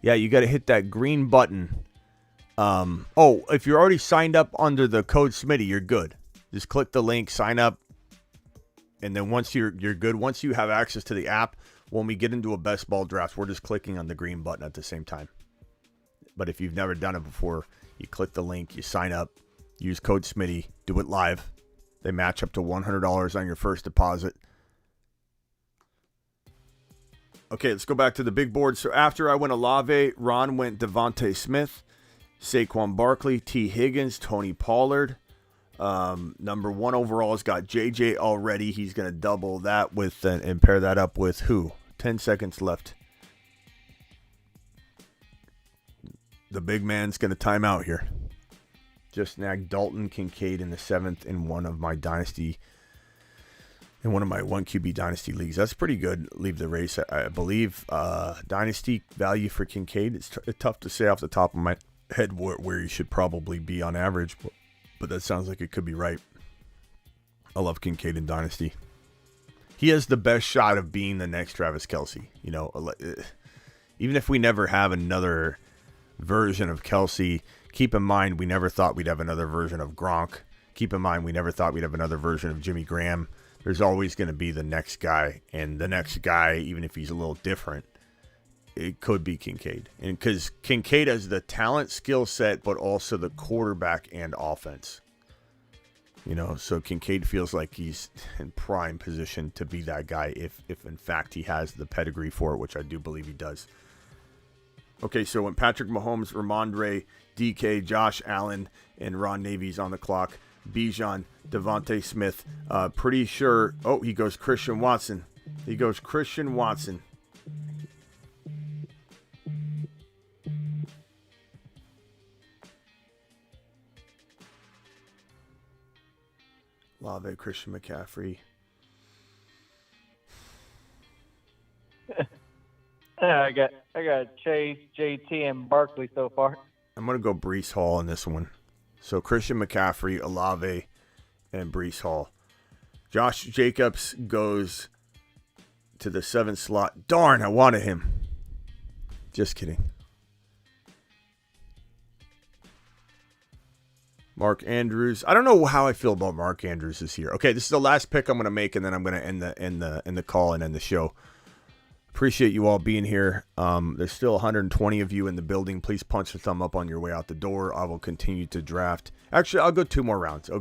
Yeah, you got to hit that green button. If you're already signed up under the code Smitty, you're good. Just click the link, sign up. And then once you're good, once you have access to the app, when we get into a best ball draft, we're just clicking on the green button at the same time. But if you've never done it before, you click the link, you sign up, use code Smitty, do it live. They match up to $100 on your first deposit. Okay, let's go back to the big board. So after I went Olave, Ron went Devontae Smith, Saquon Barkley, T. Higgins, Tony Pollard. Number 1 overall has got JJ already. He's going to double that with and pair that up with who? 10 seconds left. The big man's going to time out here. Just snagged Dalton Kincaid in the 7th in one of my dynasty, in one of my 1QB dynasty leagues. That's pretty good. Leave the race. I believe dynasty value for Kincaid. It's tough to say off the top of my head where you should probably be on average, but that sounds like it could be right. I love Kincaid in Dynasty. he has the best shot of being the next Travis Kelce. You know, even if we never have another version of Kelce, keep in mind we never thought we'd have another version of Gronk. Keep in mind we never thought we'd have another version of Jimmy Graham. There's always going to be the next guy, and the next guy, even if he's a little different, it could be Kincaid. And because Kincaid has the talent, skill set, but also the quarterback and offense. You know, so Kincaid feels like he's in prime position to be that guy if in fact he has the pedigree for it, which I do believe he does. Okay, so when Patrick Mahomes, Ramondre, DK, Josh Allen, and Ron Navy's on the clock, Bijan, Devontae Smith, pretty sure. Oh, he goes Christian Watson. Lave, Christian McCaffrey. I got Chase, JT, and Barkley so far. I'm going to go Breece Hall in this one. So Christian McCaffrey, Olave, and Breece Hall. Josh Jacobs goes to the 7th slot. Darn, I wanted him. Just kidding. Mark Andrews. I don't know how I feel about Mark Andrews this year. Okay, this is the last pick I'm going to make, and then I'm going to end the call and end the show. Appreciate you all being here. There's still 120 of you in the building. Please punch the thumb up on your way out the door. I will continue to draft. Actually, I'll go 2 more rounds. I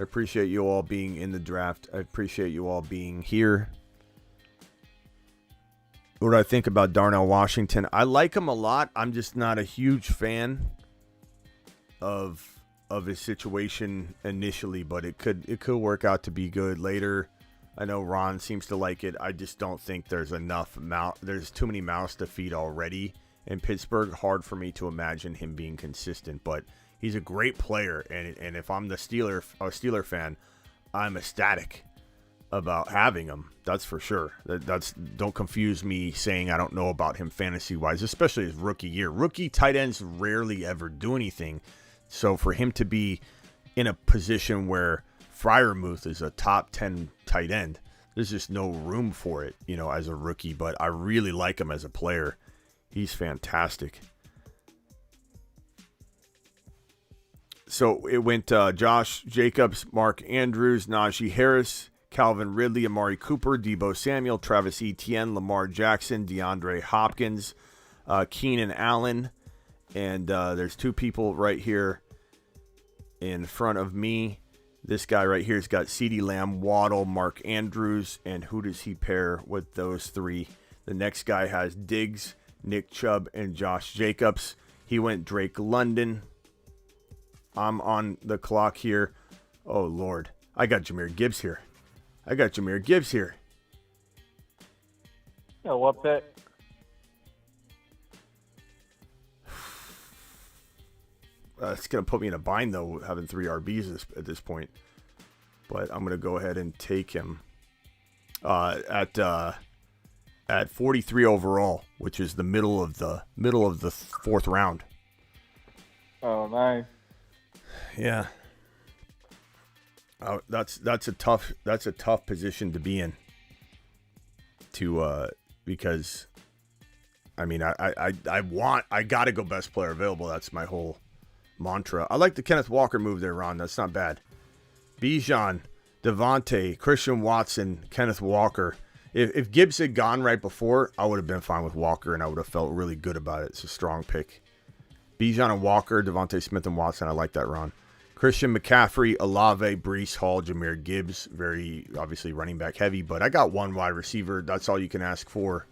appreciate you all being in the draft. I appreciate you all being here. What do I think about Darnell Washington? I like him a lot. I'm just not a huge fan of his situation initially, but it could work out to be good later. I know Ron seems to like it. I just don't think there's enough there's too many mouths to feed already in Pittsburgh. Hard for me to imagine him being consistent, but he's a great player, and if I'm a Steeler fan, I'm ecstatic about having him. That's for sure. Don't confuse me saying I don't know about him fantasy wise, especially his rookie year. Rookie tight ends rarely ever do anything. So for him to be in a position where Freiermuth is a top 10 tight end, there's just no room for it, you know, as a rookie. But I really like him as a player. He's fantastic. So it went Josh Jacobs, Mark Andrews, Najee Harris, Calvin Ridley, Amari Cooper, Deebo Samuel, Travis Etienne, Lamar Jackson, DeAndre Hopkins, Keenan Allen, and there's 2 people right here in front of me. This guy right here has got CeeDee Lamb, Waddle, Mark Andrews, and who does he pair with those 3? The next guy has Diggs, Nick Chubb, and Josh Jacobs. He went Drake London. I'm on the clock here. Oh, Lord. I got Jahmyr Gibbs here. Yeah, what pick? It's going to put me in a bind, though, having 3 RBs at this point. But I'm going to go ahead and take him at 43 overall, which is the middle of the 4th round. Oh, nice. Yeah. That's a tough position to be in. Because I mean I gotta go best player available. That's my whole mantra. I like the Kenneth Walker move there, Ron. That's not bad. Bijan, Devontae, Christian Watson, Kenneth Walker. If Gibbs had gone right before, I would have been fine with Walker, and I would have felt really good about it. It's a strong pick. Bijan and Walker, Devontae Smith and Watson. I like that, Ron. Christian McCaffrey, Olave, Breece Hall, Jahmyr Gibbs. Very, obviously, running back heavy, but I got 1 wide receiver. That's all you can ask for.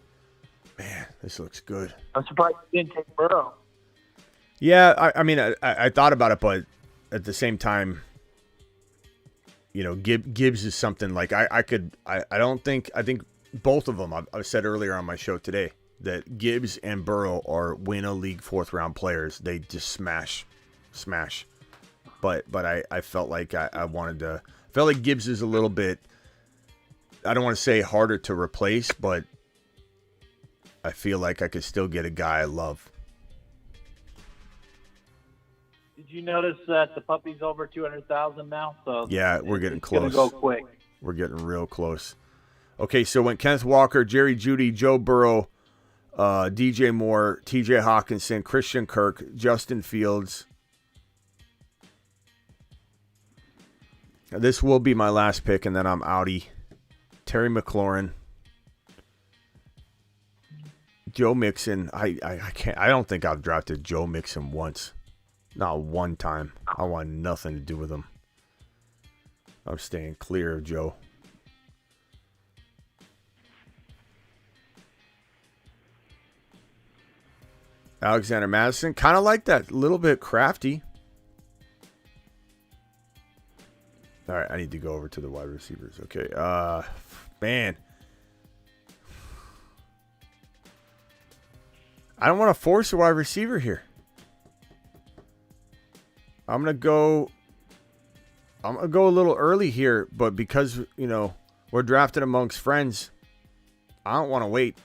Man, this looks good. I'm surprised you didn't take Burrow. Yeah, I mean, I thought about it, but at the same time, you know, Gibbs is something like I think both of them, I've said earlier on my show today, that Gibbs and Burrow are win a league 4th round players. They just smash. But I felt like I felt like Gibbs is a little bit, I don't want to say harder to replace, but I feel like I could still get a guy I love. Did you notice that the puppy's over 200,000 now? So Yeah, we're getting it's close. Gonna go quick. We're getting real close. Okay, so when Kenneth Walker, Jerry Jeudy, Joe Burrow, DJ Moore, TJ Hawkinson, Christian Kirk, Justin Fields. This will be my last pick, and then I'm outie. Terry McLaurin, Joe Mixon. I can't. I don't think I've drafted Joe Mixon once, not one time. I want nothing to do with him. I'm staying clear of Joe. Alexander Madison, kind of like that, a little bit crafty. All right, I need to go over to the wide receivers. Okay, man. I don't want to force a wide receiver here. I'm gonna go a little early here, but because, you know, we're drafted amongst friends, I don't want to wait.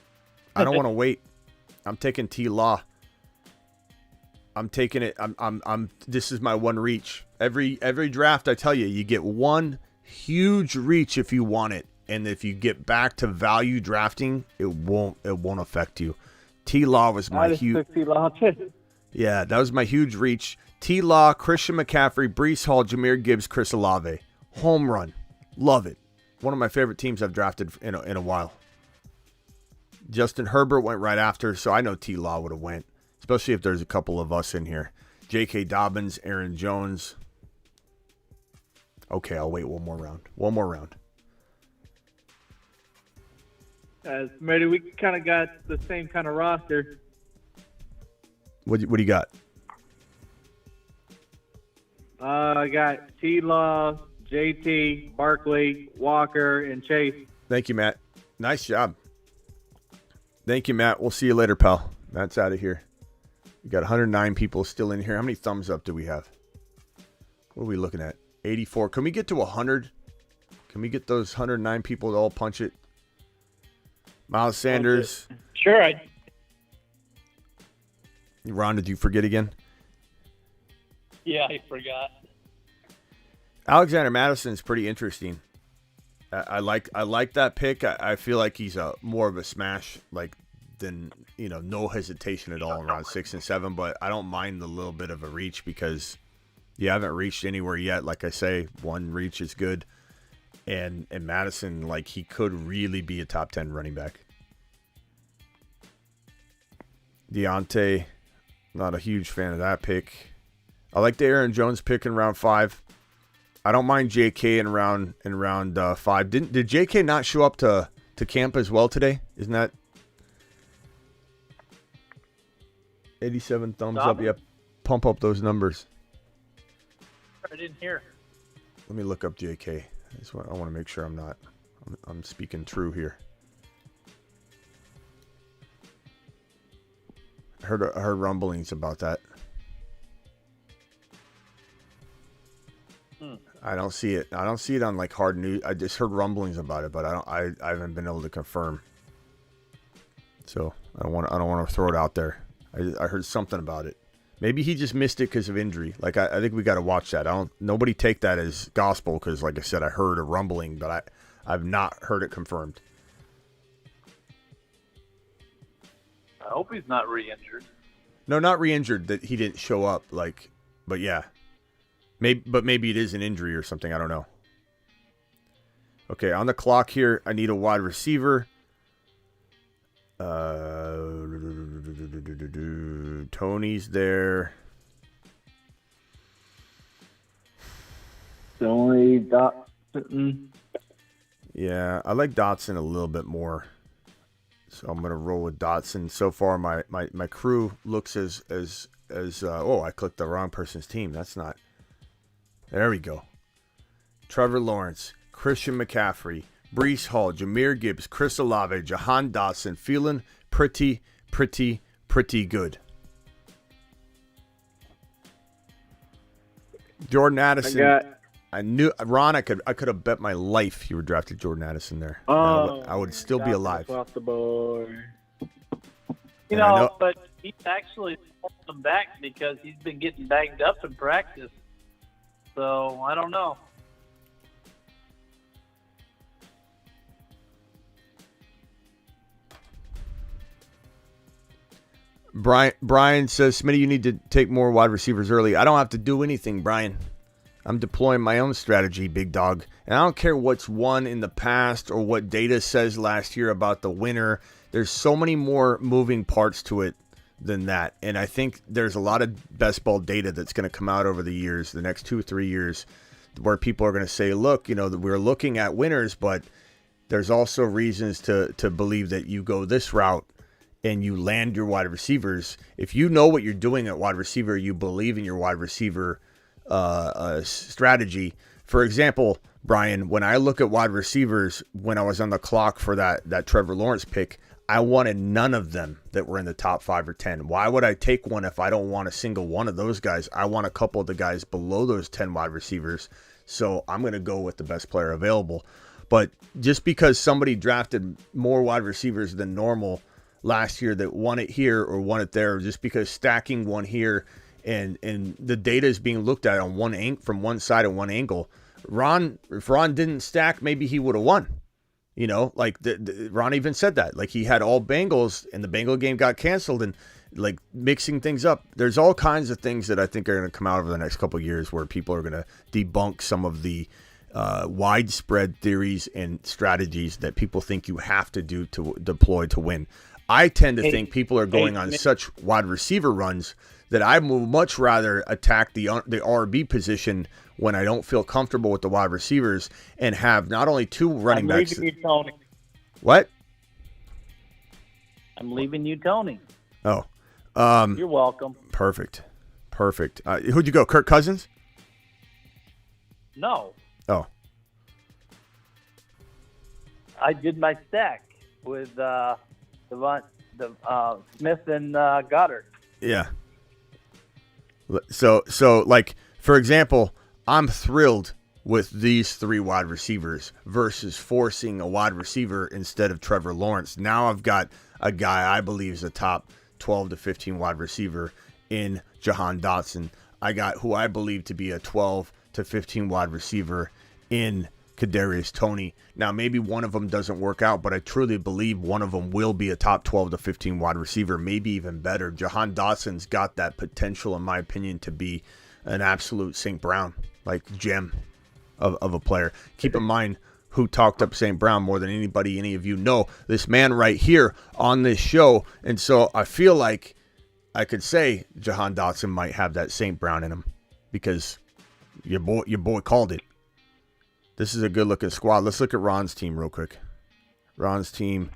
I don't want to wait. I'm taking T-Law. I'm taking it. This is my one reach. Every draft, I tell you, you get one huge reach if you want it, and if you get back to value drafting, it won't affect you. T-Law was my huge. Yeah, that was my huge reach. T-Law, Christian McCaffrey, Breece Hall, Jahmyr Gibbs, Chris Olave, home run, love it. One of my favorite teams I've drafted in a while. Justin Herbert went right after, so I know T-Law would have went. Especially if there's a couple of us in here. J.K. Dobbins, Aaron Jones. Okay, I'll wait one more round. One more round. Maybe we kind of got the same kind of roster. What do you got? I got T-Law, JT, Barkley, Walker, and Chase. Thank you, Matt. Nice job. Thank you, Matt. We'll see you later, pal. Matt's out of here. We got 109 people still in here. How many thumbs up do we have? What are we looking at? 84. Can we get to 100? Can we get those 109 people to all punch it? Miles Sanders. Sure. Ron, did you forget again? Yeah, I forgot. Alexander Madison's pretty interesting. I like that pick. I feel like he's more of a smash than, you know, no hesitation at all in round 6 and 7. But I don't mind the little bit of a reach because you haven't reached anywhere yet. Like I say, one reach is good. And Madison, he could really be a top 10 running back. Deontay, not a huge fan of that pick. I like the Aaron Jones pick in round 5. I don't mind J.K. in round 5. Did J.K. not show up to camp as well today? Isn't that 87 thumbs up? Yep. Pump up those numbers. I didn't hear. Let me look up J.K. I want to make sure I'm speaking true here. I heard rumblings about that. I don't see it. I don't see it on hard news. I just heard rumblings about it, but I haven't been able to confirm. So I don't want to throw it out there. I heard something about it. Maybe he just missed it because of injury. I think we got to watch that. Nobody take that as gospel because, like I said, I heard a rumbling, but I've not heard it confirmed. I hope he's not re-injured. No, not re-injured. That he didn't show up. But yeah. Maybe it is an injury or something. I don't know. Okay, on the clock here, I need a wide receiver. Tony's there. Only Dotson. Yeah, I like Dotson a little bit more. So I'm gonna roll with Dotson. So far, my crew looks as I clicked the wrong person's team. That's not. There we go. Trevor Lawrence, Christian McCaffrey, Breece Hall, Jahmyr Gibbs, Chris Olave, Jahan Dotson, feeling pretty good. Jordan Addison. I knew, Ron, I could have bet my life you were drafted Jordan Addison there. I would still be alive. Off the board. But he's actually holding them back because he's been getting banged up in practice. So I don't know. Brian says, Smitty, you need to take more wide receivers early. I don't have to do anything, Brian. I'm deploying my own strategy, big dog. And I don't care what's won in the past or what data says last year about the winner. There's so many more moving parts to it than that. And I think there's a lot of best ball data that's going to come out over the years, the next 2 or 3 years, where people are going to say, look, we're looking at winners, but there's also reasons to believe that you go this route and you land your wide receivers. If you know what you're doing at wide receiver, you believe in your wide receiver strategy. For example, Brian, when I look at wide receivers, when I was on the clock for that Trevor Lawrence pick, I wanted none of them that were in the top 5 or 10. Why would I take one if I don't want a single one of those guys? I want a couple of the guys below those 10 wide receivers. So I'm going to go with the best player available. But just because somebody drafted more wide receivers than normal last year that won it here or won it there, just because stacking one here and the data is being looked at on from one side and one angle. If Ron didn't stack, maybe he would have won. Ron even said that. Like, he had all Bengals and the Bengal game got canceled, and like mixing things up. There's all kinds of things that I think are going to come out over the next couple of years where people are going to debunk some of the widespread theories and strategies that people think you have to do to deploy to win. I tend to think people are going on such wide receiver runs that I would much rather attack the RB position when I don't feel comfortable with the wide receivers and have not only 2 running backs. I'm leaving you, Tony. What? I'm leaving you, Tony. Oh. You're welcome. Perfect. Who'd you go, Kirk Cousins? No. Oh. I did my stack with Smith and Goddard. Yeah. So like, for example, I'm thrilled with these 3 wide receivers versus forcing a wide receiver instead of Trevor Lawrence. Now I've got a guy I believe is a top 12 to 15 wide receiver in Jahan Dotson. I got who I believe to be a 12 to 15 wide receiver in Kadarius Toney. Now, maybe one of them doesn't work out, but I truly believe one of them will be a top 12 to 15 wide receiver, maybe even better. Jahan Dotson's got that potential, in my opinion, to be an absolute St. Brown, like gem of a player. Keep in mind who talked up St. Brown more than anybody, any of you know. This man right here on this show. And so I feel like I could say Jahan Dotson might have that St. Brown in him because your boy called it. This is a good-looking squad. Let's look at Ron's team real quick. Ron's team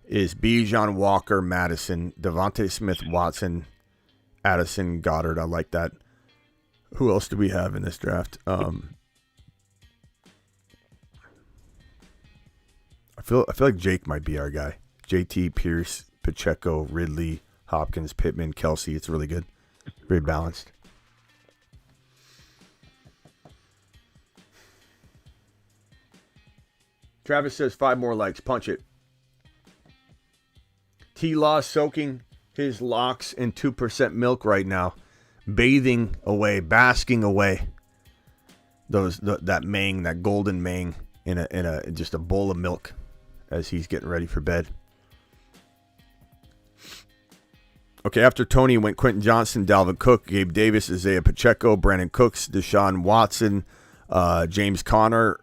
is Bijan, Walker, Madison, Devontae Smith, Watson, Addison, Goddard. I like that. Who else do we have in this draft? I feel like Jake might be our guy. JT, Pierce, Pacheco, Ridley, Hopkins, Pittman, Kelsey. It's really good. Very balanced. Travis says 5 more legs. Punch it. T-Law soaking his locks in 2% milk right now. Bathing away, basking away that mang, that golden mang in a just a bowl of milk as he's getting ready for bed. Okay, after Tony went Quentin Johnson, Dalvin Cook, Gabe Davis, Isaiah Pacheco, Brandon Cooks, Deshaun Watson, James Conner,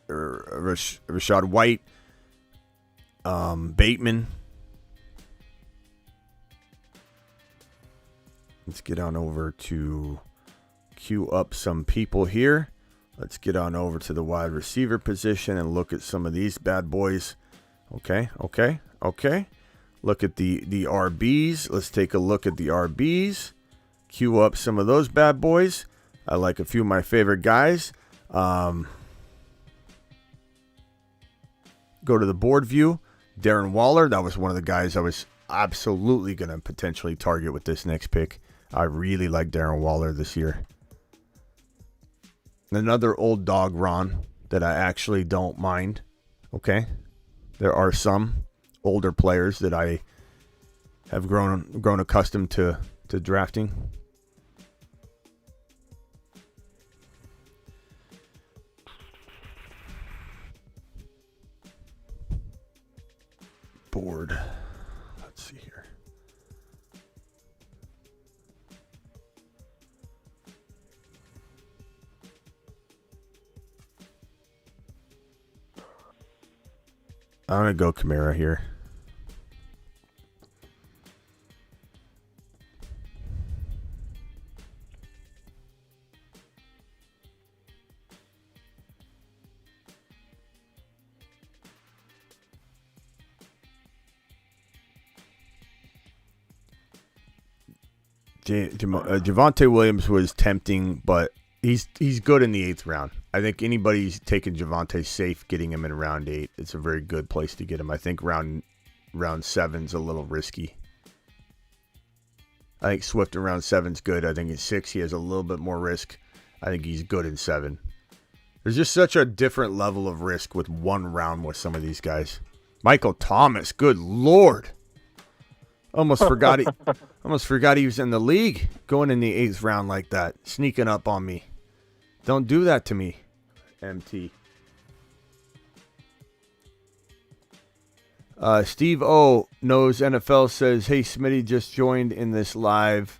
Rashad White, Bateman. Let's get on over to queue up some people here. Let's get on over to the wide receiver position and look at some of these bad boys. Okay. Look at the RBs. Let's take a look at the RBs. Queue up some of those bad boys. I like a few of my favorite guys. Go to the board view. Darren Waller, that was one of the guys I was absolutely going to potentially target with this next pick. I really like Darren Waller this year. Another old dog, Ron, that I actually don't mind. Okay? There are some older players that I have grown accustomed to drafting. Board. Let's see here. I'm going to go Kamara here. Javonte Williams was tempting, but he's good in the 8th round. I think anybody's taking Javonte safe, getting him in round 8. It's a very good place to get him. I think round 7's a little risky. I think Swift in round 7's good. I think in 6 he has a little bit more risk. I think he's good in 7. There's just such a different level of risk with one round with some of these guys. Michael Thomas, good Lord. Almost forgot he was in the league going in the 8th round like that, sneaking up on me. Don't do that to me, MT. Steve O knows NFL says, hey, Smitty just joined in this live.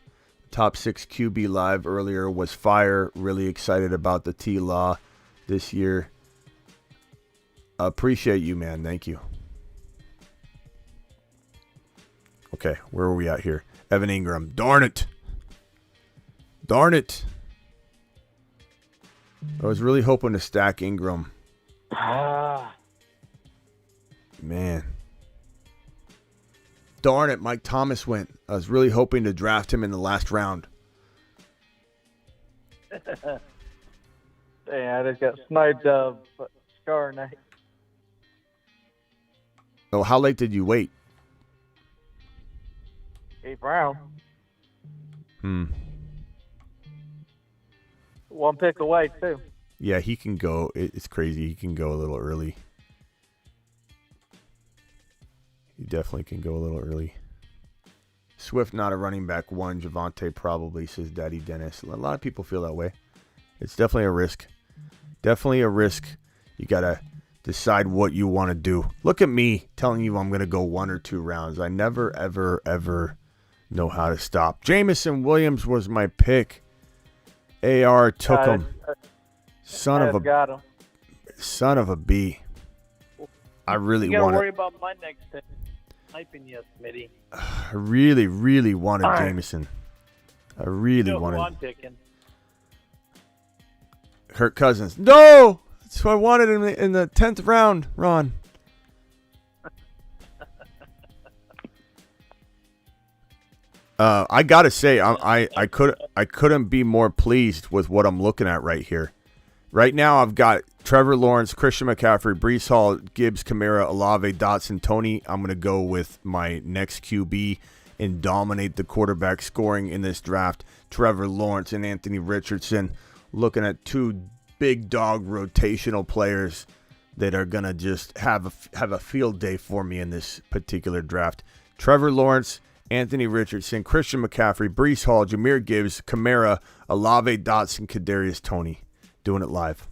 Top 6 QB live earlier was fire. Really excited about the T-Law this year. Appreciate you, man. Thank you. Okay, where are we at here? Evan Ingram. Darn it. Darn it. I was really hoping to stack Ingram. Man. Darn it, Mike Thomas went. I was really hoping to draft him in the last round. Yeah, I just got sniped of Scar Night. Oh, how late did you wait? 8th round. One pick away, too. Yeah, he can go. It's crazy. He can go a little early. He definitely can go a little early. Swift not a running back 1. Javonte probably, says Daddy Dennis. A lot of people feel that way. It's definitely a risk. Definitely a risk. You got to decide what you want to do. Look at me telling you I'm going to go 1 or 2 rounds. I never, ever, ever know how to stop. Jamison Williams was my pick. AR took him. Son of a B. I really You got to wanted. worry about my next pick. Sniping you, Smitty. I really, really wanted Jamison. I really You know who wanted I'm picking. Kirk Cousins. No, that's who I wanted in the 10th round. Ron. I gotta say, I couldn't be more pleased with what I'm looking at right here. Right now, I've got Trevor Lawrence, Christian McCaffrey, Breece Hall, Gibbs, Kamara, Olave, Dotson, Tony. I'm gonna go with my next QB and dominate the quarterback scoring in this draft. Trevor Lawrence and Anthony Richardson. Looking at 2 big dog rotational players that are gonna just have a field day for me in this particular draft. Trevor Lawrence, Anthony Richardson, Christian McCaffrey, Breece Hall, Jahmyr Gibbs, Kamara, Olave, Dotson, Kadarius Toney. Doing it live.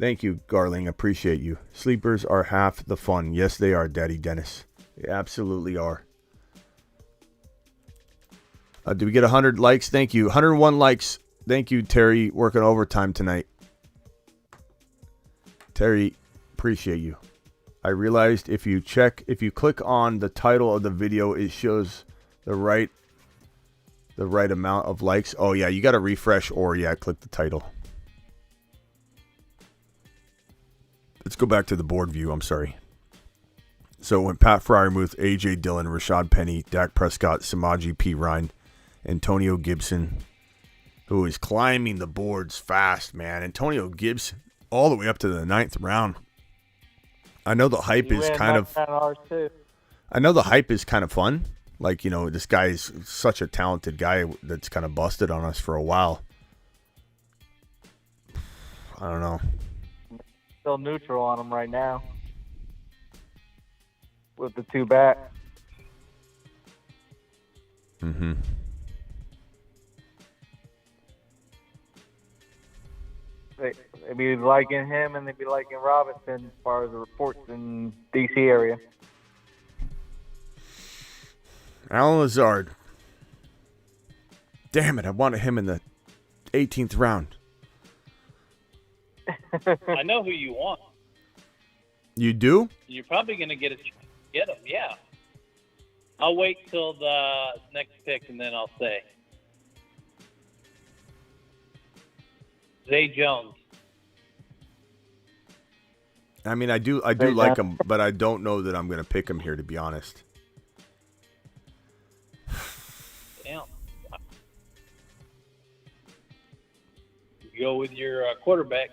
Thank you, Garling. Appreciate you. Sleepers are half the fun. Yes, they are, Daddy Dennis. They absolutely are. Did we get 100 likes? Thank you. 101 likes. Thank you, Terry, working overtime tonight. Terry, appreciate you. I realized if you click on the title of the video, it shows the right amount of likes. Oh, yeah, you got to refresh or, click the title. Let's go back to the board view. I'm sorry. So when Pat Fryermuth, A.J. Dillon, Rashad Penny, Dak Prescott, Samaje Perine, Antonio Gibson, who is climbing the boards fast, man. Antonio Gibson all the way up to the 9th round. I know the hype is kind of fun, Like, this guy is such a talented guy that's kind of busted on us for a while. I don't know. Still neutral on him right now with the 2 back. Mm-hmm. They'd be liking him and they'd be liking Robinson as far as the reports in D.C. area. Alan Lazard. Damn it, I wanted him in the 18th round. I know who you want. You do? You're probably going to get a chance to get him, yeah. I'll wait till the next pick, and then I'll say. Zay Jones. I mean, I do like him, but I don't know that I'm going to pick him here, to be honest. Damn. You go with your quarterback.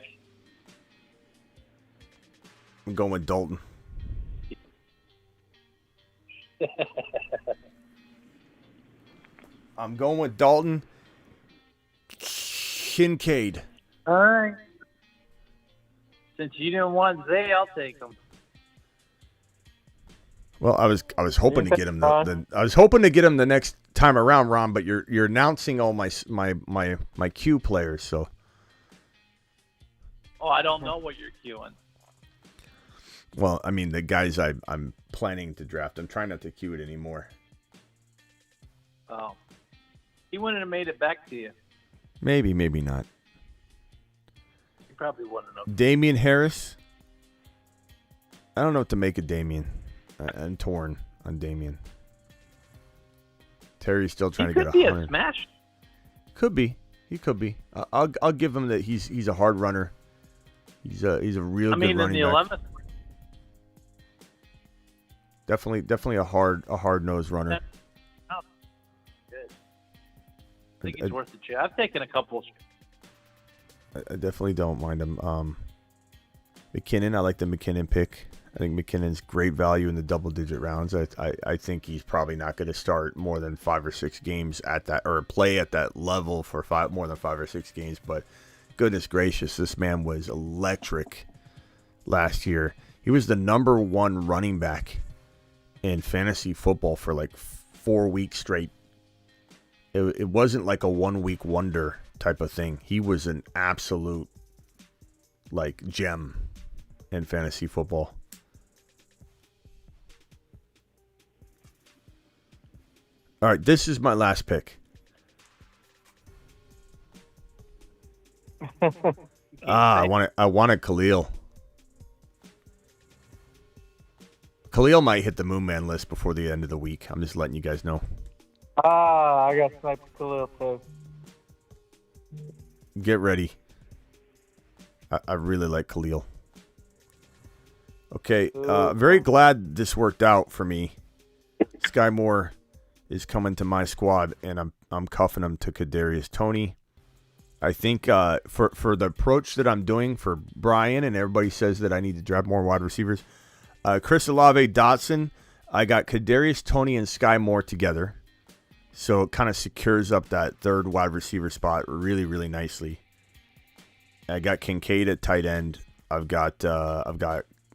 I'm going with Dalton. I'm going with Dalton Kincaid. All right. Since you didn't want Zay, I'll take him. Well, I was hoping to get him I was hoping to get him the next time around, Ron. But you're announcing all my Q players, so. Oh, I don't know what you're queuing. Well, I mean the guys I'm planning to draft. I'm trying not to queue it anymore. Oh, he wouldn't have made it back to you. Maybe not. He probably wouldn't have. Damian Harris. I don't know what to make of Damian. I'm torn on Damian. Terry's still trying to get 100. He could be a smash. Could be. He could be. I'll give him that. He's a hard runner. He's a real good running back. in the 11th. Definitely a hard nosed runner. Oh, good. I think he's worth a chance. I've taken a couple. I definitely don't mind him. McKinnon, I like the McKinnon pick. I think McKinnon's great value in the double-digit rounds. I think he's probably not going to start more than 5 or 6 games at that, or play at that level for more than 5 or 6 games. But goodness gracious, this man was electric last year. He was the number 1 running back in fantasy football for like 4 weeks straight. It wasn't like a 1-week wonder type of thing. He was an absolute like gem in fantasy football. All right, this is my last pick. I wanted Khalil. Khalil might hit the Moon Man list before the end of the week. I'm just letting you guys know. I got sniped Khalil too. Get ready. I really like Khalil. Okay, very glad this worked out for me. Sky Moore is coming to my squad, and I'm cuffing him to Kadarius Toney. I think for the approach that I'm doing for Brian, and everybody says that I need to draft more wide receivers. Chris Olave, Dotson, I got Kadarius Toney and Sky Moore together, so it kind of secures up that third wide receiver spot really, really nicely. I got Kincaid at tight end. I've got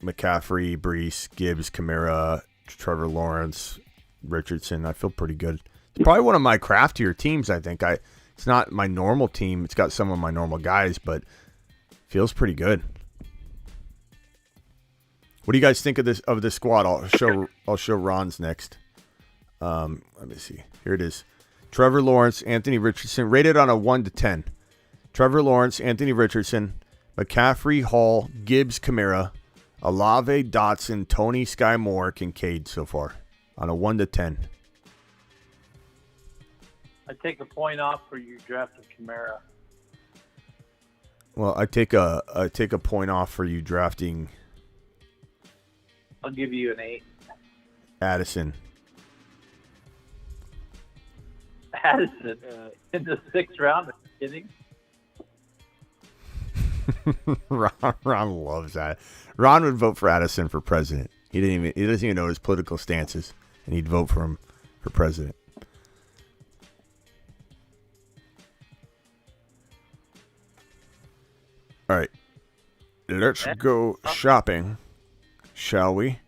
McCaffrey, Brees, Gibbs, Kamara, Trevor Lawrence, Richardson. I feel pretty good. It's probably one of my craftier teams, I think. It's not my normal team. It's got some of my normal guys, but feels pretty good. What do you guys think of this squad? I'll show Ron's next. Let me see. Here it is. Trevor Lawrence, Anthony Richardson, rated on a 1 to 10. Trevor Lawrence, Anthony Richardson, McCaffrey, Hall, Gibbs, Kamara, Olave, Dotson, Toney, Sky Moore, Kincaid so far on a 1 to 10. I take a point off for you drafting Kamara. Well, I take a point off for you drafting. I'll give you an 8. Addison. Addison in the 6th round. Are you kidding? Ron loves that. Ron would vote for Addison for president. He doesn't even know his political stances, and he'd vote for him for president. All right. Let's go shopping, shall we?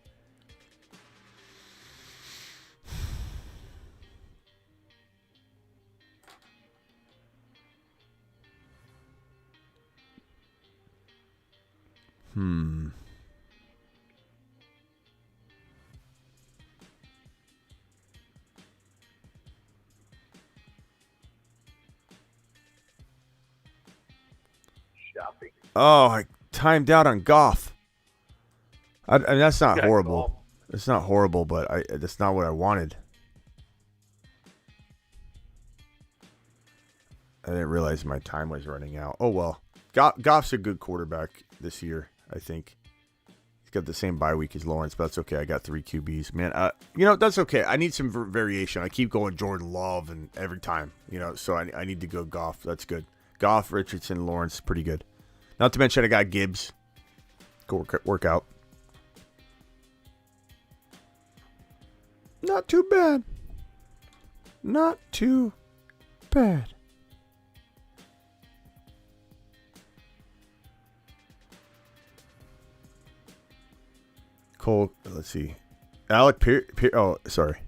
Shopping. Oh, I timed out on Goff. I mean, that's not horrible. Golf. It's not horrible, but that's not what I wanted. I didn't realize my time was running out. Oh, well. Goff's a good quarterback this year, I think. He's got the same bye week as Lawrence, but that's okay. I got 3 QBs. Man, that's okay. I need some variation. I keep going Jordan Love and every time, so I need to go Goff. That's good. Goff, Richardson, Lawrence, pretty good. Not to mention I got Gibbs. Go work out. Not too bad. Not too bad. Cole, let's see. Alec Pierce. Oh, sorry.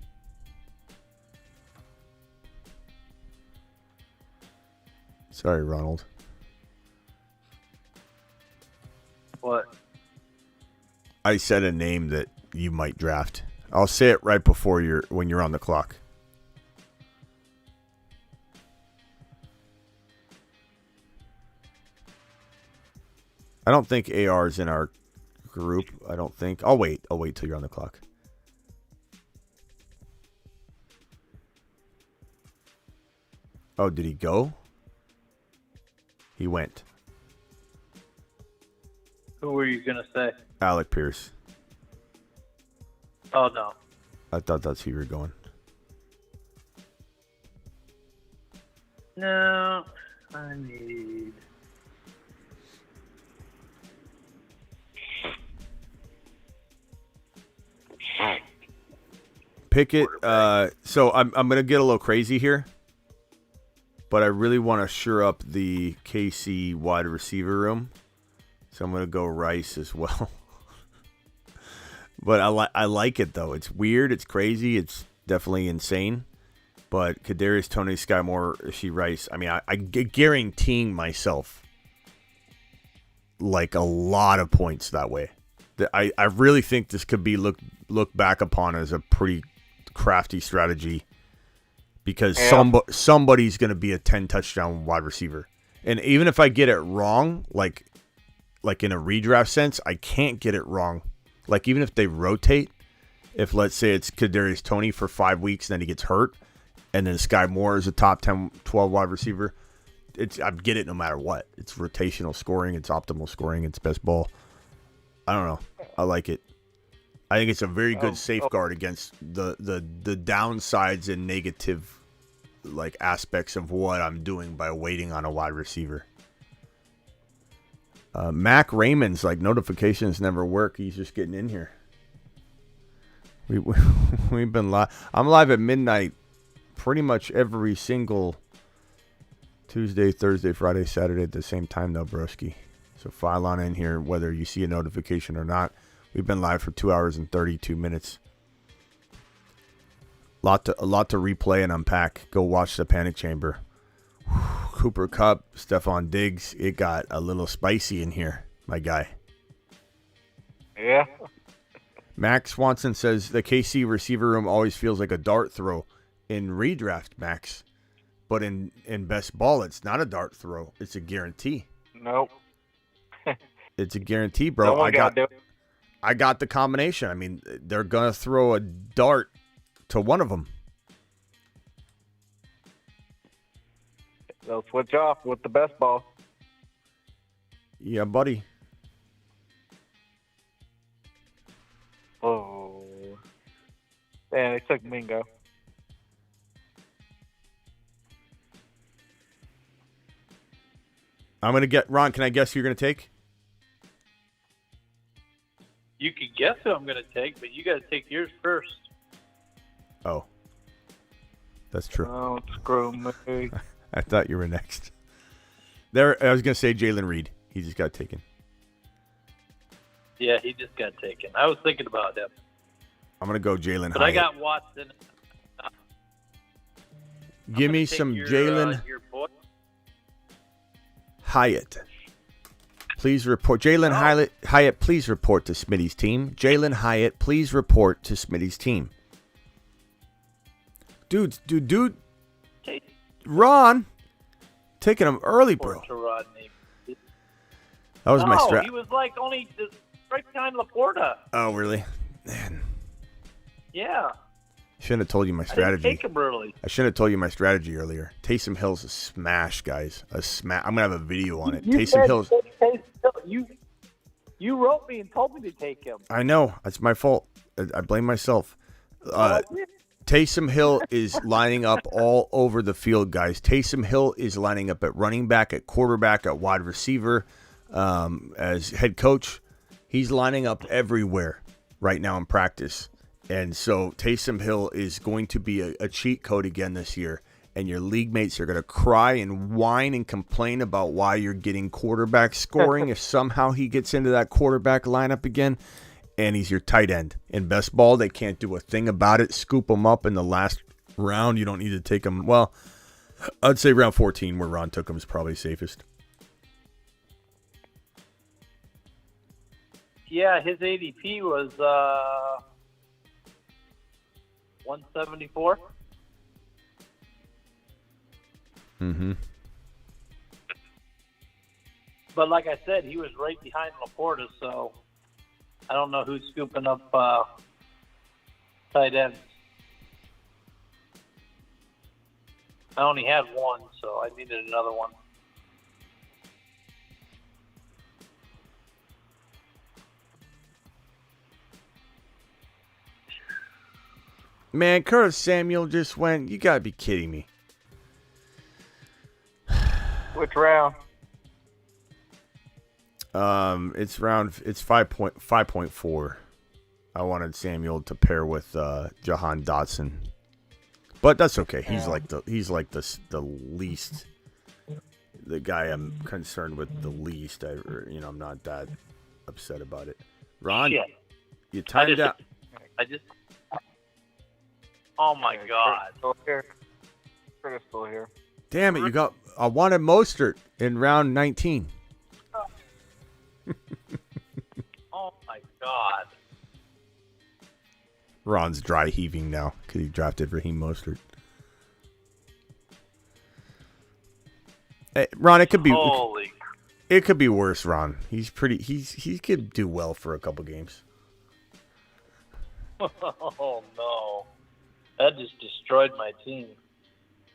Sorry, Ronald. What? I said a name that you might draft. I'll say it right before when you're on the clock. I don't think AR is in our group. I don't think. I'll wait till you're on the clock. Oh, did he go? He went. Who were you going to say? Alec Pierce. Oh, no. I thought that's who you were going. No, I need... Pickett. So I'm going to get a little crazy here, but I really want to shore up the KC wide receiver room, so I'm going to go Rice as well. But I like it though. It's weird. It's crazy. It's definitely insane. But Kadarius Toney, Sky Moore, Rasheed Rice. I mean, I guaranteeing myself like a lot of points that way. I really think this could be looked back upon as a pretty crafty strategy because somebody's going to be a 10 touchdown wide receiver. And even if I get it wrong, like in a redraft sense, I can't get it wrong. Like even if they rotate, if let's say it's Kadarius Toney for 5 weeks and then he gets hurt and then Sky Moore is a top 10, 12 wide receiver, I get it no matter what. It's rotational scoring. It's optimal scoring. It's best ball. I don't know. I like it. I think it's a very good safeguard against the downsides and negative like aspects of what I'm doing by waiting on a wide receiver. Mac Raymond's like notifications never work. He's just getting in here. We've been live. I'm live at midnight pretty much every single Tuesday, Thursday, Friday, Saturday at the same time though, broski. So file on in here whether you see a notification or not. We've been live for 2 hours and 32 minutes. A lot to replay and unpack. Go watch the Panic Chamber. Cooper Kupp, Stefon Diggs. It got a little spicy in here, my guy. Yeah. Max Swanson says the KC receiver room always feels like a dart throw in redraft, Max. But in best ball, it's not a dart throw. It's a guarantee. Nope. It's a guarantee, bro. I got the combination. I mean, they're going to throw a dart to one of them. They'll switch off with the best ball. Yeah, buddy. Oh. Man, they took Mingo. I'm going to get... Ron, can I guess who you're going to take? You can guess who I'm going to take, but you got to take yours first. Oh. That's true. Oh, screw me. I thought you were next. There, I was going to say Jalen Reed. He just got taken. Yeah, he just got taken. I was thinking about him. I'm going to go Jalen But Hyatt. I got Watson. Give me some Jalen your boy. Hyatt. Please report. Jalen Hyatt, please report to Smitty's team. Jalen Hyatt, please report to Smitty's team. Dude. Ron, taking him early, bro. That was my strat. He was like only right behind Laporta. Oh, really? Man. Yeah. Shouldn't have told you my I didn't strategy. take him early. I shouldn't have told you my strategy earlier. Taysom Hill's a smash, guys. A smash. I'm going to have a video on it. You Taysom said Hill's. You wrote me and told me to take him. I know. It's my fault. I blame myself. Taysom Hill is lining up all over the field, guys. Taysom Hill is lining up at running back, at quarterback, at wide receiver, as head coach. He's lining up everywhere right now in practice. And so Taysom Hill is going to be a cheat code again this year. And your league mates are going to cry and whine and complain about why you're getting quarterback scoring if somehow he gets into that quarterback lineup again. And he's your tight end. In best ball, they can't do a thing about it. Scoop him up in the last round. You don't need to take him. Well, I'd say round 14 where Ron took him is probably safest. Yeah, his ADP was 174. Mm-hmm. But like I said, he was right behind Laporta, so I don't know who's scooping up tight ends. I only had one, so I needed another one. Man, Curtis Samuel just went. You got to be kidding me. Which round? It's 5.4. I wanted Samuel to pair with Jahan Dotson, but that's okay. He's like the least, the guy I'm concerned with the least. I'm not that upset about it. Ron, you timed out. Oh my God! Still here. Curtis still here. Damn it! I wanted Mostert in round 19. Oh my God! Ron's dry heaving now because he drafted Raheem Mostert. Hey, Ron, it could be. It could be worse, Ron. He could do well for a couple games. Oh no! That just destroyed my team.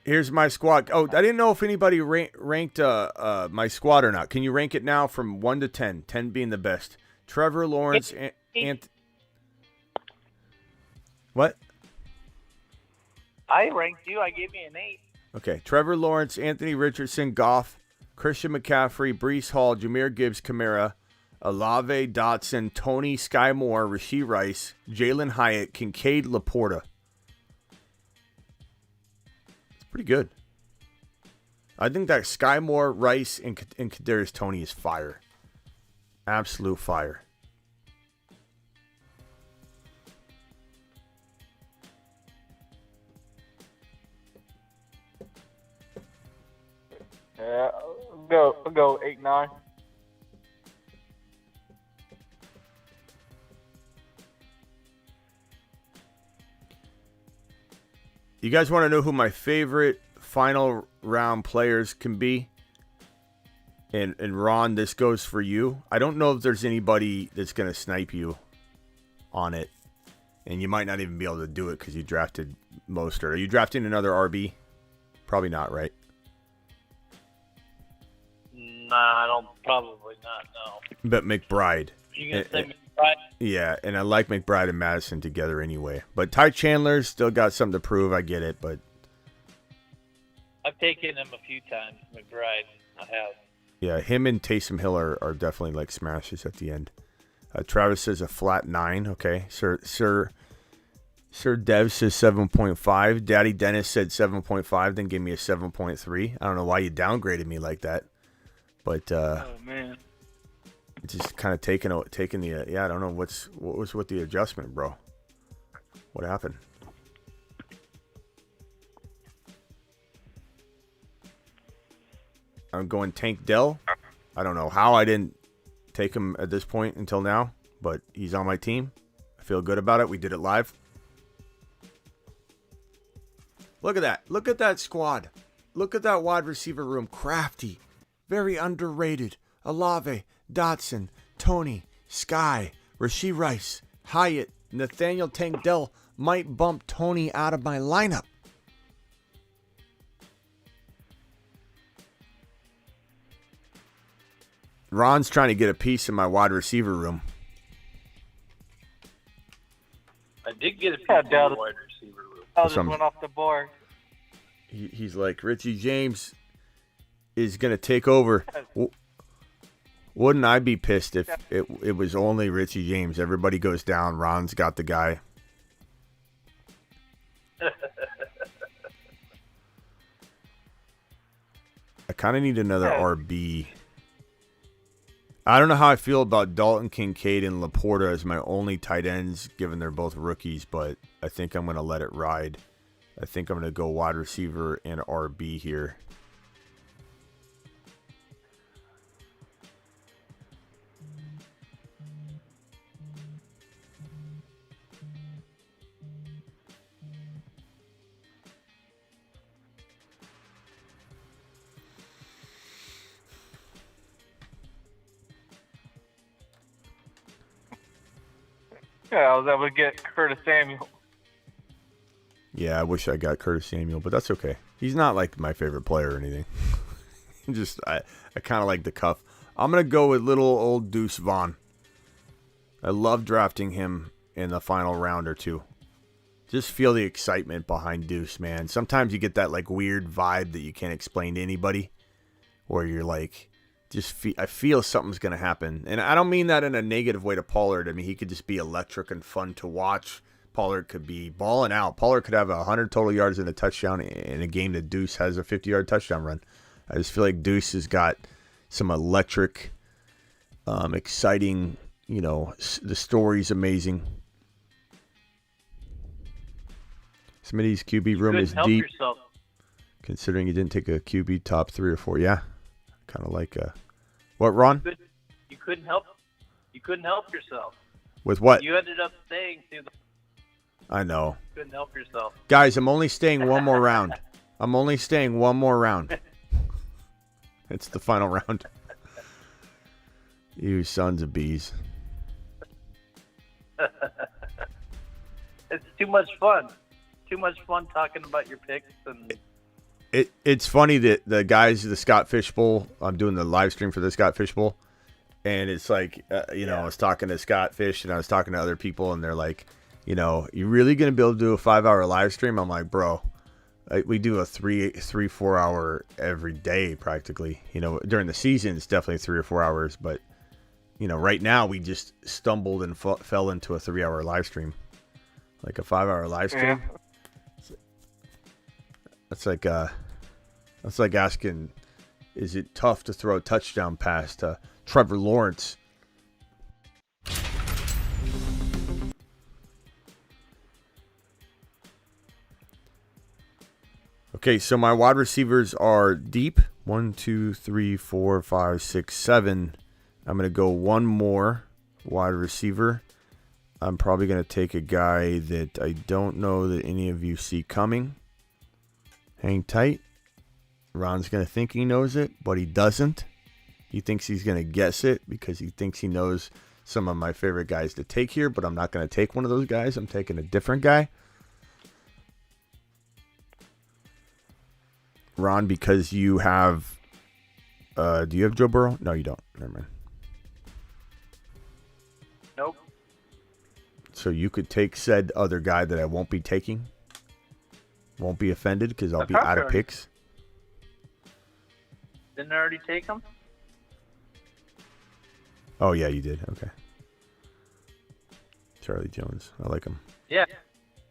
Here's my squad. Oh, I didn't know if anybody ranked my squad or not. Can you rank it now from 1 to 10? 10 being the best. Trevor Lawrence and what? I ranked you. I gave you an 8. Okay. Trevor Lawrence, Anthony Richardson, Goff, Christian McCaffrey, Breece Hall, Jahmyr Gibbs, Kamara, Olave, Dotson, Tony, Sky Moore, Rashee Rice, Jalen Hyatt, Kincaid, Laporta. Pretty good. I think that Sky Moore, Rice, and Kadarius Toney is fire. Absolute fire. Yeah, I'll go 8-9. You guys want to know who my favorite final round players can be? And Ron, this goes for you. I don't know if there's anybody that's going to snipe you on it. And you might not even be able to do it because you drafted Mostert. Are you drafting another RB? Probably not, right? Nah, I don't. Probably not. No. But McBride. You gonna say McBride? Yeah, and I like McBride and Madison together anyway. But Ty Chandler's still got something to prove. I get it, but I've taken him a few times. McBride, I have. Yeah, him and Taysom Hill are definitely like smashes at the end. Travis says a flat 9. Okay, Sir Sir Dev says 7.5. Daddy Dennis said 7.5, then gave me a 7.3. I don't know why you downgraded me like that, but Oh man. just kind of taking the I don't know what was with the adjustment, bro. What happened? I'm going Tank Dell. I don't know how I didn't take him at this point until now, but he's on my team. I feel good about it. We did it live. Look at that. Look at that squad. Look at that wide receiver room. Crafty. Very underrated. Olave, Dotson, Tony, Sky, Rashee Rice, Hyatt, Nathaniel Tank Dell might bump Tony out of my lineup. Ron's trying to get a piece in my wide receiver room. I did get a piece of the wide receiver room. Just went off the board. He's like, Richie James is going to take over. Wouldn't I be pissed if it was only Richie James? Everybody goes down. Ron's got the guy. I kind of need another RB. I don't know how I feel about Dalton Kincaid and Laporta as my only tight ends, given they're both rookies, but I think I'm going to let it ride. I think I'm going to go wide receiver and RB here. Yeah, I was able to get Curtis Samuel. Yeah, I wish I got Curtis Samuel, but that's okay. He's not like my favorite player or anything. Just I kind of like the cuff. I'm going to go with little old Deuce Vaughn. I love drafting him in the final round or two. Just feel the excitement behind Deuce, man. Sometimes you get that like weird vibe that you can't explain to anybody, where you're like, I feel something's going to happen. And I don't mean that in a negative way to Pollard. I mean, he could just be electric and fun to watch. Pollard could be balling out. Pollard could have 100 total yards and a touchdown in a game that Deuce has a 50-yard touchdown run. I just feel like Deuce has got some electric, exciting, the story's amazing. Smitty's QB room is deep. Yourself. Considering you didn't take a QB top 3 or 4. Yeah. Kind of like what, Ron? You couldn't help yourself. With what? You ended up staying through the. I know. You couldn't help yourself. Guys, I'm only staying one more round. I'm only staying one more round. It's the final round. You sons of bees. It's too much fun. Too much fun talking about your picks and. It's funny that the guys, the Scott Fish Bowl, I'm doing the live stream for the Scott Fish Bowl, and it's like, I was talking to Scott Fish and I was talking to other people, and they're like, you really going to be able to do a 5-hour live stream? I'm like, bro, we do a 4 hour every day practically. During the season, it's definitely 3 or 4 hours, but, right now we just stumbled and fell into a 3-hour live stream, like a 5-hour live stream. Yeah. That's like asking, is it tough to throw a touchdown pass to Trevor Lawrence? Okay, so my wide receivers are deep. 1, 2, 3, 4, 5, 6, 7. I'm going to go one more wide receiver. I'm probably going to take a guy that I don't know that any of you see coming. Hang tight. Ron's going to think he knows it, but he doesn't. He thinks he's going to guess it because he thinks he knows some of my favorite guys to take here, but I'm not going to take one of those guys. I'm taking a different guy. Ron, because you have... do you have Joe Burrow? No, you don't. Never mind. Nope. So you could take said other guy that I won't be taking? Won't be offended because I'll be out of picks. Didn't I already take him? Oh, yeah, you did. Okay. Charlie Jones. I like him. Yeah.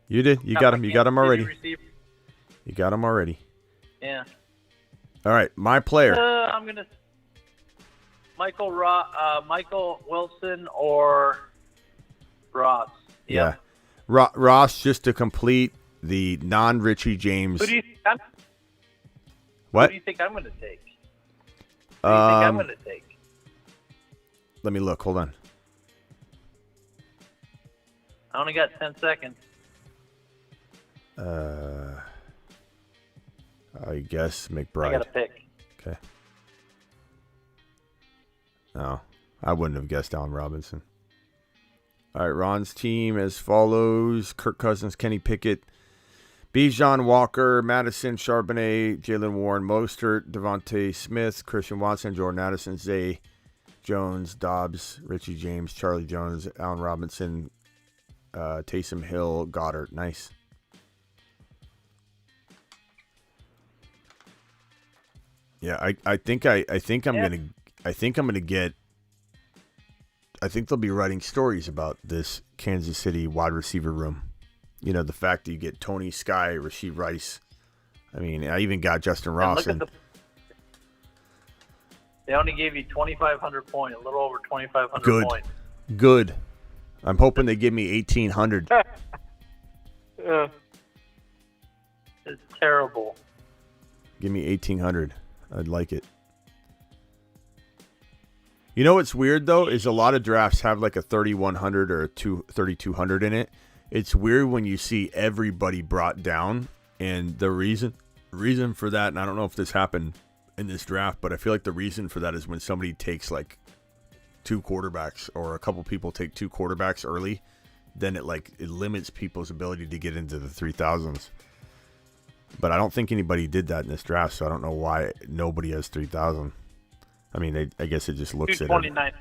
You did. You got him. You got him already. Receiver. You got him already. Yeah. All right, my player. I'm gonna Michael Wilson or Ross. Yeah. Ross, just to complete the non-Richie James. Who do you think I'm What? Who do you think I'm going to take? Who do you think I'm going to take? Let me look. Hold on. I only got 10 seconds. I guess McBride. I got to pick. Okay. No, I wouldn't have guessed Allen Robinson. All right, Ron's team as follows: Kirk Cousins, Kenny Pickett, Bijan Walker, Madison, Charbonnet, Jalen Warren, Mostert, Devontae Smith, Christian Watson, Jordan Addison, Zay Jones, Dobbs, Richie James, Charlie Jones, Allen Robinson, Taysom Hill, Goddard. Nice. Yeah, I think I'm gonna get. I think they'll be writing stories about this Kansas City wide receiver room. You know, the fact that you get Tony Sky, Rashee Rice. I mean, I even got Justin Ross. They only gave you 2,500 points, a little over 2,500 points. Good. I'm hoping they give me 1,800. It's terrible. Give me 1,800. I'd like it. You know what's weird, though, is a lot of drafts have like a 3,100 or a 3,200 in it. It's weird when you see everybody brought down, and the reason for that, and I don't know if this happened in this draft, but I feel like the reason for that is when somebody takes like 2 quarterbacks or a couple people take 2 quarterbacks early, then it limits people's ability to get into the 3,000s. But I don't think anybody did that in this draft, so I don't know why nobody has 3,000. I mean, I guess it just looks at it. 229.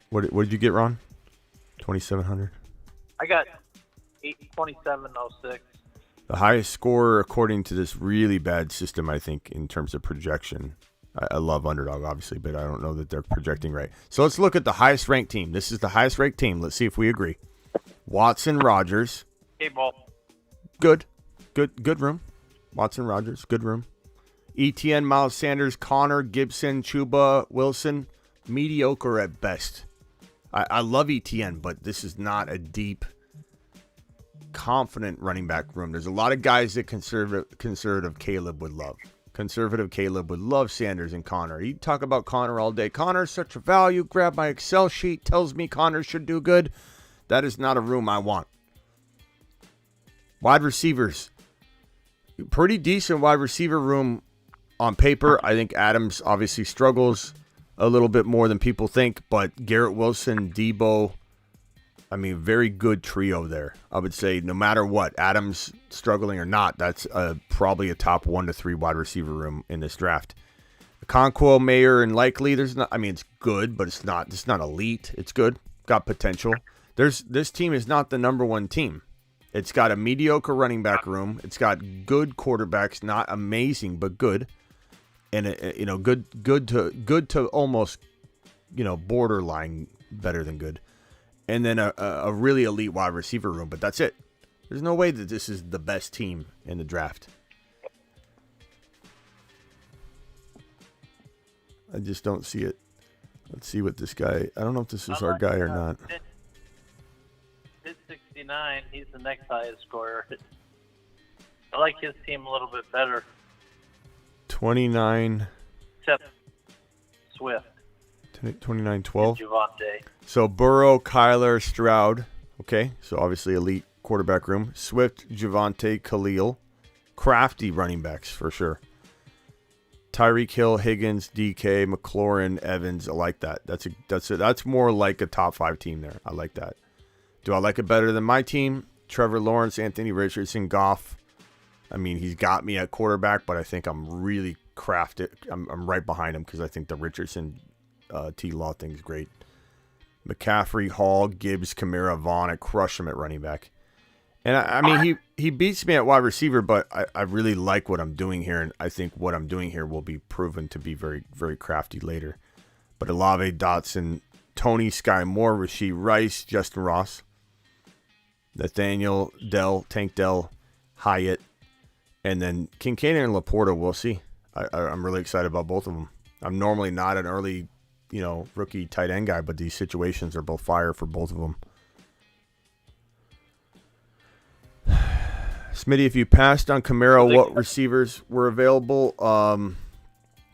What did you get, Ron? 2,700? I got 2706. The highest score according to this really bad system, I think, in terms of projection. I love Underdog, obviously, but I don't know that they're projecting right. So let's look at the highest ranked team. This is the highest ranked team. Let's see if we agree. Watson, Rodgers. K-ball. Good room. Watson, Rodgers, good room. ETN, Miles Sanders, Connor, Gibson, Chuba, Wilson. Mediocre at best. I love ETN, but this is not a deep, confident running back room. There's a lot of guys that conservative Caleb would love. Conservative Caleb would love Sanders and Connor. You talk about Connor all day. Connor's such a value. Grab my Excel sheet. Tells me Connor should do good. That is not a room I want. Wide receivers. Pretty decent wide receiver room on paper. I think Adams obviously struggles a little bit more than people think, but Garrett Wilson, Debo, I mean, very good trio there. I would say no matter what, Adams struggling or not, that's probably a top 1 to 3 wide receiver room in this draft. Conquo, Mayer, and Likely, there's not. I mean, it's good, but it's not elite. It's good, got potential. This team is not the number 1 team. It's got a mediocre running back room. It's got good quarterbacks, not amazing, but good. And good to almost, borderline better than good. And then a really elite wide receiver room, but that's it. There's no way that this is the best team in the draft. I just don't see it. Let's see what this guy. I don't know if this is our guy or not. His 69. He's the next highest scorer. I like his team a little bit better. 29. Except Swift. 29-12. Javonte. So Burrow, Kyler, Stroud. Okay, so obviously elite quarterback room. Swift, Javonte, Khalil. Crafty running backs for sure. Tyreek Hill, Higgins, DK, McLaurin, Evans. I like that. That's more like a top 5 team there. I like that. Do I like it better than my team? Trevor Lawrence, Anthony Richardson, Goff. I mean, he's got me at quarterback, but I think I'm really crafted. I'm right behind him because I think the Richardson T-Law thing is great. McCaffrey, Hall, Gibbs, Kamara, Vaughn. I crush him at running back. And I mean, he beats me at wide receiver, but I really like what I'm doing here, and I think what I'm doing here will be proven to be very, very crafty later. But Olave, Dotson, Tony, Sky Moore, Rashee Rice, Justin Ross, Nathaniel Dell, Tank Dell, Hyatt, and then Kincaid and Laporta. We'll see. I'm really excited about both of them. I'm normally not an early, rookie tight end guy, but these situations are both fire for both of them. Smitty, if you passed on Kamara, what receivers were available?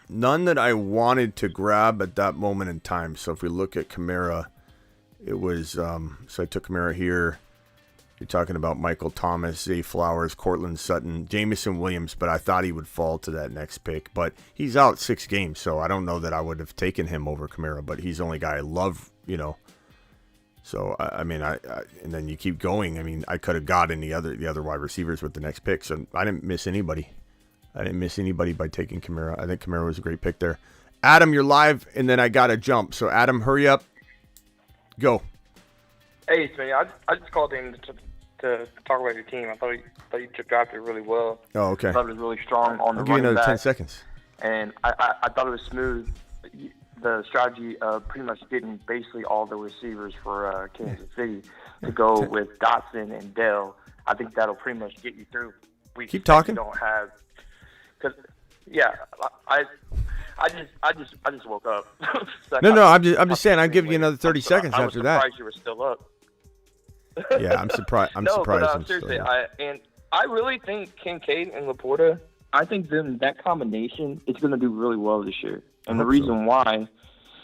None that I wanted to grab at that moment in time. So if we look at Kamara, it was, so I took Kamara here. You're talking about Michael Thomas, Zay Flowers, Cortland Sutton, Jamison Williams, but I thought he would fall to that next pick. But he's out 6 games, so I don't know that I would have taken him over Kamara, but he's the only guy I love, So, and then you keep going. I mean, I could have gotten the other wide receivers with the next pick, so I didn't miss anybody. I didn't miss anybody by taking Kamara. I think Kamara was a great pick there. Adam, you're live, and then I got to jump. So, Adam, hurry up. Go. Hey, Smitty, I just called in to talk about your team. I thought you drafted really well. Oh, okay. I thought it was really strong on the I'll give you running another back. 10 seconds. And I thought it was smooth. The strategy of pretty much getting basically all the receivers for Kansas City to go with Dotson and Dell. I think that'll pretty much get you through weeks. Keep talking. You don't have, cause yeah, I just woke up. So No, I'm just saying. I'll give you another 30 seconds I was after that. surprised you were still up. Yeah, I'm surprised. I'm surprised. But I'm still seriously, here. I really think Kincaid and Laporta. I think that combination is going to do really well this year. And the reason why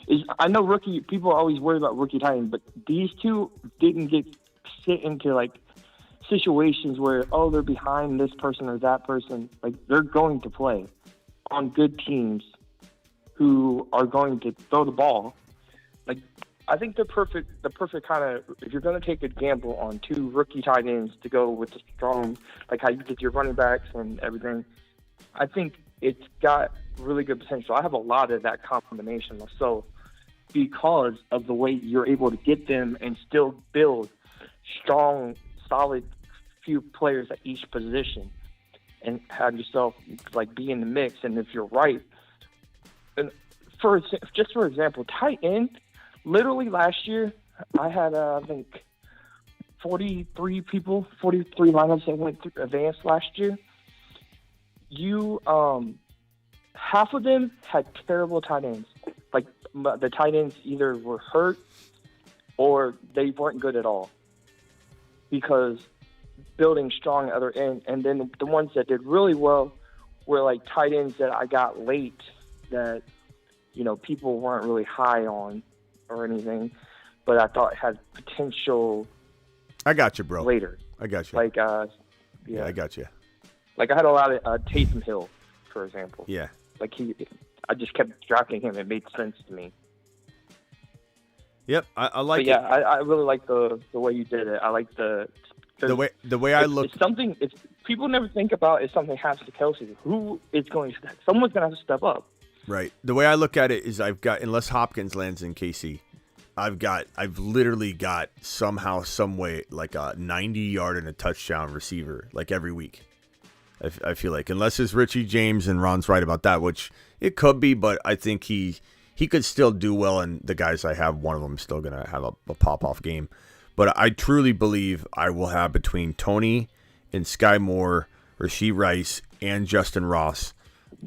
is I know people always worry about rookie tight ends, but these two didn't get sit into like situations where they're behind this person or that person. Like they're going to play on good teams who are going to throw the ball. Like I think the perfect kind of, if you're going to take a gamble on 2 rookie tight ends to go with the strong, like how you get your running backs and everything, I think it's got really good potential. I have a lot of that combination myself because of the way you're able to get them and still build strong, solid few players at each position and have yourself like be in the mix. And if you're right, and for example, tight end, literally last year I had I think 43 lineups that went through advanced last year. Half of them had terrible tight ends. Like the tight ends either were hurt or they weren't good at all because building strong other end. And then the ones that did really well were like tight ends that I got late that, people weren't really high on or anything, but I thought had potential. I got you, bro. Later. I got you. Like, yeah, I got you. Like I had a lot of Taysom Hill, for example. Yeah. Like I just kept drafting him. It made sense to me. Yep, I like it. I really like the way you did it. I like the way I look. It's something. If people never think about if something happens to Kelsey, someone's gonna have to step up. Right. The way I look at it is unless Hopkins lands in KC, I've literally got somehow, some way, like a 90-yard and a touchdown receiver, like every week. I feel like, unless it's Richie James, and Ron's right about that, which it could be, but I think he could still do well, and the guys I have, one of them is still going to have a pop-off game. But I truly believe I will have between Tony and Sky Moore, Rashee Rice, and Justin Ross,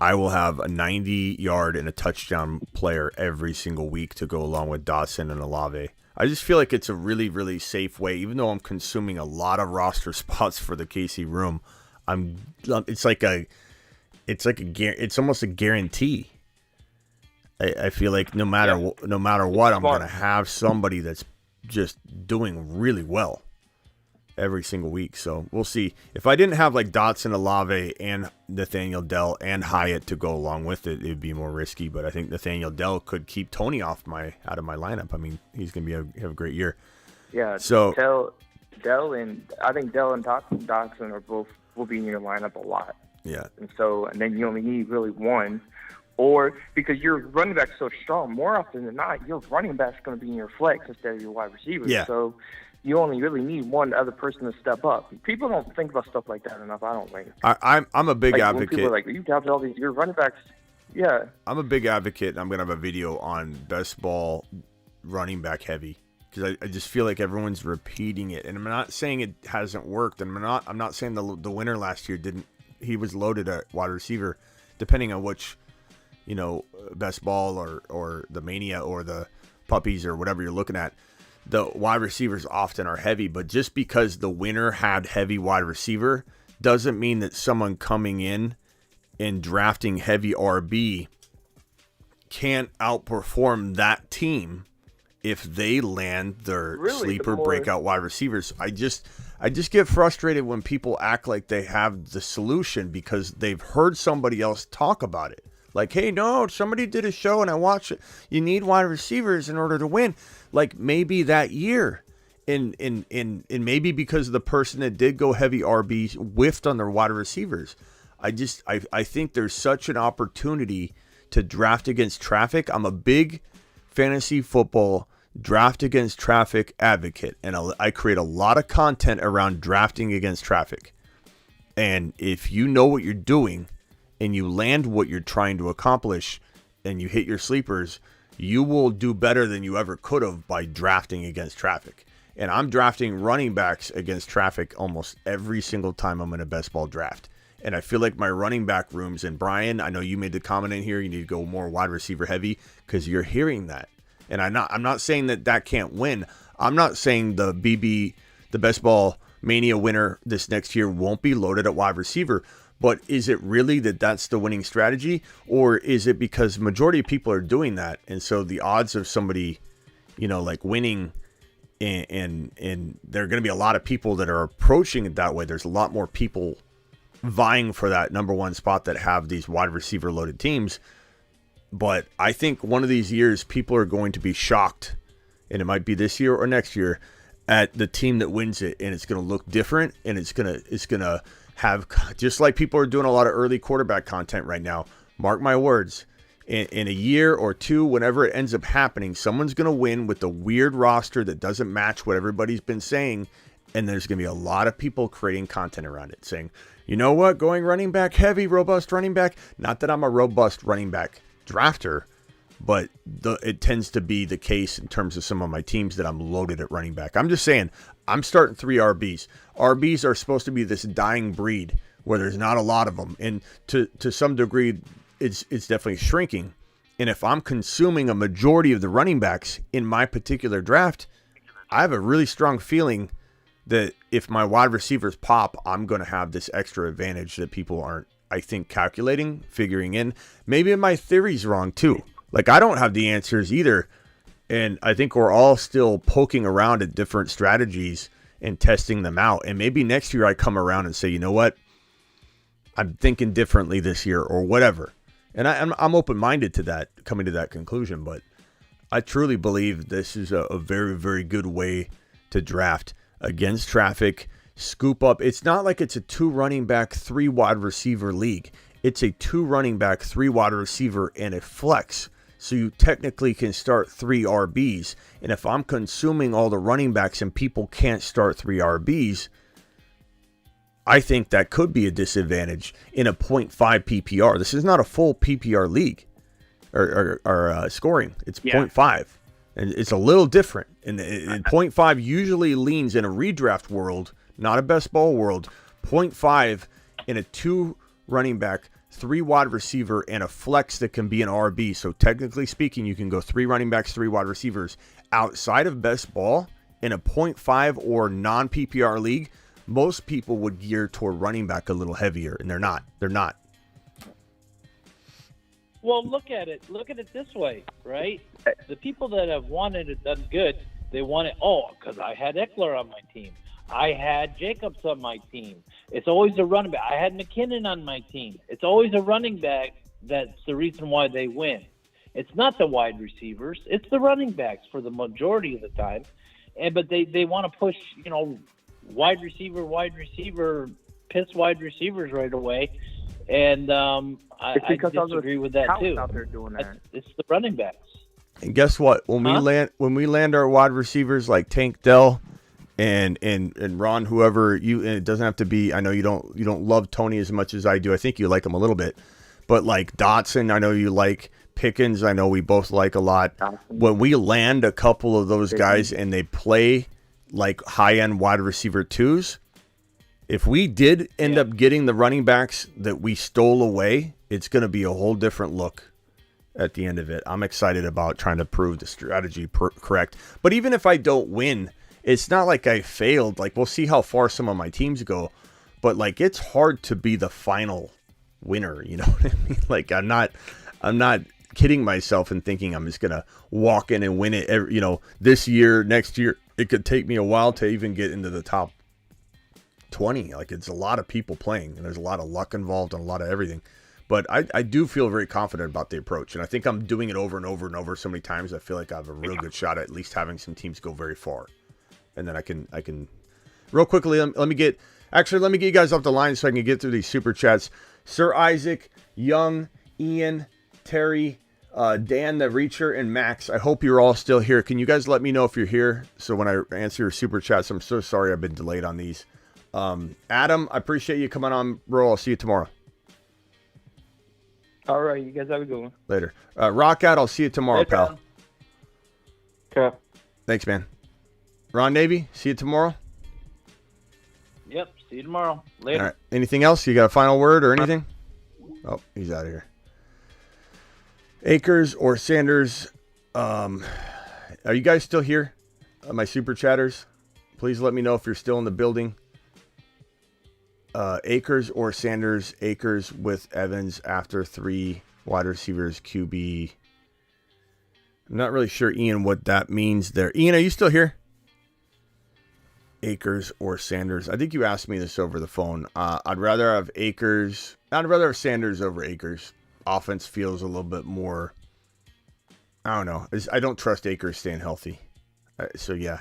I will have a 90-yard and a touchdown player every single week to go along with Dotson and Olave. I just feel like it's a really, really safe way, even though I'm consuming a lot of roster spots for the KC room. It's almost a guarantee. I feel like no matter what, I'm going to have somebody that's just doing really well every single week. So we'll see. If I didn't have like Dotson, Olave, and Nathaniel Dell and Hyatt to go along with it, it'd be more risky. But I think Nathaniel Dell could keep Tony out of my lineup. I mean, he's going to have a great year. Yeah. So Dell and Dotson are both will be in your lineup a lot. Yeah. And then you only need really one, or because your running back's so strong, more often than not, your running back's going to be in your flex instead of your wide receiver. Yeah. So you only really need one other person to step up. People don't think about stuff like that enough. I don't think. I'm a big advocate. When advocate. people are like, you have all these your running backs. Yeah. I'm a big advocate. I'm going to have a video on best ball running back heavy because I just feel like everyone's repeating it, and I'm not saying it hasn't worked, and I'm not saying the winner last year didn't. He was loaded at wide receiver, depending on which, best ball or the mania or the puppies or whatever you're looking at. The wide receivers often are heavy, but just because the winner had heavy wide receiver doesn't mean that someone coming in and drafting heavy RB can't outperform that team if they land their sleeper breakout wide receivers. I just get frustrated when people act like they have the solution because they've heard somebody else talk about it. Like, hey, no, somebody did a show and I watched it. You need wide receivers in order to win. Like maybe that year. And maybe because the person that did go heavy RB whiffed on their wide receivers. I think there's such an opportunity to draft against traffic. I'm a big fantasy football draft against traffic advocate, and I create a lot of content around drafting against traffic. And if you know what you're doing and you land what you're trying to accomplish and you hit your sleepers, you will do better than you ever could have by drafting against traffic. And I'm drafting running backs against traffic almost every single time I'm in a best ball draft. And I feel like my running back rooms, and Brian, I know you made the comment in here, you need to go more wide receiver heavy because you're hearing that. And I'm not saying that can't win. I'm not saying the best ball mania winner this next year won't be loaded at wide receiver. But is it really that's the winning strategy? Or is it because majority of people are doing that? And so the odds of somebody, like winning and there are going to be a lot of people that are approaching it that way. There's a lot more people vying for that number one spot that have these wide receiver loaded teams. But I think one of these years people are going to be shocked, and it might be this year or next year, at the team that wins it, and it's going to look different, and it's going to have, just like people are doing a lot of early quarterback content right now, mark my words, in a year or two, whenever it ends up happening, someone's going to win with the weird roster that doesn't match what everybody's been saying, and there's going to be a lot of people creating content around it, saying, you know what, going running back heavy, robust running back. Not that I'm a robust running back drafter, but it tends to be the case in terms of some of my teams that I'm loaded at running back. I'm just saying, I'm starting 3 RBs. RBs are supposed to be this dying breed where there's not a lot of them, and to some degree, it's definitely shrinking. And if I'm consuming a majority of the running backs in my particular draft, I have a really strong feeling that if my wide receivers pop, I'm going to have this extra advantage that people aren't, I think, calculating, figuring in. Maybe my theory's wrong too. Like, I don't have the answers either. And I think we're all still poking around at different strategies and testing them out. And maybe next year I come around and say, you know what? I'm thinking differently this year or whatever. And I'm open-minded to that, coming to that conclusion. But I truly believe this is a very, very good way to draft against traffic, scoop up. It's not like it's a 2 running back, 3 wide receiver league. It's a 2 running back, 3 wide receiver, and a flex. So you technically can start 3 RBs. And if I'm consuming all the running backs and people can't start 3 RBs, I think that could be a disadvantage in a 0.5 PPR. This is not a full PPR league or scoring. It's 0.5. And it's a little different. And 0.5 usually leans in a redraft world, not a best ball world. 0.5 in a 2 running back, 3 wide receiver, and a flex that can be an RB. So technically speaking, you can go 3 running backs, 3 wide receivers. Outside of best ball, in a 0.5 or non-PPR league, most people would gear toward running back a little heavier, and they're not. They're not. Well, look at it this way, right? The people that have wanted it done good, they want it, because I had Eckler on my team. I had Jacobs on my team. It's always a running back. I had McKinnon on my team. It's always a running back that's the reason why they win. It's not the wide receivers. It's the running backs for the majority of the time. But they want to push, wide receiver, piss wide receivers right away. And I disagree with that too. Out there doing that. It's the running backs. And guess what? When we land our wide receivers like Tank Dell and Ron, whoever and it doesn't have to be. I know you don't love Tony as much as I do. I think you like him a little bit, but like Dotson, I know you like Pickens, I know we both like a lot. When we land a couple of those guys and they play like high-end wide receiver 2s, if we did end up getting the running backs that we stole away, it's going to be a whole different look at the end of it. I'm excited about trying to prove the strategy correct. But even if I don't win, it's not like I failed. Like, we'll see how far some of my teams go. But, like, it's hard to be the final winner, you know what I mean? Like, I'm not kidding myself and thinking I'm just going to walk in and win it, this year, next year. It could take me a while to even get into the top 20. Like, it's a lot of people playing, and there's a lot of luck involved and a lot of everything. But I do feel very confident about the approach, and I think I'm doing it over and over and over so many times. I feel like I have a real good shot at least having some teams go very far. And then I can real quickly, let me get you guys off the line so I can get through these super chats. Sir Isaac, Young, Ian, Terry, Dan the Reacher, and Max. I hope you're all still here. Can you guys let me know if you're here? So when I answer your super chats, I'm so sorry I've been delayed on these. Adam, I appreciate you coming on, bro. I'll see you tomorrow. All right, you guys have a good one. Later. Rock out. I'll see you tomorrow, Later, pal. Okay. Thanks, man. Ron Navy, see you tomorrow. Yep. See you tomorrow. Later. All right. Anything else? You got a final word or anything? Oh, he's out of here. Akers or Sanders? Are you guys still here? My super chatters? Please let me know if you're still in the building. Akers or Sanders? Akers with Evans after 3 wide receivers, QB. I'm not really sure, Ian, what that means there. Ian, are you still here? Akers or Sanders? I think you asked me this over the phone. I'd rather have Akers. I'd rather have Sanders over Akers. Offense feels a little bit more. I don't know. I don't trust Akers staying healthy. So yeah.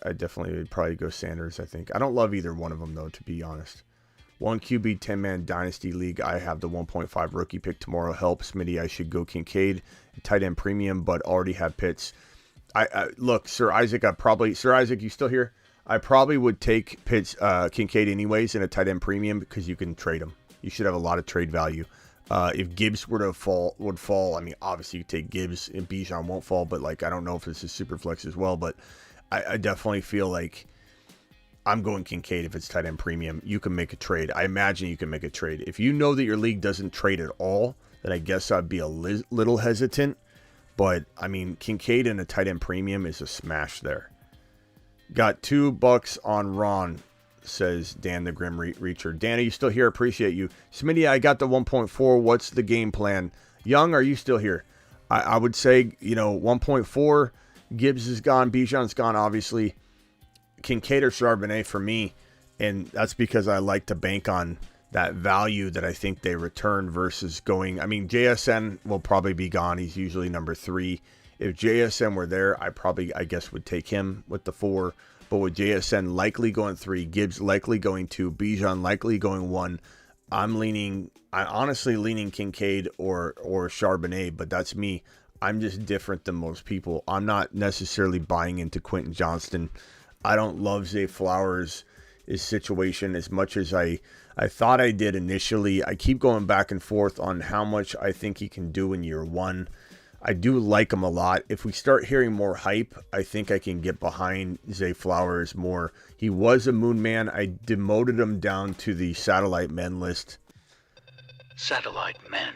I definitely would probably go Sanders, I think. I don't love either one of them, though, to be honest. 1 QB, 10-man Dynasty League. I have the 1.5 rookie pick tomorrow. Help, Smitty. I should go Kincaid, tight end premium, but already have Pitts. Look, Sir Isaac, Sir Isaac, you still here? I probably would take Pitts, Kincaid anyways in a tight end premium because you can trade him. You should have a lot of trade value. If Gibbs would fall, I mean, obviously you take Gibbs and Bijan won't fall, but like I don't know if this is super flex as well, but I definitely feel like I'm going Kincaid if it's tight end premium. You can make a trade. I imagine you can make a trade. If you know that your league doesn't trade at all, then I guess I'd be a little hesitant. But, I mean, Kincaid in a tight end premium is a smash there. Got $2 on Ron, says Dan the Grim Reacher. Dan, are you still here? Appreciate you. Smitty, I got the 1.4. What's the game plan? Young, are you still here? I would say, 1.4. Gibbs is gone. Bijan's gone, obviously. Kincaid or Charbonnet for me. And that's because I like to bank on that value that I think they return versus going. I mean, JSN will probably be gone. He's usually number 3. If JSN were there, I guess would take him with the 4. But with JSN likely going 3, Gibbs likely going 2, Bijan likely going 1, I'm honestly leaning Kincaid or Charbonnet, but that's me. I'm just different than most people. I'm not necessarily buying into Quentin Johnston. I don't love Zay Flowers' situation as much as I thought I did initially. I keep going back and forth on how much I think he can do in year 1. I do like him a lot. If we start hearing more hype, I think I can get behind Zay Flowers more. He was a moon man. I demoted him down to the satellite men list. Satellite men.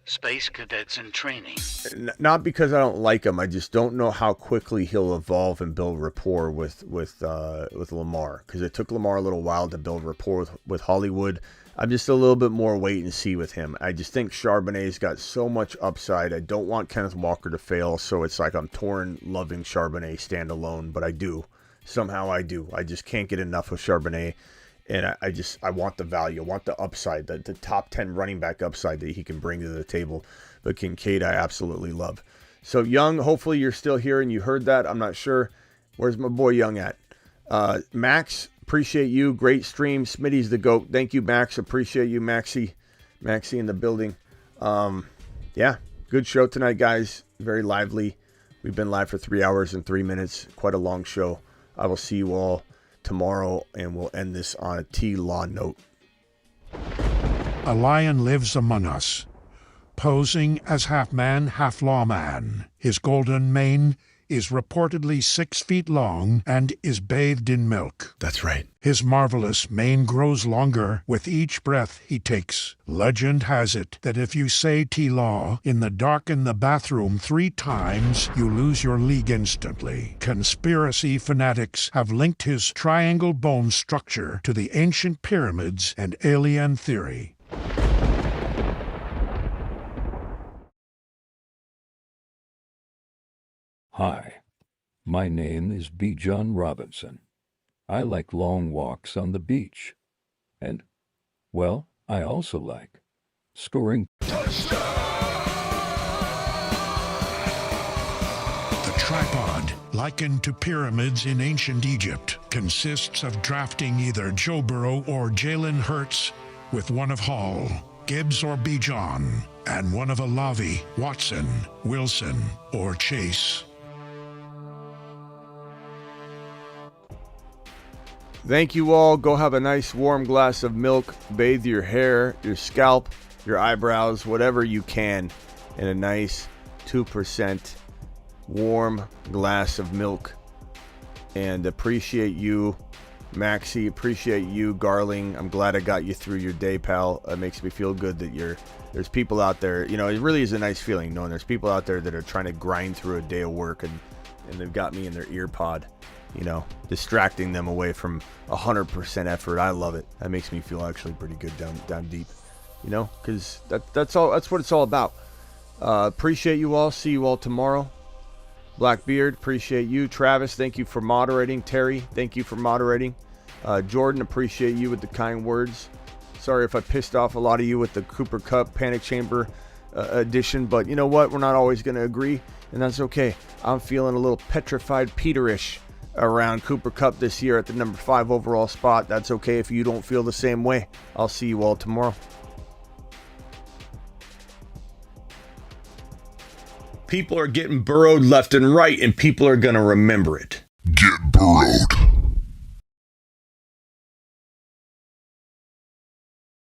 Space cadets in training. Not because I don't like him. I just don't know how quickly he'll evolve and build rapport with Lamar. Because it took Lamar a little while to build rapport with Hollywood. I'm just a little bit more wait and see with him. I just think Charbonnet's got so much upside. I don't want Kenneth Walker to fail, so it's like I'm torn loving Charbonnet standalone, but I do. Somehow I do. I just can't get enough of Charbonnet, and I want the value. I want the upside, the top 10 running back upside that he can bring to the table. But Kincaid I absolutely love. So Young, hopefully you're still here and you heard that. I'm not sure. Where's my boy Young at? Max, appreciate you. Great stream. Smitty's the GOAT. Thank you, Max. Appreciate you, Maxie in the building. Yeah, good show tonight, guys. Very lively. We've been live for 3 hours and 3 minutes. Quite a long show. I will see you all tomorrow, and we'll end this on a T-Law note. A lion lives among us. posing as half man, half lawman. His golden mane is reportedly 6 feet long and is bathed in milk. That's right. His marvelous mane grows longer with each breath he takes. Legend has it that if you say T-Law in the dark in the bathroom 3 times, you lose your league instantly. Conspiracy fanatics have linked his triangle bone structure to the ancient pyramids and alien theory. Hi, my name is B. John Robinson. I like long walks on the beach. And, well, I also like scoring. The tripod, likened to pyramids in ancient Egypt, consists of drafting either Joe Burrow or Jalen Hurts with one of Hall, Gibbs or Bijan, and one of Olave, Watson, Wilson, or Chase. Thank you all. Go have a nice warm glass of milk. Bathe your hair, your scalp, your eyebrows, whatever you can in a nice 2% warm glass of milk. And appreciate you, Maxie. Appreciate you, Garling. I'm glad I got you through your day, pal. It makes me feel good that there's people out there. You know, it really is a nice feeling knowing there's people out there that are trying to grind through a day of work and they've got me in their ear pod. You know, distracting them away from 100% effort. I love it. That makes me feel actually pretty good down deep. You know, because that's what it's all about. Appreciate you all. See you all tomorrow. Blackbeard, appreciate you. Travis, thank you for moderating. Terry, thank you for moderating. Jordan, appreciate you with the kind words. Sorry if I pissed off a lot of you with the Cooper Kupp Panic Chamber edition, but you know what? We're not always going to agree, and that's okay. I'm feeling a little petrified Peter-ish around Cooper Kupp this year at the number 5 overall spot. That's okay if you don't feel the same way. I'll see you all tomorrow. People are getting burrowed left and right, and people are going to remember it. Get burrowed.